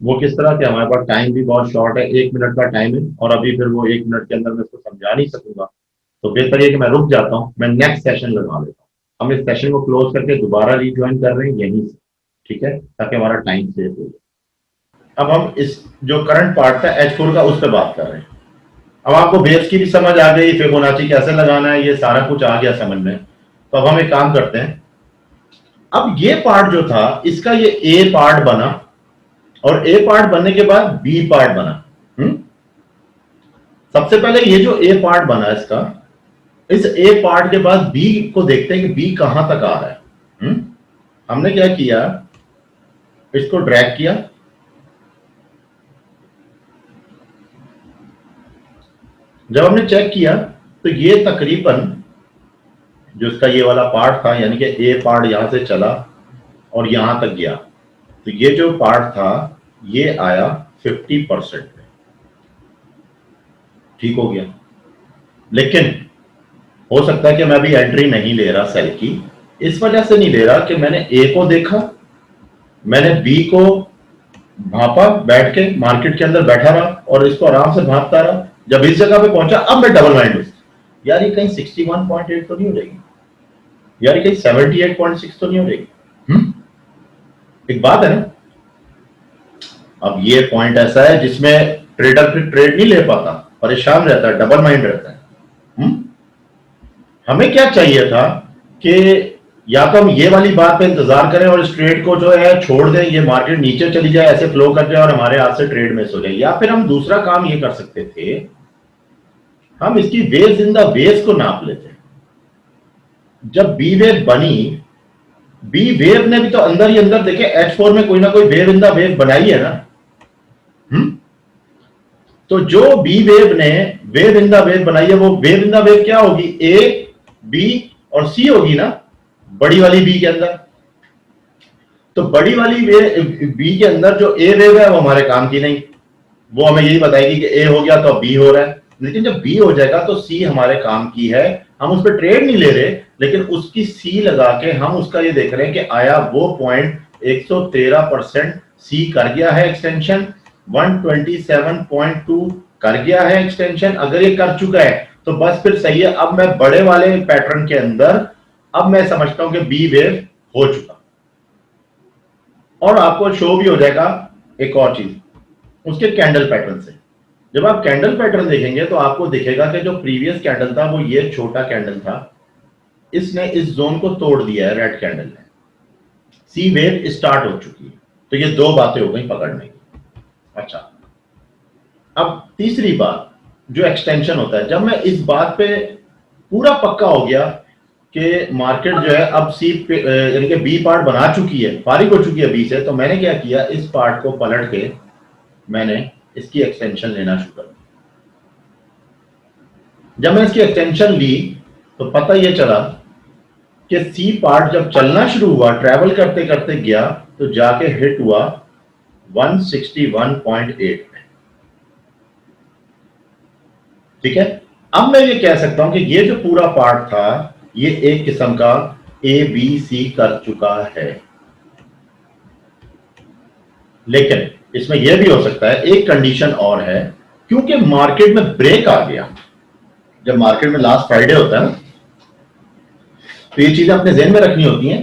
Speaker 2: वो किस तरह के, हमारे पास टाइम भी बहुत शॉर्ट है, 1 मिनट का टाइम है, और अभी फिर वो 1 मिनट के अंदर मैं इसको समझा नहीं सकूंगा, तो बेहतर है कि मैं रुक जाता हूँ, मैं नेक्स्ट सेशन लगा लेता हूँ। हम इस सेशन को क्लोज करके दोबारा रिज्वाइन कर रहे हैं यहीं से। ठीक है, ताकि हमारा टाइम सेव हो जाए। अब हम इस जो करंट पार्ट था H4 का, उस पर बात कर रहे हैं। अब आपको बेस की भी समझ आ गई, फिबोनाची कैसे लगाना है, ये सारा कुछ आ गया समझ में। तो अब हम एक काम करते हैं, अब ये पार्ट जो था इसका, ये ए पार्ट बना, और ए पार्ट बनने के बाद बी पार्ट बना। सबसे पहले ये जो ए पार्ट बना इसका, इस ए पार्ट के बाद बी को देखते हैं कि बी कहां तक आ रहा है। हमने क्या किया, इसको ड्रैग किया, जब हमने चेक किया तो ये तकरीबन जो इसका ये वाला पार्ट था, यानी कि ए पार्ट यहां से चला और यहां तक गया, तो ये जो पार्ट था ये आया 50% पे। ठीक हो गया, लेकिन हो सकता है कि मैं अभी एंट्री नहीं ले रहा सेल की। इस वजह से नहीं ले रहा कि मैंने ए को देखा, मैंने बी को भापा, बैठ के मार्केट के अंदर बैठा रहा और इसको आराम से भापता रहा। जब इस जगह पे पहुंचा, अब मैं डबल माइंड हूं, यार ये कहीं 61.8 तो नहीं हो जाएगी, यार ये कहीं 78.6 तो नहीं हो जाएगी। एक बात है ना, अब ये पॉइंट ऐसा है जिसमें ट्रेडर फिर ट्रेड नहीं ले पाता, परेशान रहता है, डबल माइंड रहता है। हमें क्या चाहिए था कि या तो हम ये वाली बात पे इंतजार करें और इस ट्रेड को जो है छोड़ दें, ये मार्केट नीचे चली जाए, ऐसे फ्लो कर जाए और हमारे हाथ से ट्रेड मिस हो जाए, या फिर हम दूसरा काम ये कर सकते थे, हम इसकी वेव्स इन द वेव्स को नाप लेते।
Speaker 1: जब बी वेव बनी, बी वेव ने भी तो अंदर ही अंदर देखे H4 में कोई ना कोई वेव इन द वेव बनाई है ना। तो जो बी वेव ने वेव इन द वेव बनाई है, वो वेव इन द वेव क्या होगी, ए, बी और सी होगी ना, बड़ी वाली बी के अंदर। तो बड़ी वाली बी के अंदर जो ए वेव है वो हमारे काम की नहीं, वो हमें यही बताएगी कि ए हो गया तो बी हो रहा है। लेकिन जब बी हो जाएगा तो सी हमारे काम की है, हम उस पर ट्रेड नहीं ले रहे, लेकिन उसकी सी लगा के हम उसका ये देख रहे हैं कि आया वो पॉइंट 113% सी कर गया है एक्सटेंशन, 127.2 कर गया है एक्सटेंशन। अगर ये कर चुका है तो बस फिर सही है। अब मैं बड़े वाले पैटर्न के अंदर अब मैं समझता हूं कि बी वेव हो चुका, और आपको शो भी हो जाएगा एक और चीज उसके कैंडल पैटर्न से। जब आप कैंडल पैटर्न देखेंगे तो आपको दिखेगा कि जो प्रीवियस कैंडल था वो ये छोटा कैंडल था, इसने इस जोन को तोड़ दिया है रेड कैंडल ने, सी वेव स्टार्ट हो चुकी है। तो ये दो बातें हो गई पकड़ने की। अच्छा, अब तीसरी बात जो एक्सटेंशन होता है, जब मैं इस बात पे पूरा पक्का हो गया कि मार्केट जो है अब सी यानी कि बी पार्ट बना चुकी है, फारिग हो चुकी है बी से, तो मैंने क्या किया, इस पार्ट को पलट के मैंने इसकी एक्सटेंशन लेना शुरू कर दिया। जब मैं इसकी एक्सटेंशन ली तो पता यह चला कि सी पार्ट जब चलना शुरू हुआ, ट्रैवल करते करते गया तो जाके हिट हुआ 161.8 में। ठीक है, अब मैं ये कह सकता हूं कि ये जो पूरा पार्ट था ये एक किस्म का ए बी सी कर चुका है। लेकिन इसमें यह भी हो सकता है, एक कंडीशन और है, क्योंकि मार्केट में ब्रेक आ गया। जब मार्केट में लास्ट फ्राइडे होता है ना, तो ये चीजें अपने ज़हन में रखनी होती हैं।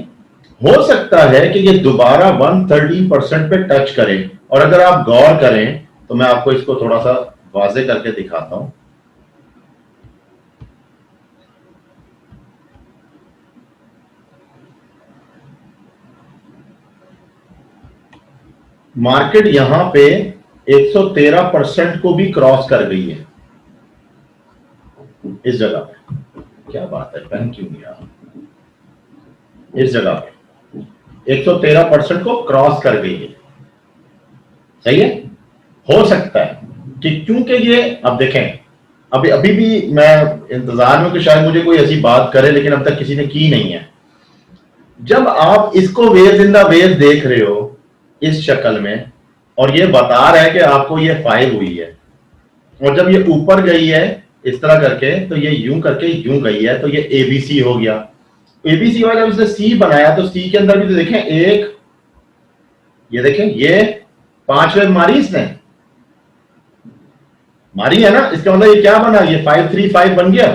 Speaker 1: हो सकता है कि ये दोबारा 113% पे टच करे, और अगर आप गौर करें तो मैं आपको इसको थोड़ा सा वाजे करके दिखाता हूं। मार्केट यहां पे 113% को भी क्रॉस कर गई है इस जगह पे। क्या बात है, पेन क्यों नहीं आ रहा? इस जगह पे 113% को क्रॉस कर गई है। सही है, हो सकता है कि क्योंकि ये, अब देखें, अभी भी मैं इंतजार में कि शायद मुझे कोई ऐसी बात करे, लेकिन अब तक किसी ने की नहीं है। जब आप इसको वेव इन द वेव देख रहे हो इस शक्ल में, और ये बता रहा है कि आपको ये 5 हुई है, और जब ये ऊपर गई है इस तरह करके, तो ये यूं करके यूं गई है, तो ये एबीसी हो गया। एबीसी वाला जब इसने सी बनाया तो सी के अंदर भी तो देखें एक, ये देखें ये 5 वेव मारी इसने, मारी है ना। इसका मतलब ये क्या बना, ये 535 बन गया,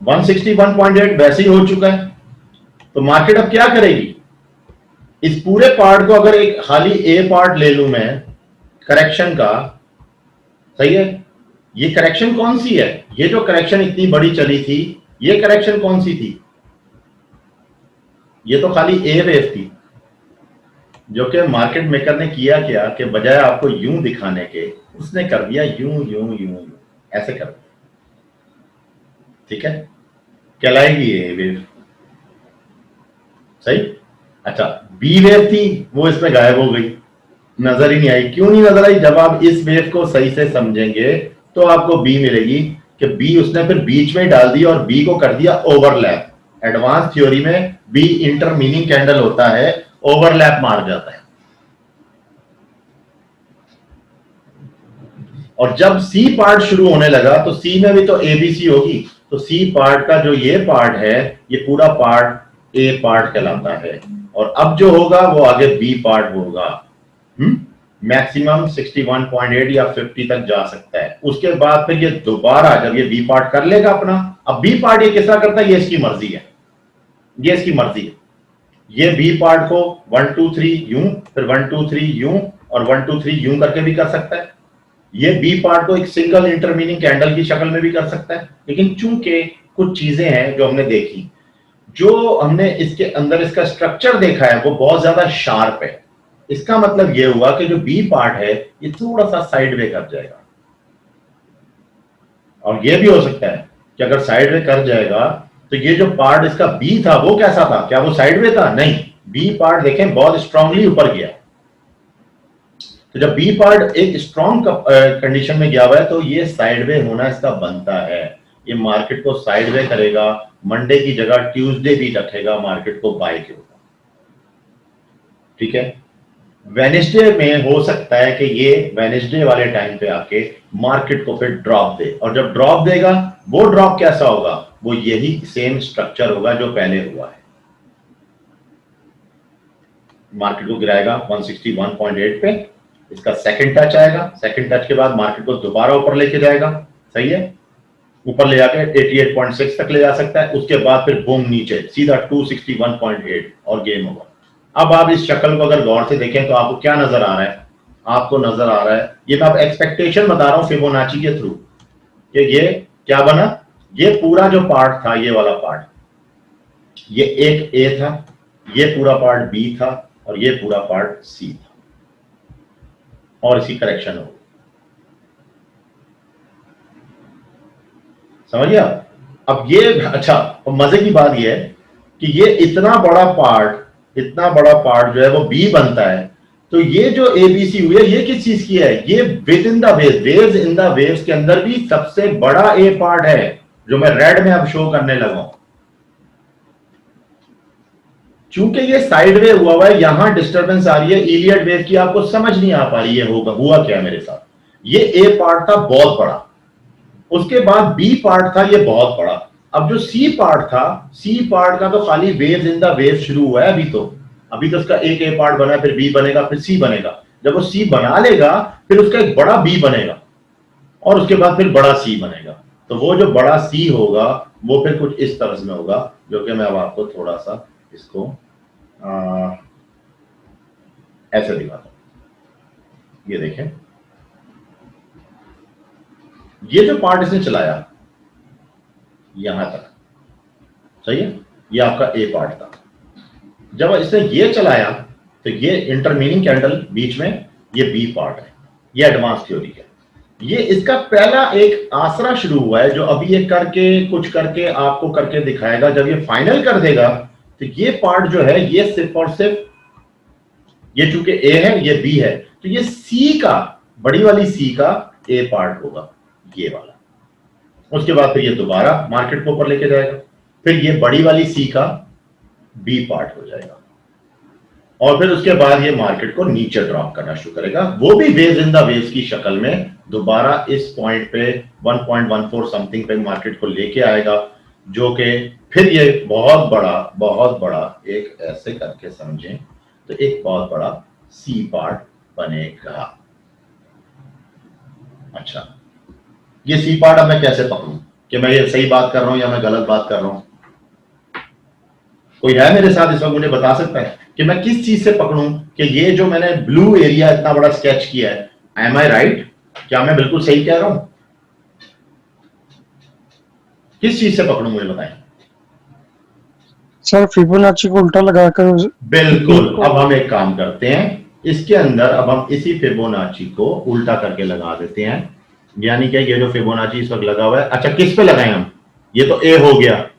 Speaker 1: 161.8 वैसे ही हो चुका है। तो मार्केट अब क्या करेगी, इस पूरे पार्ट को अगर एक खाली ए पार्ट ले लूं मैं करेक्शन का, सही है, ये करेक्शन कौन सी है, ये जो करेक्शन इतनी बड़ी चली थी, ये करेक्शन कौन सी थी, ये तो खाली ए वेव थी। जो कि मार्केट मेकर ने किया क्या कि बजाय आपको यूं दिखाने के, उसने कर दिया यूं यूं यूं यूं, ऐसे कर दिया। ठीक है, कहलाएगी ये वेव। सही। अच्छा, बी वेव थी वो इसमें गायब हो गई, नजर ही नहीं आई। क्यों नहीं नजर आई, जब आप इस वेव को सही से समझेंगे तो आपको बी मिलेगी कि बी उसने फिर बीच में डाल दिया और बी को कर दिया ओवरलैप। एडवांस थ्योरी में बी इंटरमीनिंग कैंडल होता है, ओवरलैप मार जाता है। और जब सी पार्ट शुरू होने लगा तो सी में भी तो एबीसी होगी, तो सी पार्ट का जो ये पार्ट है, ये पूरा पार्ट ए पार्ट कहलाता है। और अब जो होगा वो आगे बी पार्ट होगा। मैक्सिमम 61.8 या 50 तक जा सकता है। उसके बाद फिर ये दोबारा जब ये बी पार्ट कर लेगा अपना, अब बी पार्ट ये किस तरह करता है, ये इसकी मर्जी है, ये इसकी मर्जी है। ये बी पार्ट को 1 2 3 यूं, फिर 1 2 3 यूं और 1 2 3 यूं करके भी कर सकता है। ये बी पार्ट को एक सिंगल इंटरमीनिंग कैंडल की शक्ल में भी कर सकता है। लेकिन चूंकि कुछ चीजें हैं जो हमने देखी, जो हमने इसके अंदर इसका स्ट्रक्चर देखा है वो बहुत ज्यादा शार्प है। इसका मतलब यह हुआ कि जो बी पार्ट है ये थोड़ा सा साइड वे कर जाएगा। और यह भी हो सकता है कि अगर साइडवे कर जाएगा तो ये जो पार्ट इसका बी था वो कैसा था, क्या वो साइडवे था? नहीं, बी पार्ट देखें बहुत स्ट्रांगली ऊपर गया। तो जब बी पार्ट एक स्ट्रॉन्ग कंडीशन में गया हुआ है तो ये साइडवे होना इसका बनता है। ये मार्केट को साइडवे करेगा, मंडे की जगह ट्यूसडे भी रखेगा, मार्केट को बाय के ऊपर। ठीक है, वेनेसडे में हो सकता है कि ये वेनेसडे वाले टाइम पे आके मार्केट को फिर ड्रॉप दे, और जब ड्रॉप देगा वो ड्रॉप कैसा होगा, वो यही सेम स्ट्रक्चर होगा जो पहले हुआ है। मार्केट को गिराएगा 161.8 पे, इसका सेकंड टच आएगा, सेकंड टच के बाद मार्केट को दोबारा ऊपर लेके जाएगा, सही है, ऊपर ले जाके 88.6 तक ले जा सकता है, उसके बाद फिर बूम नीचे सीधा 261.8 और गेम ओवर। अब आप इस शक्ल को अगर गौर से देखें तो आपको क्या नजर आ रहा है, आपको नजर आ रहा है, ये मैं आप एक्सपेक्टेशन बता रहा हूं फिबोनाची के थ्रू, कि ये क्या बना, ये पूरा जो पार्ट था, ये वाला पार्ट, ये एक ए था, ये पूरा पार्ट बी था, और ये पूरा पार्ट सी था, और इसी करेक्शन हो, समझिए आप। अब ये अच्छा, मजे की बात ये है कि ये इतना बड़ा पार्ट जो है वो बी बनता है, तो ये जो एबीसी हुई है ये किस चीज की है, ये with in the waves in the waves के अंदर भी सबसे बड़ा ए पार्ट है, जो मैं रेड में अब शो करने लगा हूं। चूंकि ये साइडवे हुआ है, यहां डिस्टर्बेंस आ रही है इलियट वेव की, आपको समझ नहीं आ पा रही है होगा हुआ क्या मेरे साथ। ये ए पार्ट था बहुत बड़ा, उसके बाद बी पार्ट था ये बहुत बड़ा, अब जो सी पार्ट था, सी पार्ट का तो खाली वेव्स इन द वेव शुरू हुआ है अभी तो उसका एक ए पार्ट बना है, फिर बी बनेगा, फिर सी बनेगा, जब वो सी बना लेगा फिर उसका एक बड़ा बी बनेगा, और उसके बाद फिर बड़ा सी बनेगा। तो वो जो बड़ा सी होगा वो फिर कुछ इस तरह में होगा, जो कि मैं अब आपको थोड़ा सा इसको ऐसे दिखाता हूं। ये देखें, ये जो पार्ट इसने चलाया यहां तक, सही है, ये आपका ए पार्ट था। जब इसने ये चलाया तो ये इंटरमीनिंग कैंडल बीच में, ये बी पार्ट है, ये एडवांस थ्योरी है। ये इसका पहला एक आसरा शुरू हुआ है, जो अभी ये करके कुछ करके आपको करके दिखाएगा। जब ये फाइनल कर देगा तो ये पार्ट जो है ये सिर्फ और सिर्फ, ये चूंकि ए है ये बी है, तो ये सी का, बड़ी वाली सी का ए पार्ट होगा ये वाला। उसके बाद फिर ये दोबारा मार्केट को ऊपर लेके जाएगा, फिर ये बड़ी वाली सी का बी पार्ट हो जाएगा, और फिर उसके बाद ये मार्केट को नीचे ड्रॉप करना शुरू करेगा, वो भी वेव्स इन द वेव्स की शक्ल में, दोबारा इस पॉइंट पे 1.14 समथिंग पे मार्केट को लेके आएगा, जो कि फिर ये बहुत बड़ा एक ऐसे करके समझें तो एक बहुत बड़ा सी पार्ट बनेगा। अच्छा, ये सी पार्ट अब मैं कैसे पकड़ूं कि मैं ये सही बात कर रहा हूं या मैं गलत बात कर रहा हूं? कोई है मेरे साथ इस वक्त, मुझे बता सकता है कि मैं किस चीज से पकड़ूं कि ये जो मैंने ब्लू एरिया इतना बड़ा स्केच किया है, एम आई राइट, क्या मैं बिल्कुल सही कह रहा हूं? किस चीज से पकड़ूं मुझे बताएं।
Speaker 3: सर फिबोनाची को उल्टा लगाकर।
Speaker 1: बिल्कुल, अब हम एक काम करते हैं, इसके अंदर अब हम इसी फिबोनाची को उल्टा करके लगा देते हैं, यानी कि ये जो फिबोनाची इस वक्त लगा हुआ है, अच्छा किस पे लगाएं हम, ये तो ए हो गया,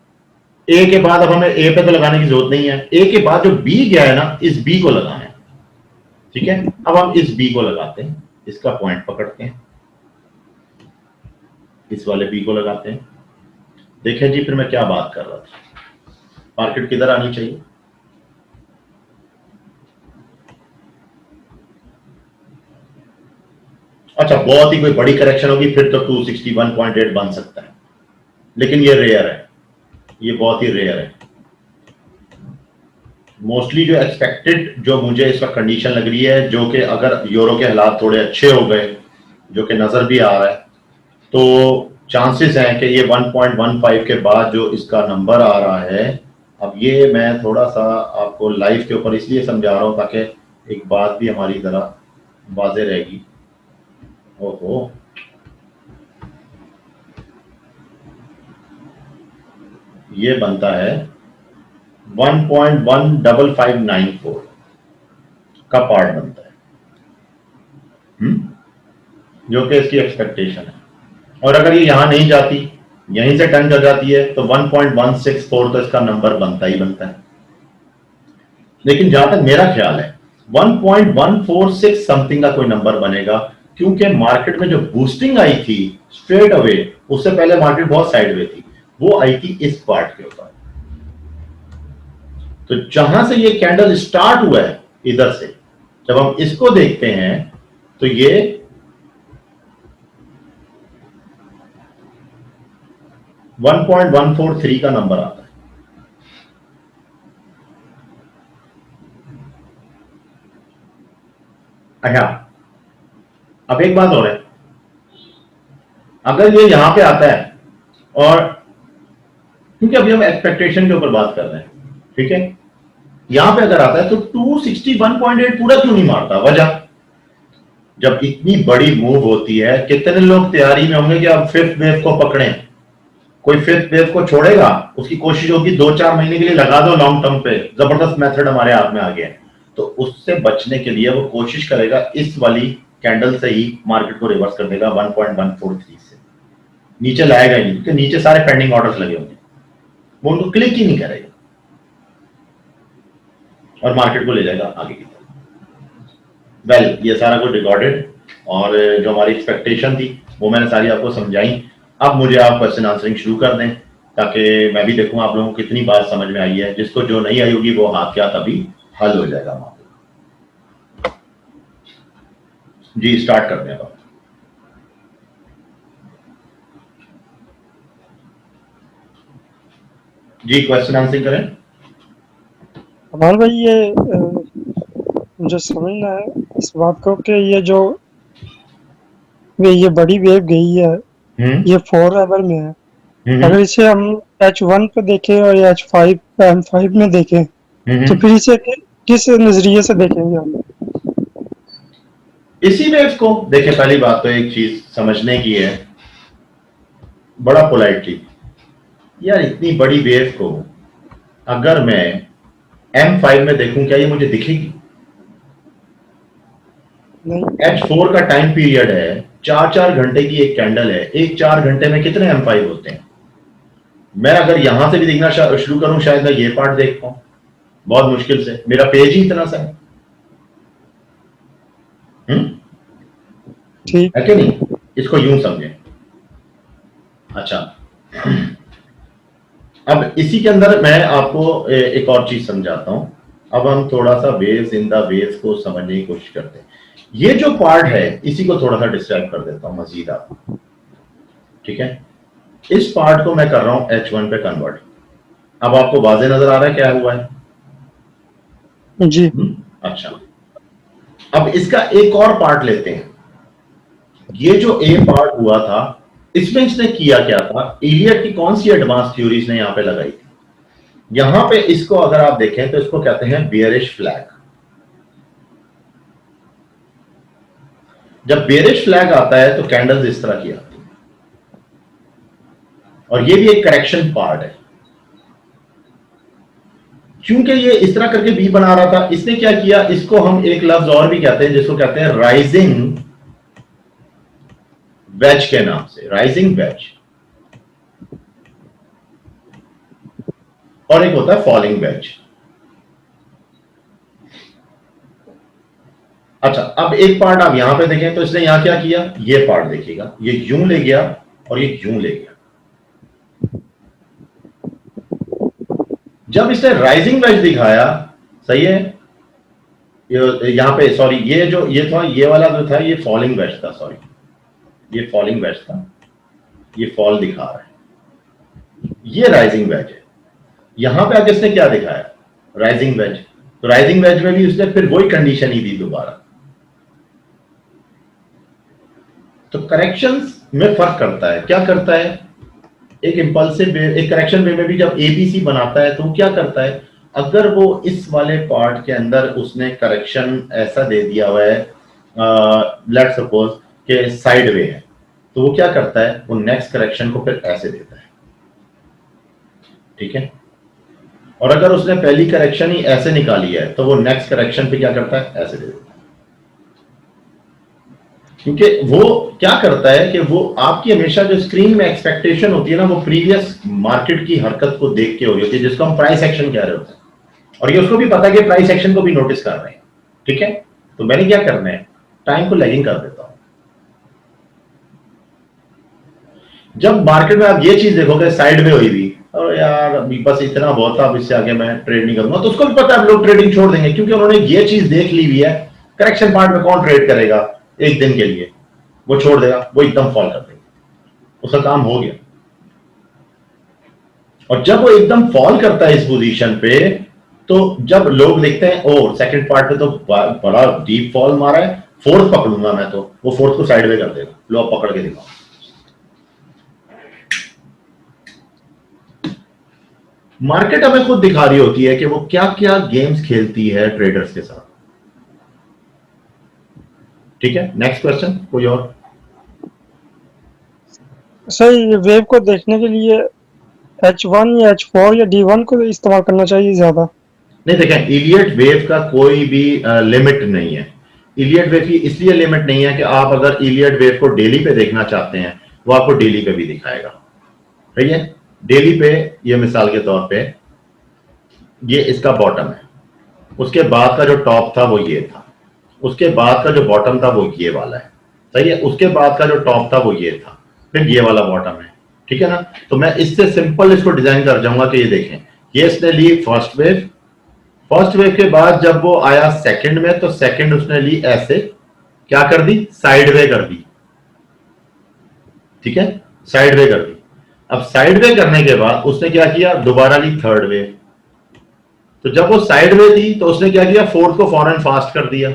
Speaker 1: ए के बाद अब हमें ए पे तो लगाने की जरूरत नहीं है, ए के बाद जो बी गया है ना, इस बी को लगाना है। ठीक है, अब हम इस बी को लगाते हैं, इसका पॉइंट पकड़ते हैं, इस वाले बी को लगाते हैं। देखें जी, फिर मैं क्या बात कर रहा था, मार्केट किधर आनी चाहिए, अच्छा बहुत ही कोई बड़ी करेक्शन होगी फिर तो 261.8 बन सकता है, लेकिन ये रेयर है, ये बहुत ही रेयर है। मोस्टली जो एक्सपेक्टेड, जो मुझे इस वक्त कंडीशन लग रही है, जो कि अगर यूरो के हालात थोड़े अच्छे हो गए, जो कि नजर भी आ रहा है, तो चांसेस हैं कि ये 1.15 के बाद जो इसका नंबर आ रहा है, अब ये मैं थोड़ा सा आपको लाइव के ऊपर इसलिए समझा रहा हूं ताकि एक बात भी हमारी जरा वाज़ेह रहेगी। ओहो, ये बनता है 1.15594 का पार्ट बनता है, जो कि इसकी एक्सपेक्टेशन है। और अगर ये यहां नहीं जाती, यहीं से टर्न कर जाती है तो 1.164 तो इसका नंबर बनता ही बनता है। लेकिन जहां तक मेरा ख्याल है 1.146 समथिंग का कोई नंबर बनेगा, क्योंकि मार्केट में जो बूस्टिंग आई थी स्ट्रेट अवे, उससे पहले मार्केट बहुत साइडवे थी, वो आई थी इस पार्ट के ऊपर। तो जहां से ये कैंडल स्टार्ट हुआ है इधर से, जब हम इसको देखते हैं तो ये 1.143 का नंबर आता है। अच्छा, अब एक बात और है, अगर ये यहां पे आता है, और क्योंकि अभी हम एक्सपेक्टेशन के ऊपर बात कर रहे हैं, ठीक है, यहां पे अगर आता है तो 261.8 पूरा क्यों नहीं मारता? वजह, जब इतनी बड़ी मूव होती है, कितने लोग तैयारी में होंगे कि अब फिफ्थ वेव को पकड़ें? कोई फिफ्थ वेव को छोड़ेगा? उसकी कोशिश होगी 2-4 महीने के लिए लगा दो लॉन्ग टर्म पे, जबरदस्त मेथड हमारे हाथ में आ गया है, तो उससे बचने के लिए वो कोशिश करेगा इस वाली कैंडल से ही मार्केट को रिवर्स कर देगा 1.143 से, नीचे लाएगा ही नहीं, क्योंकि नीचे सारे पेंडिंग ऑर्डर्स लगे होंगे, वो उनको क्लिक ही नहीं करेगा और मार्केट को ले जाएगा आगे की तरफ। वेल, ये सारा कुछ रिकॉर्डेड, और जो हमारी एक्सपेक्टेशन थी वो मैंने सारी आपको समझाई। अब मुझे आप क्वेश्चन आंसरिंग शुरू कर दें, ताकि मैं भी देखूं आप लोगों को कितनी बात समझ में आई है। जिसको जो नहीं आई होगी वो हाथ क्या तभी हल हो जाएगा मामला। जी, स्टार्ट करते हैं। जी, क्वेश्चन आंसरिंग करें।
Speaker 3: कमाल भाई, ये मुझे समझना है इस बात को कि ये बड़ी वेव गई है, ये 4 आवर में है। अगर इसे हम H1 पे देखें और H5 M5 में देखें, तो फिर इसे किस नजरिए से देखेंगे हम?
Speaker 1: इसी वेव को देखें। पहली बात तो एक चीज समझने की है, बड़ा पोलाइटली, यार इतनी बड़ी वेव को अगर मैं M5 में देखूं, क्या ये मुझे दिखेगी?
Speaker 3: नहीं,
Speaker 1: H4 का टाइम पीरियड है, 4-4 घंटे की एक कैंडल है, एक 4 घंटे में कितने M5 होते हैं? मैं अगर यहां से भी देखना शुरू करूं, शायद मैं ये पार्ट देख पाऊं, बहुत मुश्किल से, मेरा पेज ही इतना सा है।
Speaker 3: ठीक
Speaker 1: है कि नहीं? इसको यूं समझें। अच्छा, अब इसी के अंदर मैं आपको एक और चीज समझाता हूं। अब हम थोड़ा सा वेव्स इन द वेव्स को समझने की कोशिश करते हैं। ये जो पार्ट है इसी को थोड़ा सा डिस्क्राइब कर देता हूं मजीद आपको, ठीक है? इस पार्ट को मैं कर रहा हूं H1 पे कन्वर्ट। अब आपको वाजे नजर आ रहा है क्या हुआ है?
Speaker 3: जी।
Speaker 1: अच्छा, अब इसका एक और पार्ट लेते हैं। ये जो ए पार्ट हुआ था, इसमें इसने किया क्या था? इलियट की कौन सी एडवांस थ्योरी इसने यहां पे लगाई थी? यहां पे इसको अगर आप देखें तो इसको कहते हैं बेयरिश फ्लैग। जब बेयरिश फ्लैग आता है तो कैंडल्स इस तरह की आती है, और ये भी एक करेक्शन पार्ट है। क्योंकि ये इस तरह करके बी बना रहा था, इसने क्या किया, इसको हम एक लफ्ज और भी कहते हैं जिसको कहते हैं राइजिंग वेज के नाम से, राइजिंग वेज, और एक होता है फॉलिंग वेज। अच्छा, अब एक पार्ट आप यहां पे देखें तो इसने यहां क्या किया, ये पार्ट देखिएगा, ये यूं ले गया और ये यूं ले गया। जब इसने राइजिंग वेज दिखाया, सही है, यहां पे सॉरी, ये था, ये वाला जो था ये फॉलिंग वेज था, सॉरी ये फॉलिंग वेज था, ये फॉल दिखा रहा है, ये राइजिंग वेज है। यहां पे आके इसने क्या दिखाया, राइजिंग वेज। तो राइजिंग वेज में भी उसने फिर वही कंडीशन ही दी दोबारा। तो करेक्शंस में फर्क करता है, क्या करता है? एक इंपल्सिव वेव, एक करेक्शन वेव में भी जब एबीसी बनाता है तो वो क्या करता है, अगर वो इस वाले पार्ट के अंदर उसने करेक्शन ऐसा दे दिया हुआ है, लेट्स सपोज कि साइड वे है, तो वो क्या करता है, वो नेक्स्ट करेक्शन को फिर ऐसे देता है, ठीक है? और अगर उसने पहली करेक्शन ही ऐसे निकाली है तो वो नेक्स्ट करेक्शन पे क्या करता है, ऐसे दे देता है। क्योंकि वो क्या करता है कि वो आपकी हमेशा जो स्क्रीन में एक्सपेक्टेशन होती है ना, वो प्रीवियस मार्केट की हरकत को देख के हो रही होती है, जिसको हम प्राइस एक्शन कह रहे होते हैं, और ये उसको भी पता है कि प्राइस एक्शन को भी नोटिस कर रहे हैं। ठीक है, तो मैंने क्या करना है, टाइम को लैगिंग कर देता हूं। जब मार्केट में आप ये चीज देखोगे साइड में हुई हुई, और यार अभी बस इतना बहुत था, अब इससे आगे मैं ट्रेड नहीं करूंगा, तो उसको भी पता है लोग ट्रेडिंग छोड़ देंगे, क्योंकि उन्होंने ये चीज देख ली हुई है। करेक्शन पार्ट में कौन ट्रेड करेगा एक दिन के लिए, वो छोड़ देगा, वो एकदम फॉल कर देगा, उसका काम हो गया। और जब वो एकदम फॉल करता है इस पोजीशन पे, तो जब लोग देखते हैं ओ सेकंड पार्ट पे तो बड़ा डीप फॉल मारा है, फोर्थ पकड़ूंगा मैं, तो वो फोर्थ को साइड में कर देगा, लो आप पकड़ के दिखाओ। मार्केट हमें खुद दिखा रही होती है कि वो क्या क्या गेम्स खेलती है ट्रेडर्स के साथ। ठीक है, नेक्स्ट क्वेश्चन कोई और?
Speaker 3: सर ये वेव को देखने के लिए H1 या H4 या D1 को इस्तेमाल करना चाहिए ज्यादा?
Speaker 1: नहीं, देखें, इलियट वेव का कोई भी लिमिट नहीं है। इलियट वेव की इसलिए लिमिट नहीं है कि आप अगर इलियट वेव को डेली पे देखना चाहते हैं, वो आपको डेली पे भी दिखाएगा। ठीक है, डेली पे ये मिसाल के तौर पे ये इसका बॉटम है, उसके बाद का जो टॉप था वो ये था, उसके बाद का जो बॉटम था वो ये वाला है, सही है, उसके बाद का जो टॉप था वो ये था, फिर ये वाला बॉटम है। ठीक है ना, तो मैं इससे सिंपल इसको डिजाइन कर जाऊंगा कि ये देखें, ये इसने ली फर्स्ट वेव, फर्स्ट वेव के बाद जब वो आया सेकंड में, तो सेकंड उसने ली ऐसे, क्या कर दी, साइड वे कर दी। ठीक है, साइड वे कर दी। अब साइड वे करने के बाद उसने क्या किया, दोबारा ली थर्ड वेव, तो जब वो साइड वे थी तो उसने क्या किया, फोर्थ को फौरन फास्ट कर दिया।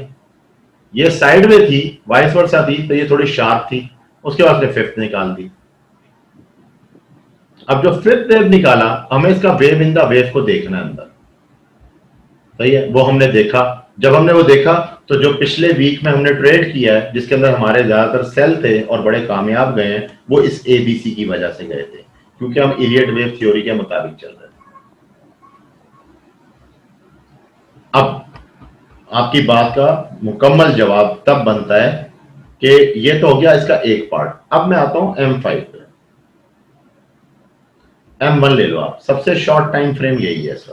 Speaker 1: ये साइड वे थी, वाइस वर्सा थी, तो ये थोड़ी शार्प थी, उसके बाद उसने फिफ्थ निकाल दी। अब जो फिफ्थ वेव निकाला, हमें इसका वेव इन द वेव को देखना है अंदर, सही है, वो हमने देखा। जब हमने वो देखा, तो जो पिछले वीक में हमने ट्रेड किया है, जिसके अंदर हमारे ज्यादातर सेल थे और बड़े कामयाब गए हैं, वो इस एबीसी की वजह से गए थे, क्योंकि हम इलियट वेव थ्योरी के मुताबिक चल रहे थे। अब आपकी बात का मुकम्मल जवाब तब बनता है कि ये तो हो गया इसका एक पार्ट। अब मैं आता हूं M5 पे। M1 ले लो आप, सबसे शॉर्ट टाइम फ्रेम यही है सर।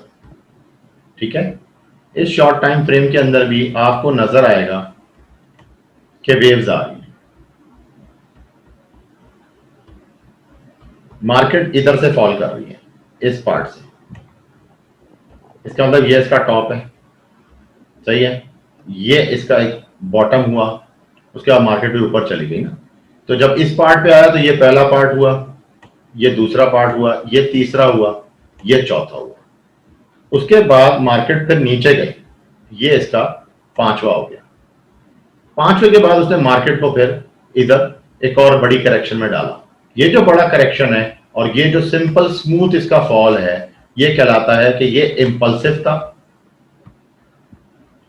Speaker 1: ठीक है, इस शॉर्ट टाइम फ्रेम के अंदर भी आपको नजर आएगा कि वेव्स आ रही है, मार्केट इधर से फॉल कर रही है इस पार्ट से, इसका मतलब ये इसका टॉप है, सही है, ये इसका एक बॉटम हुआ, उसके बाद मार्केट भी ऊपर चली गई ना। तो जब इस पार्ट पे आया तो ये पहला पार्ट हुआ, ये दूसरा पार्ट हुआ, ये तीसरा हुआ, ये चौथा हुआ, उसके बाद मार्केट फिर नीचे गई, ये इसका पांचवा हो गया। पांचवे के बाद उसने मार्केट को फिर इधर एक और बड़ी करेक्शन में डाला। ये जो बड़ा करेक्शन है और ये जो सिंपल स्मूथ इसका फॉल है, ये कहलाता है कि ये इंपल्सिव था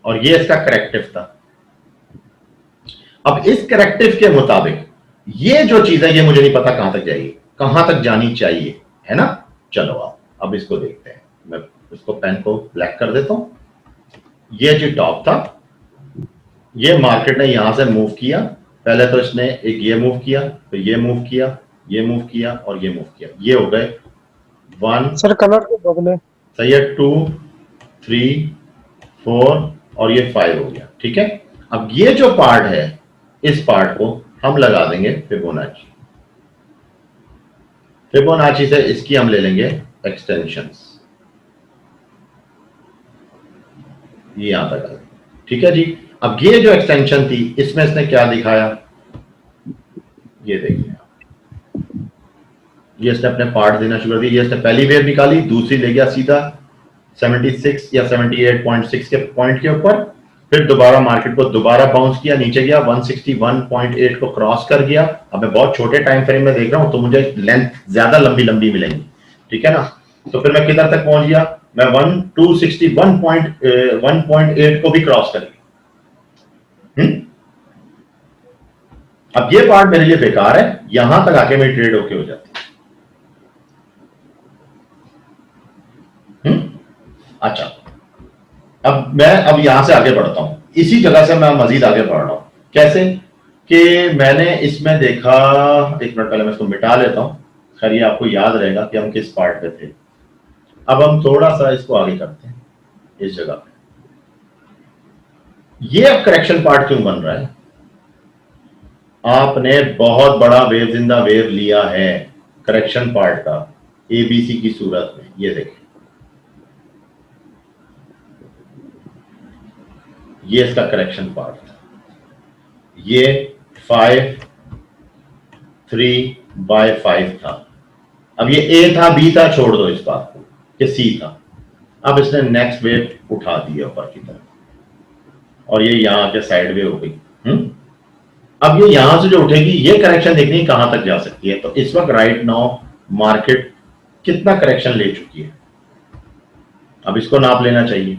Speaker 1: और ये इसका करेक्टिव था। अब इस करेक्टिव के मुताबिक ये जो चीज है, ये मुझे नहीं पता कहां तक जाएगी, कहां तक जानी चाहिए, है ना। चलो आप अब इसको देखते हैं, मैं इसको पेन को ब्लैक कर देता हूं। ये जो टॉप था, ये मार्केट ने यहां से मूव किया, पहले तो इसने एक ये मूव किया, तो ये मूव किया, ये मूव किया और ये मूव किया, ये हो गए 1,
Speaker 3: सर कलर को बदले,
Speaker 1: सही है, 2, 3, 4 और ये 5 हो गया। ठीक है, अब ये जो पार्ट है, इस पार्ट को हम लगा देंगे फिबोनाची। फिबोनाची से इसकी हम ले लेंगे एक्सटेंशंस, ये यहां तक आ गई। ठीक है जी, अब ये जो एक्सटेंशन थी, इसमें इसने क्या दिखाया, ये देखिए, ये इसने अपने पार्ट देना शुरू कर दिया। ये इसने पहली वेव निकाली, दूसरी ले गया सीधा 76 या 78.6 के पॉइंट के ऊपर, फिर दोबारा मार्केट को दोबारा बाउंस किया, नीचे गया 161.8 को क्रॉस कर गया। अब मैं बहुत छोटे टाइम फ्रेम में देख रहा हूं, तो मुझे लेंथ ज्यादा लंबी लंबी मिलेंगी, ठीक है ना। तो फिर मैं किधर तक पहुंच गया, मैं 161.8 को भी क्रॉस कर गया। अब ये पार्ट मेरे लिए बेकार है, यहां तक आके मेरी ट्रेड ओके हो जाती है। अच्छा, अब मैं यहां से आगे बढ़ता हूं, इसी जगह से मैं मजीद आगे बढ़ रहा हूं। कैसे, कि मैंने इसमें देखा, एक मिनट पहले मैं इसको मिटा लेता हूं, खैर ये आपको याद रहेगा कि हम किस पार्ट पे थे। अब हम थोड़ा सा इसको आगे करते हैं इस जगह पे। ये अब करेक्शन पार्ट क्यों बन रहा है? आपने बहुत बड़ा वेव इन द वेव लिया है करेक्शन पार्ट का एबीसी की सूरत में। ये देखें, ये इसका करेक्शन पार्ट था, ये 5/3 था। अब ये ए था, बी था, छोड़ दो इस बात को कि सी था। अब इसने नेक्स्ट वेव उठा दी ऊपर की तरफ और ये यहां के साइड वे हो गई। अब ये यहां से जो उठेगी, ये करेक्शन देखनी है कहां तक जा सकती है। तो इस वक्त राइट नाउ मार्केट कितना करेक्शन ले चुकी है, अब इसको नाप लेना चाहिए।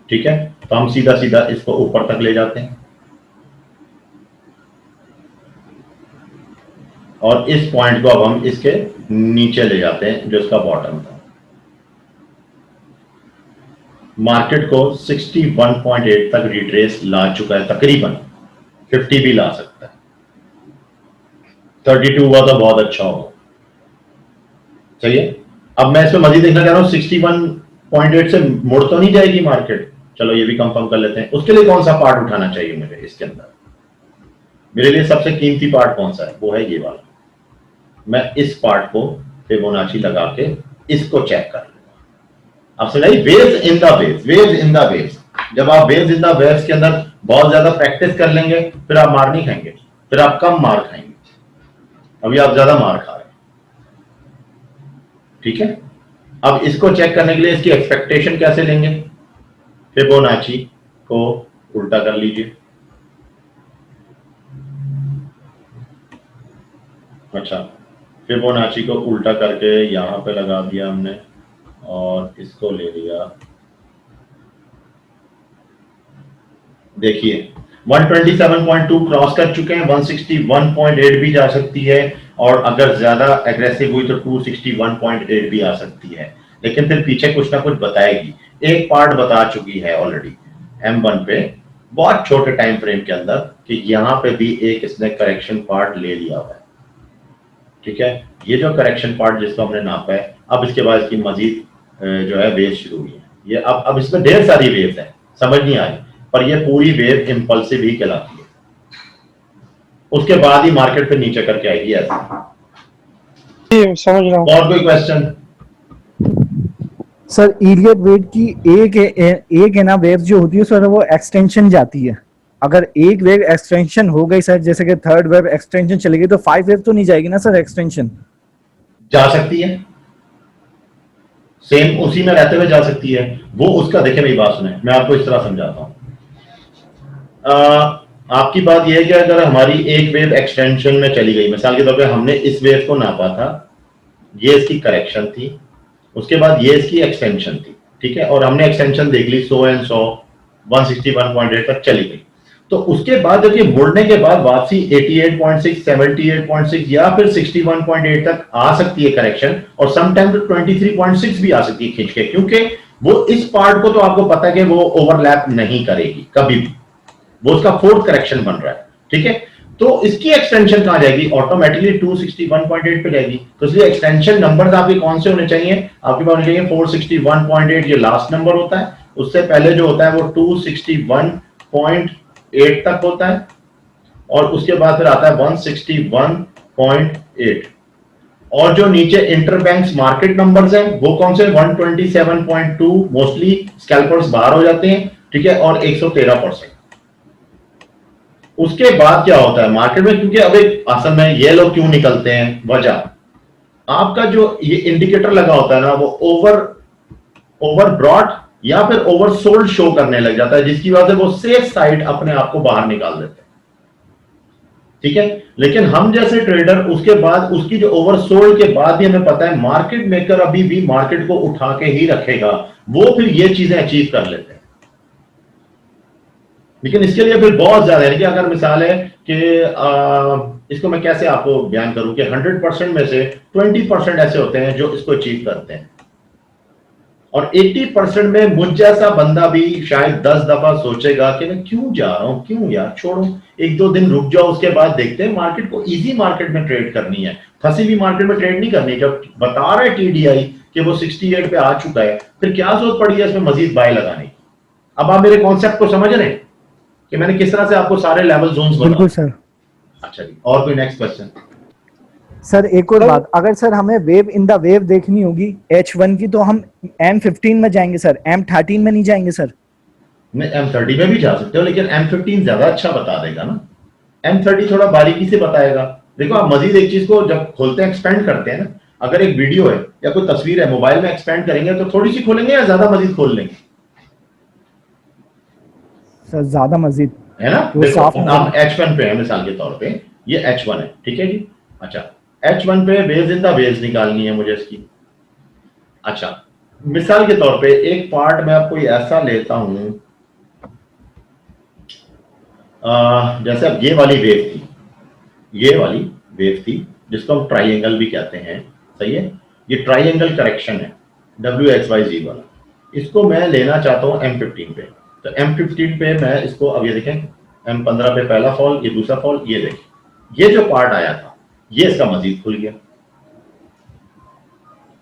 Speaker 1: ठीक है, तो हम सीधा सीधा इसको ऊपर तक ले जाते हैं और इस पॉइंट को अब हम इसके नीचे ले जाते हैं जो इसका बॉटम था। मार्केट को 61.8 तक रिट्रेस ला चुका है, तकरीबन 50 भी ला सकता है। 32 हुआ तो बहुत अच्छा होगा। सही है, अब मैं इसमें मजीद देखना चाह रहा हूं 61.8 से मुड़ तो नहीं जाएगी मार्केट। चलो ये भी कंफर्म कर लेते हैं। उसके लिए कौन सा पार्ट उठाना चाहिए मुझे इसके अंदर? मेरे लिए सबसे कीमती पार्ट कौन सा है? वो है ये वाला। मैं इस पार्ट को फिबोनाची लगा के इसको चेक कर लूंगा। आप समझाइए, waves in the waves, waves in the waves. जब आप वेव्स इन द वेव्स के अंदर बहुत ज्यादा प्रैक्टिस कर लेंगे, फिर आप मार नहीं खाएंगे, फिर आप कम मार खाएंगे। अभी आप ज्यादा मार खा रहे हैं। ठीक है, अब इसको चेक करने के लिए इसकी एक्सपेक्टेशन कैसे लेंगे? फिबोनाची को उल्टा कर लीजिए। अच्छा, फिबोनाची को उल्टा करके यहां पे लगा दिया हमने और इसको ले लिया। देखिए 127.2 क्रॉस कर चुके हैं, 161.8 भी जा सकती है और अगर ज्यादा एग्रेसिव हुई तो 261.8 भी आ सकती है। लेकिन फिर पीछे कुछ ना कुछ बताएगी। एक पार्ट बता चुकी है ऑलरेडी M1 पे बहुत छोटे टाइम फ्रेम के अंदर कि यहां पे भी एक इसने करेक्शन पार्ट ले लिया हुआ है। ठीक है, ये जो करेक्शन पार्ट जिसको हमने नापा है, अब इसके बाद इसकी मजीद जो है वेव शुरू हुई है। ये अब इसमें ढेर सारी वेव्स हैं, समझ नहीं आ रही, पर ये पूरी वेव इंपल्सिव ही कहलाती है। उसके बाद ही मार्केट पे नीचे करके आएगी ऐसा।
Speaker 3: समझ रहा हूँ।
Speaker 1: और कोई क्वेश्चन?
Speaker 4: सर इलियट वेव की एक है ना वेव जो होती है सर, वो एक्सटेंशन जाती है। अगर एक वेव एक्सटेंशन हो गई सर, जैसे कि थर्ड वेव एक्सटेंशन चली गई, तो 5 वेव तो नहीं जाएगी ना सर एक्सटेंशन?
Speaker 1: जा सकती है, सेम उसी में रहते हुए जा सकती है। वो उसका, देखिए मेरी बात सुने, मैं आपको इस तरह समझाता हूं। आपकी बात यह है कि अगर हमारी एक वेव एक्सटेंशन में चली गई, मिसाल के तौर पे हमने इस वेव को नापा था, ये इसकी करेक्शन थी, उसके बाद ये इसकी एक्सटेंशन थी। ठीक है, और हमने एक्सटेंशन देख ली 100 एंड 100 161.8 तक चली गई। तो उसके बाद जब ये मुड़ने के बाद वापसी 88.6 78.6 या फिर 61.8 तक आ सकती है करेक्शन, और समटाइम तो 23.6 भी आ सकती है खींच के, क्योंकि वो इस पार्ट को तो आपको पता है कि वो ओवरलैप नहीं करेगी कभी भी, वो उसका फोर्थ करेक्शन बन रहा है। ठीक है, तो इसकी एक्सटेंशन कहां जाएगी? ऑटोमेटिकली 261.8 पे जाएगी। तो इसलिए एक्सटेंशन नंबर्स आपके कौन से होने चाहिए? आपके पास होने चाहिए 461.8, ये लास्ट नंबर होता है। उससे पहले जो होता है वो 261.8 तक होता है, और उसके बाद फिर आता है 161.8, और जो नीचे इंटरबैंक्स मार्केट नंबर्स हैं वो कौन से? 127.2, मोस्टली स्कैल्पर्स बाहर हो जाते हैं। ठीक है, और 113%। उसके बाद क्या होता है मार्केट में? क्योंकि अब एक असल में ये लोग क्यों निकलते हैं, वजह आपका जो ये इंडिकेटर लगा होता है ना, वो ओवर ब्रॉड या फिर ओवर सोल्ड शो करने लग जाता है, जिसकी वजह से वो सेफ साइड अपने आप को बाहर निकाल देते हैं। ठीक है, लेकिन हम जैसे ट्रेडर उसके बाद उसकी जो ओवर सोल्ड के बाद भी हमें पता है मार्केट मेकर अभी भी मार्केट को उठा के ही रखेगा, वो फिर ये चीजें अचीव कर लेते हैं। लेकिन इसके लिए फिर बहुत ज्यादा है कि अगर मिसाल है कि इसको मैं कैसे आपको बयान करूं कि 100% में से 20% ऐसे होते हैं जो इसको अचीव करते हैं। और 80% में मुझ जैसा बंदा भी शायद 10 दफा सोचेगा कि मैं क्यों जा रहा हूं, क्यों यार, छोड़ो, एक दो दिन रुक जाओ, उसके बाद देखते हैं। मार्केट को इजी मार्केट में ट्रेड करनी है, फंसी हुई मार्केट में ट्रेड नहीं करनी। जब बता रहे टीडीआई कि वो 68 पे आ चुका है, फिर क्या जरूरत पड़ी है इसमें मजीद बाय लगाने की? अब आप मेरे कॉन्सेप्ट को समझ रहे हैं कि मैंने किस तरह से आपको सारे लेवल जोन्स
Speaker 4: बिल्कुल
Speaker 1: बताए?
Speaker 4: सर।
Speaker 1: अच्छा जी, और कोई नेक्स्ट क्वेश्चन?
Speaker 4: सर एक और बात, अगर सर हमें वेव इन द वेव देखनी होगी H1 की, तो हम M15 में जाएंगे सर, M13 में नहीं जाएंगे सर?
Speaker 1: मैं M30 में भी जा सकते हो, लेकिन M15 ज्यादा अच्छा बता देगा ना। M30 थोड़ा बारीकी से बताएगा। देखो, आप मजीद एक चीज को जब खोलते हैं, एक्सपेंड करते हैं ना, अगर एक वीडियो है या कोई तस्वीर है, मोबाइल में एक्सपेंड करेंगे तो थोड़ी सी खोलेंगे या ज्यादा मजीद खोल लेंगे?
Speaker 4: सर ज्यादा मजीद,
Speaker 1: है ना।
Speaker 4: वो
Speaker 1: देखो,
Speaker 4: साफ
Speaker 1: आप H1 पे है मिसाल के तौर पे, ये H1 है, ठीक है जी। अच्छा, H1 पे वेव्स इन द वेव्स निकालनी है मुझे इसकी। अच्छा, मिसाल के तौर पे एक पार्ट मैं आपको ऐसा लेता हूं, जैसे अब ये वाली वेव थी, ये वाली वेव थी जिसको हम ट्राइंगल भी कहते हैं, सही है। ये ट्राइंगल करेक्शन है, WXYZ वाला। इसको मैं लेना चाहता हूं M15 पे। तो M15 पे मैं इसको, अब ये देखें, M15 पे पहला फॉल, ये दूसरा फॉल, ये देखें, ये जो पार्ट आया था ये इसका मजीद खुल गया।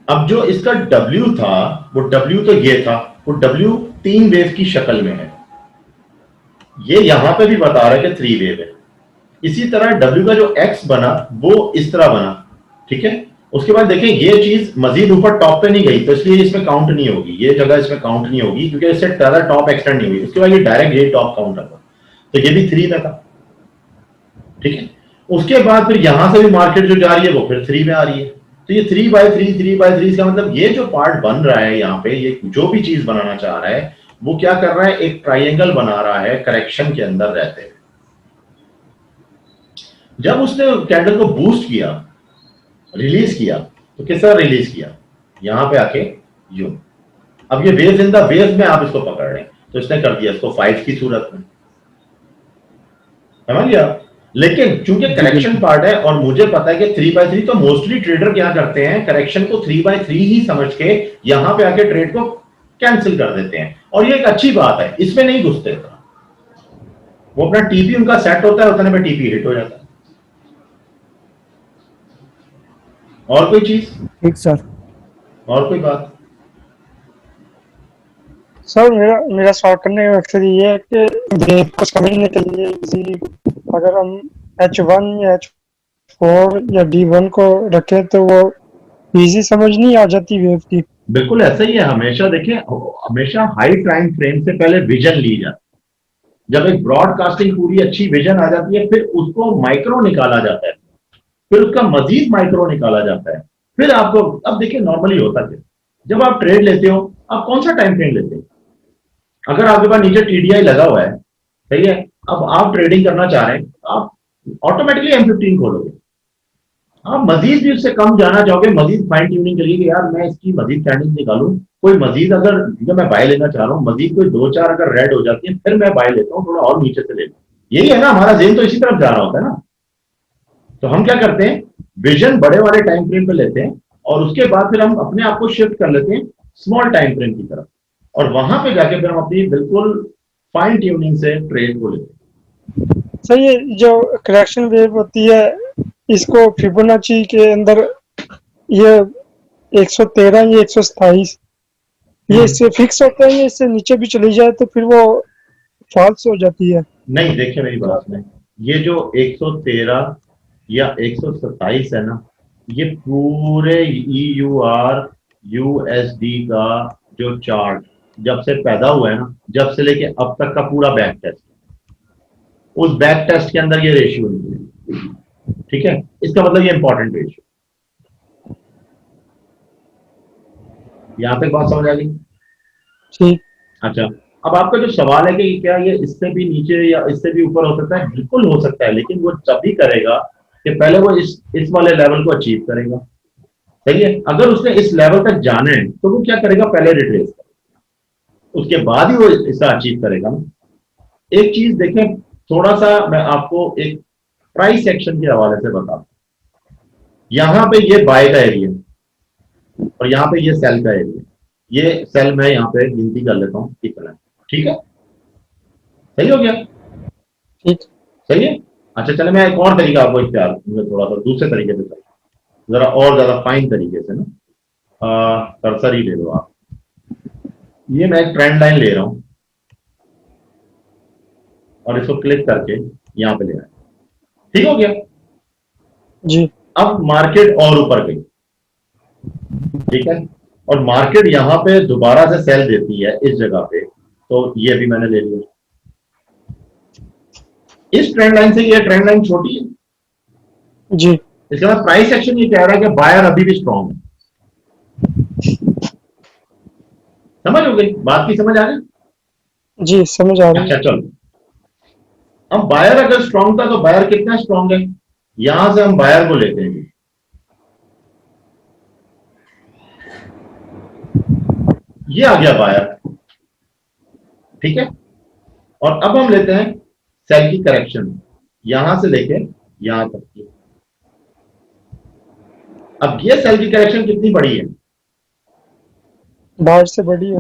Speaker 1: अब जो इसका W था, वो W तो ये था, वो W 3 वेव की शक्ल में है। ये यहां पे भी बता रहा है कि 3 वेव है। इसी तरह W का जो X बना वो इस तरह बना, ठीक है। उसके बाद देखें, ये चीज मजीद ऊपर टॉप पे नहीं गई, तो इसलिए इसमें काउंट नहीं होगी, ये जगह इसमें काउंट नहीं होगी, क्योंकि इससे ज्यादा टॉप एक्सटेंड नहीं हुई। उसके बाद ये डायरेक्ट ये टॉप काउंट होगा, तो ये भी 3 में था, ठीक है। उसके बाद फिर यहां से भी मार्केट जो जा रही है वो फिर 3 में आ रही है। तो ये 3/3 का मतलब ये जो पार्ट बन रहा है यहाँ पे, ये जो भी चीज बनाना चाह रहा है वो क्या कर रहा है, एक ट्राइंगल बना रहा है करेक्शन के अंदर रहते हुए। जब उसने कैंडल को बूस्ट किया, रिलीज किया, तो किस तरह रिलीज किया, यहां पे आके यूं। अब ये वेव्स इन द वेव्स में आप इसको पकड़ रहे हैं, तो इसने कर दिया इसको 5 की सूरत में, समझ गया। लेकिन चूंकि करेक्शन पार्ट है और मुझे पता है कि 3/3, तो मोस्टली ट्रेडर क्या करते हैं, करेक्शन को 3/3 ही समझ के यहां पे आके ट्रेड को कैंसिल कर देते हैं, और ये एक अच्छी बात है, इसमें नहीं घुसते। वो अपना टीपी उनका सेट होता है, उतने पे टीपी हिट हो जाता है। और कोई चीज,
Speaker 4: ठीक सर।
Speaker 1: और कोई बात?
Speaker 3: सर मेरा सॉल्व करने का मकसद ये है कि वेव को समझने के लिए इजीली अगर हम H1 या H4 या D1 को रखें तो वो इजी समझ नहीं आ जाती वेव की।
Speaker 1: बिल्कुल ऐसा ही है। हमेशा देखें, हमेशा हाई टाइम फ्रेम से पहले विजन ली जाती है। जब एक ब्रॉडकास्टिंग पूरी अच्छी विजन आ जाती है, फिर उसको माइक्रो निकाला जाता है, फिर उसका मजीद माइक्रो निकाला जाता है, फिर आपको, अब देखिए नॉर्मली होता है, जब आप ट्रेड लेते हो, आप कौन सा टाइम फ्रेम लेते हैं? अगर आपके पास नीचे टीडीआई लगा हुआ है, सही है, अब आप ट्रेडिंग करना चाह रहे हैं, आप ऑटोमेटिकली M15 खोलोगे। आप मजीद भी उससे कम जाना चाहोगे, मजीद फाइन ट्यूनिंग करिए कि यार मैं इसकी मजीद कैंडल निकालूं, कोई मजीद, अगर जो मैं बाय लेना चाह रहा हूं, मजीद कोई 2-4 अगर रेड हो जाती है, फिर मैं बाय लेता हूं, थोड़ा और नीचे से ले लूं। यही है ना, हमारा जेन तो इसी तरफ जा रहा होता है ना। तो हम क्या करते हैं, विजन बड़े वाले टाइम फ्रेम पे लेते हैं, और उसके बाद फिर हम अपने आप को शिफ्ट कर लेते हैं स्मॉल टाइम फ्रेम की तरफ, और वहां पे जाके फिर हम अपनी बिल्कुल फाइन ट्यूनिंग से ट्रेड को लेते हैं।
Speaker 3: सर ये जो करेक्शन वेव होती है, इसको फिबोनाची के अंदर ये 113, ये 127, ये इससे फिक्स होता है, ये इससे नीचे भी चली जाए तो फिर वो फॉल्स हो जाती है?
Speaker 1: नहीं, देखिए मेरी बात में, ये जो 113 या 127 है ना, ये पूरे EUR USD का जो चार्ट जब से पैदा हुआ है ना, जब से लेके अब तक का पूरा बैक टेस्ट, उस बैक टेस्ट के अंदर ये रेशियो नहीं है, ठीक है। इसका मतलब ये इंपॉर्टेंट रेशियो। यहां तक बात समझ आ गई?
Speaker 3: ठीक।
Speaker 1: अच्छा, अब आपका जो सवाल है कि क्या ये इससे भी नीचे या इससे भी ऊपर हो सकता है, बिल्कुल हो सकता है, लेकिन वो तभी करेगा कि पहले वो इस वाले लेवल को अचीव करेगा, सही है। अगर उसने इस लेवल तक जाना है तो वो क्या करेगा, पहले रिट्रेस करेगा, उसके बाद ही वो इसका अचीव करेगा ना। एक चीज देखें, थोड़ा सा मैं आपको एक प्राइस एक्शन के हवाले से बताता हूं। यहां पे ये बाय का एरिया और यहां पे ये सेल का एरिया,
Speaker 2: ये सेल मैं यहाँ पे गिनती कर लेता हूँ कितना है, ठीक है, सही हो गया,
Speaker 3: ठीक।
Speaker 2: सही है। अच्छा चले, मैं एक और तरीका आपको इख्तियार, मुझे थोड़ा सा दूसरे तरीके से चाहिए, जरा और ज्यादा फाइन तरीके से ना, कर्सर ही ले लो आप, ये मैं एक ट्रेंड लाइन ले रहा हूं और इसको क्लिक करके यहां पे ले आया, ठीक हो गया।
Speaker 3: जी।
Speaker 2: अब मार्केट और ऊपर गई, ठीक है, और मार्केट यहां पे दोबारा से सेल देती है इस जगह पे, तो ये भी मैंने ले लिया। इस ट्रेंड लाइन से ये ट्रेंड लाइन छोटी है,
Speaker 3: जी।
Speaker 2: इसके बाद प्राइस एक्शन ये कह रहा है कि बायर अभी भी स्ट्रांग है। समझ हो गई बात की, समझ आ गई?
Speaker 3: जी समझ आ रही है।
Speaker 2: अच्छा चलो, अब बायर अगर स्ट्रांग था तो बायर कितना स्ट्रांग है, यहां से हम बायर को लेते हैं, ये आ गया बायर, ठीक है, और अब हम लेते हैं सेल की करेक्शन, यहां से लेके यहां तक की। अब ये सेल की करेक्शन कितनी बड़ी है,
Speaker 3: बाहर से बड़ी है।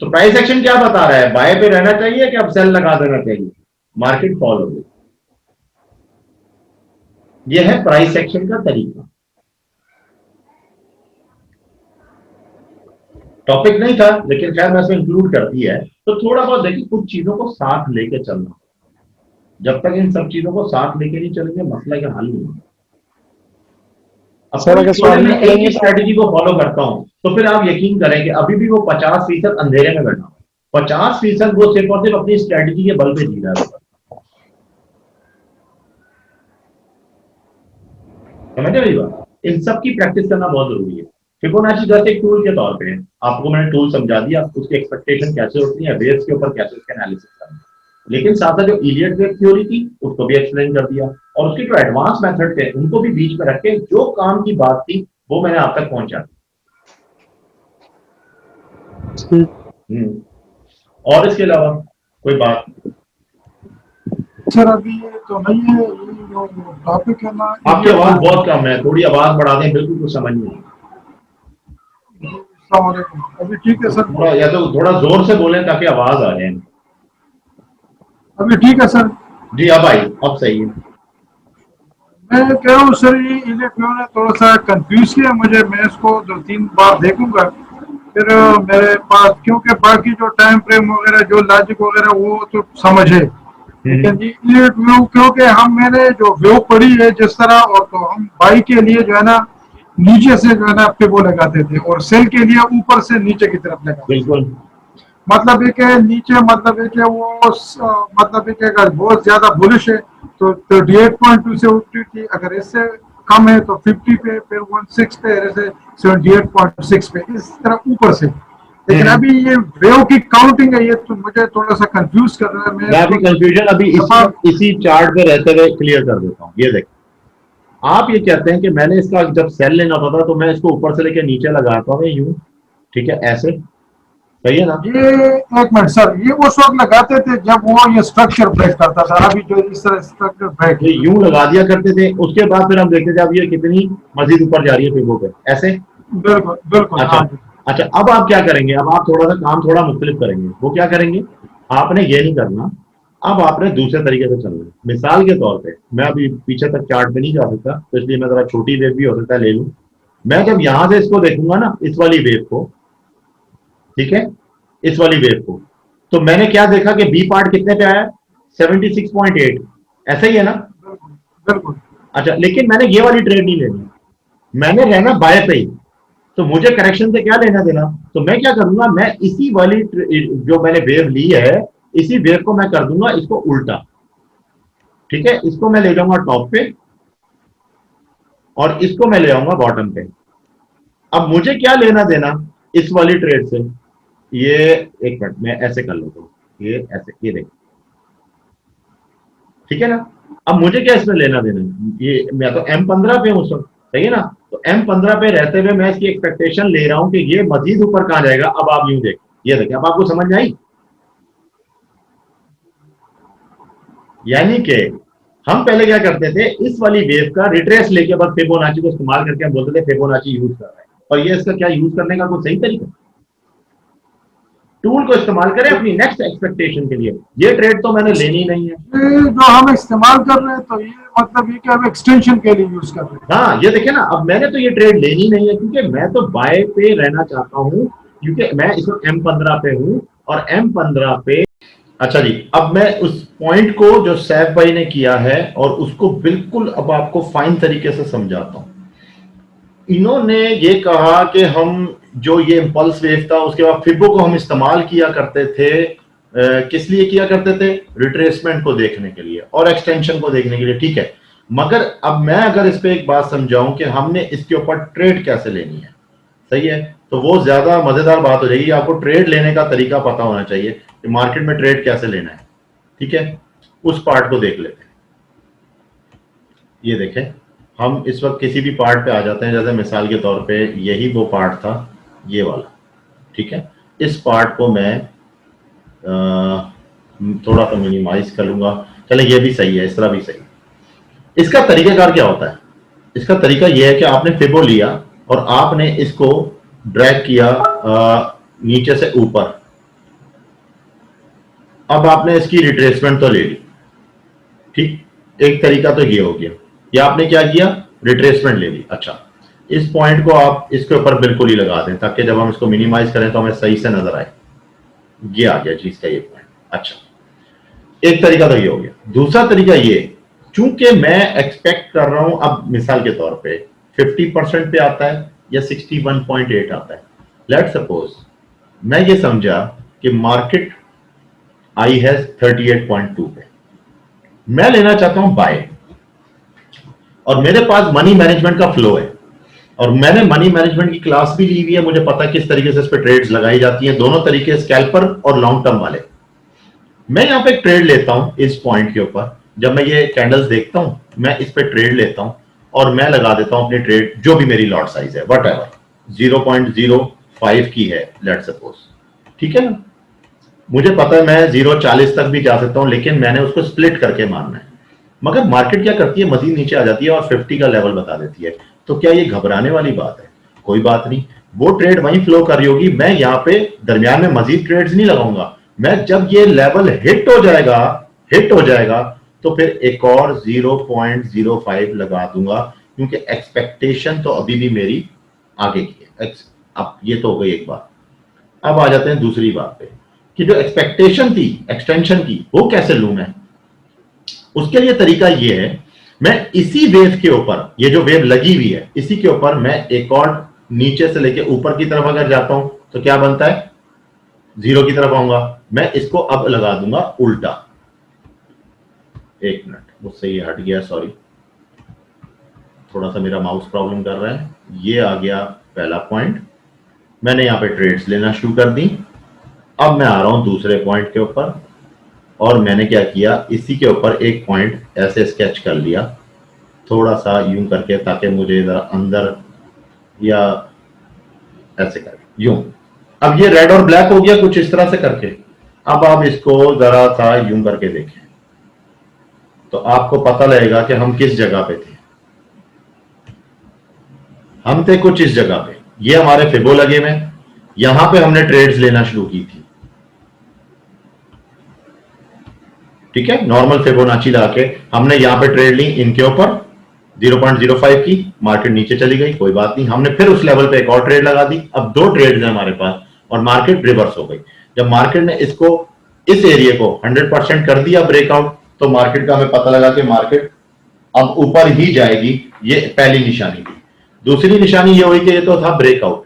Speaker 2: तो प्राइस एक्शन क्या बता रहा है, बाय पे रहना चाहिए कि अब सेल लगा देना चाहिए, मार्केट फॉल हो गई। यह है प्राइस एक्शन का तरीका। टॉपिक नहीं था लेकिन खैर मैं इसमें इंक्लूड कर दिया है, तो थोड़ा बहुत देखिए, कुछ चीजों को साथ लेके चलना, जब तक इन सब चीजों को साथ लेके नहीं चलेंगे मसला का हल नहीं होगा। अब
Speaker 3: सर, अगर
Speaker 2: थोड़े मैं एक ही
Speaker 3: सामने
Speaker 2: स्ट्रेटेजी को फॉलो करता हूं तो फिर आप यकीन करें कि अभी भी वो 50% अंधेरे में बैठा, 50% वो सिर्फ और सिर्फ अपनी स्ट्रेटेजी के बल पे जी रहा है। समझे मेरी बात? इन सब की प्रैक्टिस करना बहुत जरूरी है। फिबोनाची जैसे एक टूल के तौर पे आपको मैंने टूल समझा दिया, उसकी एक्सपेक्टेशन कैसे होती है, वेव्स के ऊपर कैसे उसका एनालिसिस करना है, लेकिन साथ साथ जो इलियट वेव थ्योरी थी उसको भी एक्सप्लेन कर दिया, और उसके जो एडवांस मेथड थे उनको भी बीच में रख के जो काम की बात थी वो मैंने आप तक पहुंचा दी। और इसके अलावा कोई बात?
Speaker 5: सर अभी ये तो नहीं है, ये जो टॉपिक है ना,
Speaker 2: आपकी आवाज बहुत कम है, थोड़ी आवाज बढ़ा दें, बिल्कुल कुछ समझ नहीं।
Speaker 5: अस्सलाम वालेकुम। अभी ठीक है सर?
Speaker 2: थोड़ा या तो थोड़ा जोर से बोलें ताकि आवाज आ जाए।
Speaker 5: अभी ठीक है सर?
Speaker 2: जी अब आई, अब सही है।
Speaker 5: मैं कह रहा हूँ सर, ये इलेक्ट्रॉन ने थोड़ा सा कंफ्यूज किया मुझे, मैं इसको 2-3 बार देखूंगा फिर मेरे पास, क्योंकि बाकी जो टाइम फ्रेम वगैरह जो लॉजिक वगैरह वो तो समझ है, लेकिन ये व्यू, क्योंकि मैंने जो व्यू पढ़ी है जिस तरह, और तो हम बाई के लिए जो है ना नीचे से जो है ना वो लगाते थे, और सेल के लिए ऊपर से नीचे की तरफ लगाते।
Speaker 2: बिल्कुल,
Speaker 5: मतलब है कि नीचे, मतलब है कि वो मतलब है कि अगर बहुत ज्यादा बुलिश है तो 38.2 से उठती थी, अगर इससे कम है तो 50 पे, फिर 16 पे, ऐसे 78.6 पे, इस तरह ऊपर से। लेकिन अभी ये वेव की काउंटिंग है, ये तो मुझे थोड़ा सा कंफ्यूज कर रहा है।
Speaker 2: मैं अभी कंफ्यूजन अभी इसी चार्ट पे रहते हुए क्लियर कर देता हूँ। ये देखिए, आप ये कहते हैं कि मैंने इसका जब सेल लेना होता था तो मैं इसको ऊपर से लेकर नीचे लगाता हूँ यूं, ठीक है, ऐसे, सही है ना?
Speaker 5: ये एक मिनट सर, ये उस वक्त लगाते थे जब वो ये स्ट्रक्चर ब्रेक करता था, अभी जो इस तरह स्ट्रक्चर ब्रेक,
Speaker 2: ये यूं लगा दिया करते थे, उसके बाद फिर हम देखते थे अब ये कितनी मजीद ऊपर जा रही है फिबो पे, ऐसे।
Speaker 5: बिल्कुल बिल्कुल।
Speaker 2: अच्छा, अच्छा, अब आप क्या करेंगे, अब आप थोड़ा सा काम थोड़ा मुख्तलिफ करेंगे। वो क्या करेंगे, आपने ये नहीं करना, अब आपने दूसरे तरीके से चलना है। मिसाल के तौर पे मैं अभी पीछे तक चार्ट पे नहीं जा सकता, तो इसलिए मैं जरा छोटी वेव भी हो सकता है ले लूं। मैं जब यहां से इसको देखूंगा ना, इस वाली वेव को, ठीक है, इस वाली वेव को, तो मैंने क्या देखा कि बी पार्ट कितने पे आया, 76.8, ऐसा ही है ना?
Speaker 5: बिल्कुल।
Speaker 2: अच्छा, लेकिन मैंने ये वाली ट्रेड नहीं लेनी, मैंने रहना बाय पे ही, तो मुझे करेक्शन से क्या लेना देना। तो मैं क्या करूंगा, मैं इसी वाली जो मैंने वेव ली है, इसी वेव को मैं कर दूंगा इसको उल्टा, ठीक है, इसको मैं ले जाऊंगा टॉप पे और इसको मैं ले आऊंगा बॉटम पे। अब मुझे क्या लेना देना इस वाली ट्रेड से, ये एक मिनट मैं ऐसे कर लेता हूं, ये ऐसे, ये देखो, ठीक है ना? अब मुझे क्या इसमें लेना देना, ये मैं तो M15 पे हूं उस वक्त, सही है ना? तो M15 पे रहते हुए मैं इसकी एक्सपेक्टेशन ले रहा हूं कि ये मजीद ऊपर कहां जाएगा। अब आप यूं देख, ये देखिए, अब आपको समझ में आई? यानी कि हम पहले क्या करते थे, इस वाली वेव का रिट्रेस लेके बस फिबोनाची को इस्तेमाल करके हम बोलते थे फिबोनाची यूज कर रहे हैं, और ये इसका क्या यूज करने का कोई सही तरीका? टूल को इस्तेमाल करें अपनी नेक्स्ट एक्सपेक्टेशन के लिए। ये ट्रेड तो मैंने लेनी नहीं है।
Speaker 5: ये जो हम इस्तेमाल कर रहे हैं तो ये मतलब ये कि हम एक्सटेंशन के लिए यूज कर रहे हैं।
Speaker 2: हाँ, ये देखिए ना, अब मैंने तो ये ट्रेड लेनी नहीं है क्योंकि मैं तो बाय पे रहना चाहता हूँ, क्योंकि मैं इस वक्त M15 पे हूँ और M15 पे। अच्छा जी, अब मैं उस पॉइंट को जो सैफ भाई ने किया है और उसको बिल्कुल अब आपको फाइन तरीके से समझाता हूं। इन्होंने ये कहा कि हम जो ये इम्पल्स वेव था उसके बाद फिबो को हम इस्तेमाल किया करते थे, किस लिए किया करते थे? रिट्रेसमेंट को देखने के लिए और एक्सटेंशन को देखने के लिए, ठीक है। मगर अब मैं अगर इस पे एक बात समझाऊं कि हमने इसके ऊपर ट्रेड कैसे लेनी है, सही है, तो वो ज्यादा मजेदार बात हो जाएगी। आपको ट्रेड लेने का तरीका पता होना चाहिए कि मार्केट में ट्रेड कैसे लेना है, ठीक है। उस पार्ट को देख लेते हैं। ये देखें, हम इस वक्त किसी भी पार्ट पे आ जाते हैं, जैसे मिसाल के तौर पे यही वो पार्ट था, ये वाला, ठीक है। इस पार्ट को मैं थोड़ा सा मिनिमाइज कर लूंगा, चले ये भी सही है, इस तरह भी सही है। इसका तरीकाकार क्या होता है? इसका तरीका यह है कि आपने फिबो लिया और आपने इसको ड्रैग किया नीचे से ऊपर। अब आपने इसकी रिट्रेसमेंट तो ले ली, ठीक, एक तरीका तो ये हो गया। या आपने क्या किया? रिट्रेसमेंट ले ली। अच्छा, इस पॉइंट को आप इसके ऊपर बिल्कुल ही लगा दें ताकि जब हम इसको मिनिमाइज करें तो हमें सही से नजर आए। ये आ गया जी इसका ये पॉइंट। अच्छा, एक तरीका तो ये हो गया। दूसरा तरीका ये, चूंकि मैं एक्सपेक्ट कर रहा हूं, अब मिसाल के तौर पे 50% पे आता है या 61.8 आता है, लेट सपोज मैं ये समझा कि मार्केट आई है 38.2 पे, मैं लेना चाहता हूं बाय, और मेरे पास मनी मैनेजमेंट का फ्लो है और मैंने मनी मैनेजमेंट की क्लास भी ली हुई है, मुझे पता है किस तरीके से इस पर ट्रेड्स लगाई जाती हैं, दोनों तरीके, स्कैल्पर और लॉन्ग टर्म वाले। मैं यहां पे एक ट्रेड लेता हूं इस पॉइंट के ऊपर, जब मैं ये कैंडल्स देखता हूं मैं इस पे ट्रेड लेता हूं और मैं लगा देता हूं अपनी ट्रेड, जो भी मेरी लॉट साइज है, वट एवर 0.05 की है लेट सपोज, ठीक है ना। मुझे पता है मैं 0.40 तक भी जा सकता हूं, लेकिन मैंने उसको स्प्लिट करके मानना है। मगर मार्केट क्या करती है, मजीद नीचे आ जाती है और 50 का लेवल बता देती है। तो क्या ये घबराने वाली बात है? कोई बात नहीं, वो ट्रेड वहीं फ्लो कर रही होगी, मैं यहाँ पे दरमियान में मजीद ट्रेड्स नहीं लगाऊंगा। मैं जब ये लेवल हिट हो जाएगा तो फिर एक और 0.05 लगा दूंगा, क्योंकि एक्सपेक्टेशन तो अभी भी मेरी आगे की है। अब ये तो हो गई एक बात। अब आ जाते हैं दूसरी बात पे कि जो एक्सपेक्टेशन थी एक्सटेंशन की, वो कैसे लूं मैं? उसके लिए तरीका ये है, मैं इसी वेव के ऊपर, ये जो वेव लगी हुई है इसी के ऊपर मैं एक और नीचे से लेके ऊपर की तरफ अगर जाता हूं तो क्या बनता है? 0 की तरफ आऊंगा। मैं इसको अब लगा दूंगा उल्टा। एक मिनट, मुझसे ये हट गया, सॉरी, थोड़ा सा मेरा माउस प्रॉब्लम कर रहा है। ये आ गया पहला पॉइंट, मैंने यहां पे ट्रेड्स लेना शुरू कर दी। अब मैं आ रहा हूं दूसरे पॉइंट के ऊपर और मैंने क्या किया, इसी के ऊपर एक पॉइंट ऐसे स्केच कर लिया, थोड़ा सा यूं करके, ताकि मुझे जरा अंदर या ऐसे करके यूं। अब ये रेड और ब्लैक हो गया कुछ इस तरह से करके। अब आप इसको जरा सा यूं करके देखें तो आपको पता लगेगा कि हम किस जगह पे थे। हम थे कुछ इस जगह पे, ये हमारे फिबो लगे हुए, यहां पे हमने ट्रेड्स लेना शुरू की थी, ठीक है। नॉर्मल फिबोनाची लगा के हमने यहां पे ट्रेड ली इनके ऊपर 0.05 की, मार्केट नीचे चली गई, कोई बात नहीं, हमने फिर उस लेवल पे एक और ट्रेड लगा दी। अब 2 ट्रेड्स हैं हमारे पास और मार्केट रिवर्स हो गई। जब मार्केट ने इसको, इस एरिया को 100% कर दिया ब्रेकआउट, तो मार्केट का हमें पता लगा कि मार्केट अब ऊपर ही जाएगी। ये पहली निशानी थी। दूसरी निशानी ये हुई कि ये तो था ब्रेकआउट।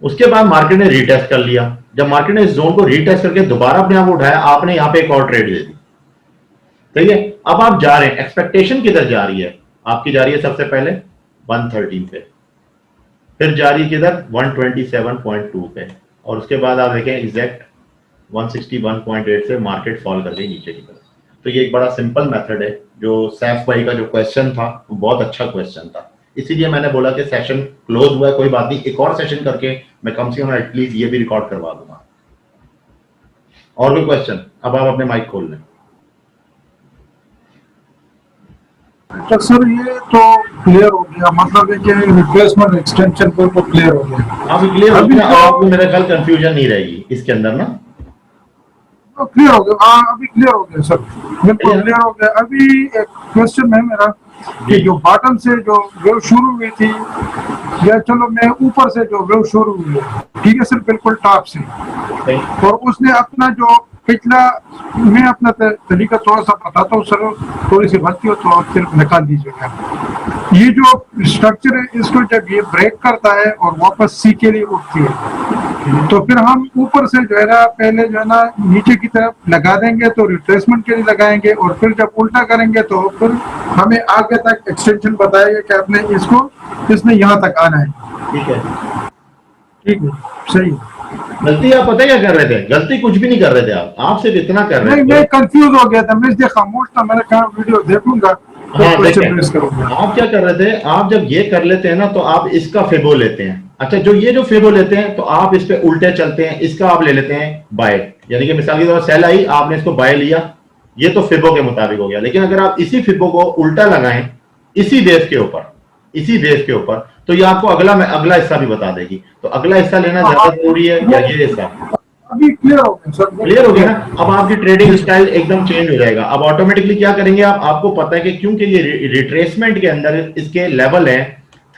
Speaker 2: उसके बाद मार्केट ने रीटेस्ट कर लिया। जब मार्केट ने इस जोन को रीटेस्ट करके दोबारा अपने आप उठाया, आपने यहां पे एक और ट्रेड दे दी, ठीक है। अब आप जा रहे हैं, एक्सपेक्टेशन किधर जा रही है आपकी? जा रही है सबसे पहले 113 पे, फिर जा रही है किधर? 127.2 पे, और उसके बाद आप देखें एग्जैक्ट 161.8 से मार्केट फॉल कर गई नीचे की तरफ। तो ये एक बड़ा सिंपल मेथड है। जो सैफ भाई का जो क्वेश्चन था वो बहुत अच्छा क्वेश्चन था, इसीलिए मैंने बोला कि सेशन क्लोज हुआ है, कोई बात नहीं, एक और सेशन करके मैं कम से कम एटलीस्ट ये भी रिकॉर्ड करवा दूंगा। और कोई क्वेश्चन? अब आप अपने माइक खोल लें।
Speaker 5: तो सर ये तो क्लियर हो गया, मतलब है कि रिप्लेसमेंट एक्सटेंशन पर तो क्लियर हो गया।
Speaker 1: अभी क्लियर हो
Speaker 5: अभी
Speaker 1: गया,
Speaker 5: तो-
Speaker 1: आपको मेरा ख्याल कंफ्यूजन नहीं रहेगी इसके अंदर ना।
Speaker 5: तो क्लियर हो गया, हाँ अभी क्लियर हो गया सर, बिल्कुल
Speaker 1: Clear?
Speaker 5: क्लियर हो गया। अभी एक क्वेश्चन है मेरा कि जो बॉटम से जो वेव शुरू हुई थी, या चलो मैं ऊपर से जो वेव शुरू हुई है, ठीक है सर, बिल्कुल टॉप से,
Speaker 1: सही।
Speaker 5: और उसने अपना जो पिछला, मैं अपना तरीका थोड़ा सा बताता हूँ सर, थोड़ी सी गलती हो तो आप सिर्फ निकाल दीजिएगा। ये जो स्ट्रक्चर है, इसको जब ये ब्रेक करता है और वापस सी के लिए उठती है, तो फिर हम ऊपर से जो है ना, पहले जो है ना नीचे की तरफ लगा देंगे तो रिट्रेसमेंट के लिए लगाएंगे, और फिर जब उल्टा करेंगे तो फिर हमें आगे तक एक्सटेंशन बताएगा कि आपने इसने यहाँ तक आना है।
Speaker 1: ठीक है,
Speaker 5: ठीक है, सही है।
Speaker 1: गलती आप पता है क्या कर रहे थे? गलती कुछ भी नहीं कर रहे थे आप सिर्फ इतना कर रहे
Speaker 5: नहीं,
Speaker 1: थे।
Speaker 5: मैं कंफ्यूज हो गया था, मैं इसलिए खामोश था, मैंने कहा वीडियो देखूंगा तो
Speaker 1: हाँ
Speaker 5: क्वेश्चन
Speaker 1: देखें,
Speaker 5: रेज करूंगा।
Speaker 1: आप क्या कर रहे थे, आप जब ये कर लेते हैं ना तो आप इसका फेबो लेते हैं। अच्छा, जो ये जो फेबो लेते हैं तो आप इस पे उल्टे चलते हैं, इसका आप ले लेते हैं बाय, यानी कि मिसाल के तौर पर सेल आई, आपने इसको बाय लिया, ये तो फेबो के मुताबिक हो गया। लेकिन अगर आप इसी फेबो को उल्टा लगाएं इसी वेव के ऊपर, तो ये आपको अगला हिस्सा भी बता देगी। तो अगला हिस्सा लेना ज्यादा जरूरी है या ये हिस्सा?
Speaker 5: अभी क्लियर हो गया सर,
Speaker 1: क्लियर हो गया ना? अब आपकी ट्रेडिंग स्टाइल एकदम चेंज हो जाएगा। अब ऑटोमेटिकली क्या करेंगे आपको पता है कि क्योंकि ये रिट्रेसमेंट के अंदर इसके लेवल है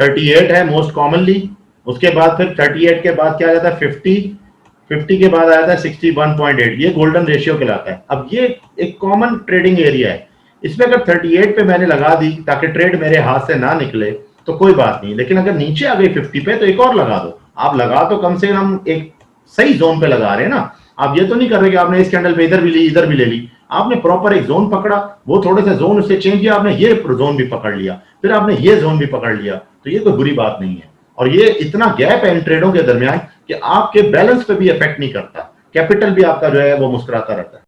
Speaker 1: 38 है मोस्ट कॉमनली, उसके बाद फिर 38 के बाद क्या आ जाता है 50 के बाद आ जाता है 61.8, ये गोल्डन रेशियो कहलाता है। अब ये एक कॉमन ट्रेडिंग एरिया है, इसमें अगर 38 पे मैंने लगा दी ताकि ट्रेड मेरे हाथ से ना निकले तो कोई बात नहीं, लेकिन अगर नीचे आ गई 50 पे तो एक और लगा दो। आप लगा तो कम से कम एक सही जोन पे लगा रहे हैं ना। आप ये तो नहीं कर रहे कि आपने इस कैंडल पे इधर भी ली इधर भी ले ली, आपने प्रॉपर एक जोन पकड़ा, वो थोड़े से जोन उससे चेंज किया, आपने ये जोन भी पकड़ लिया, फिर आपने ये जोन भी पकड़ लिया, तो ये कोई बुरी बात नहीं है। और ये इतना गैप है इन ट्रेडों के दरमियान कि आपके बैलेंस पे भी इफेक्ट नहीं करता, कैपिटल भी आपका जो है वो मुस्कुराता रहता है।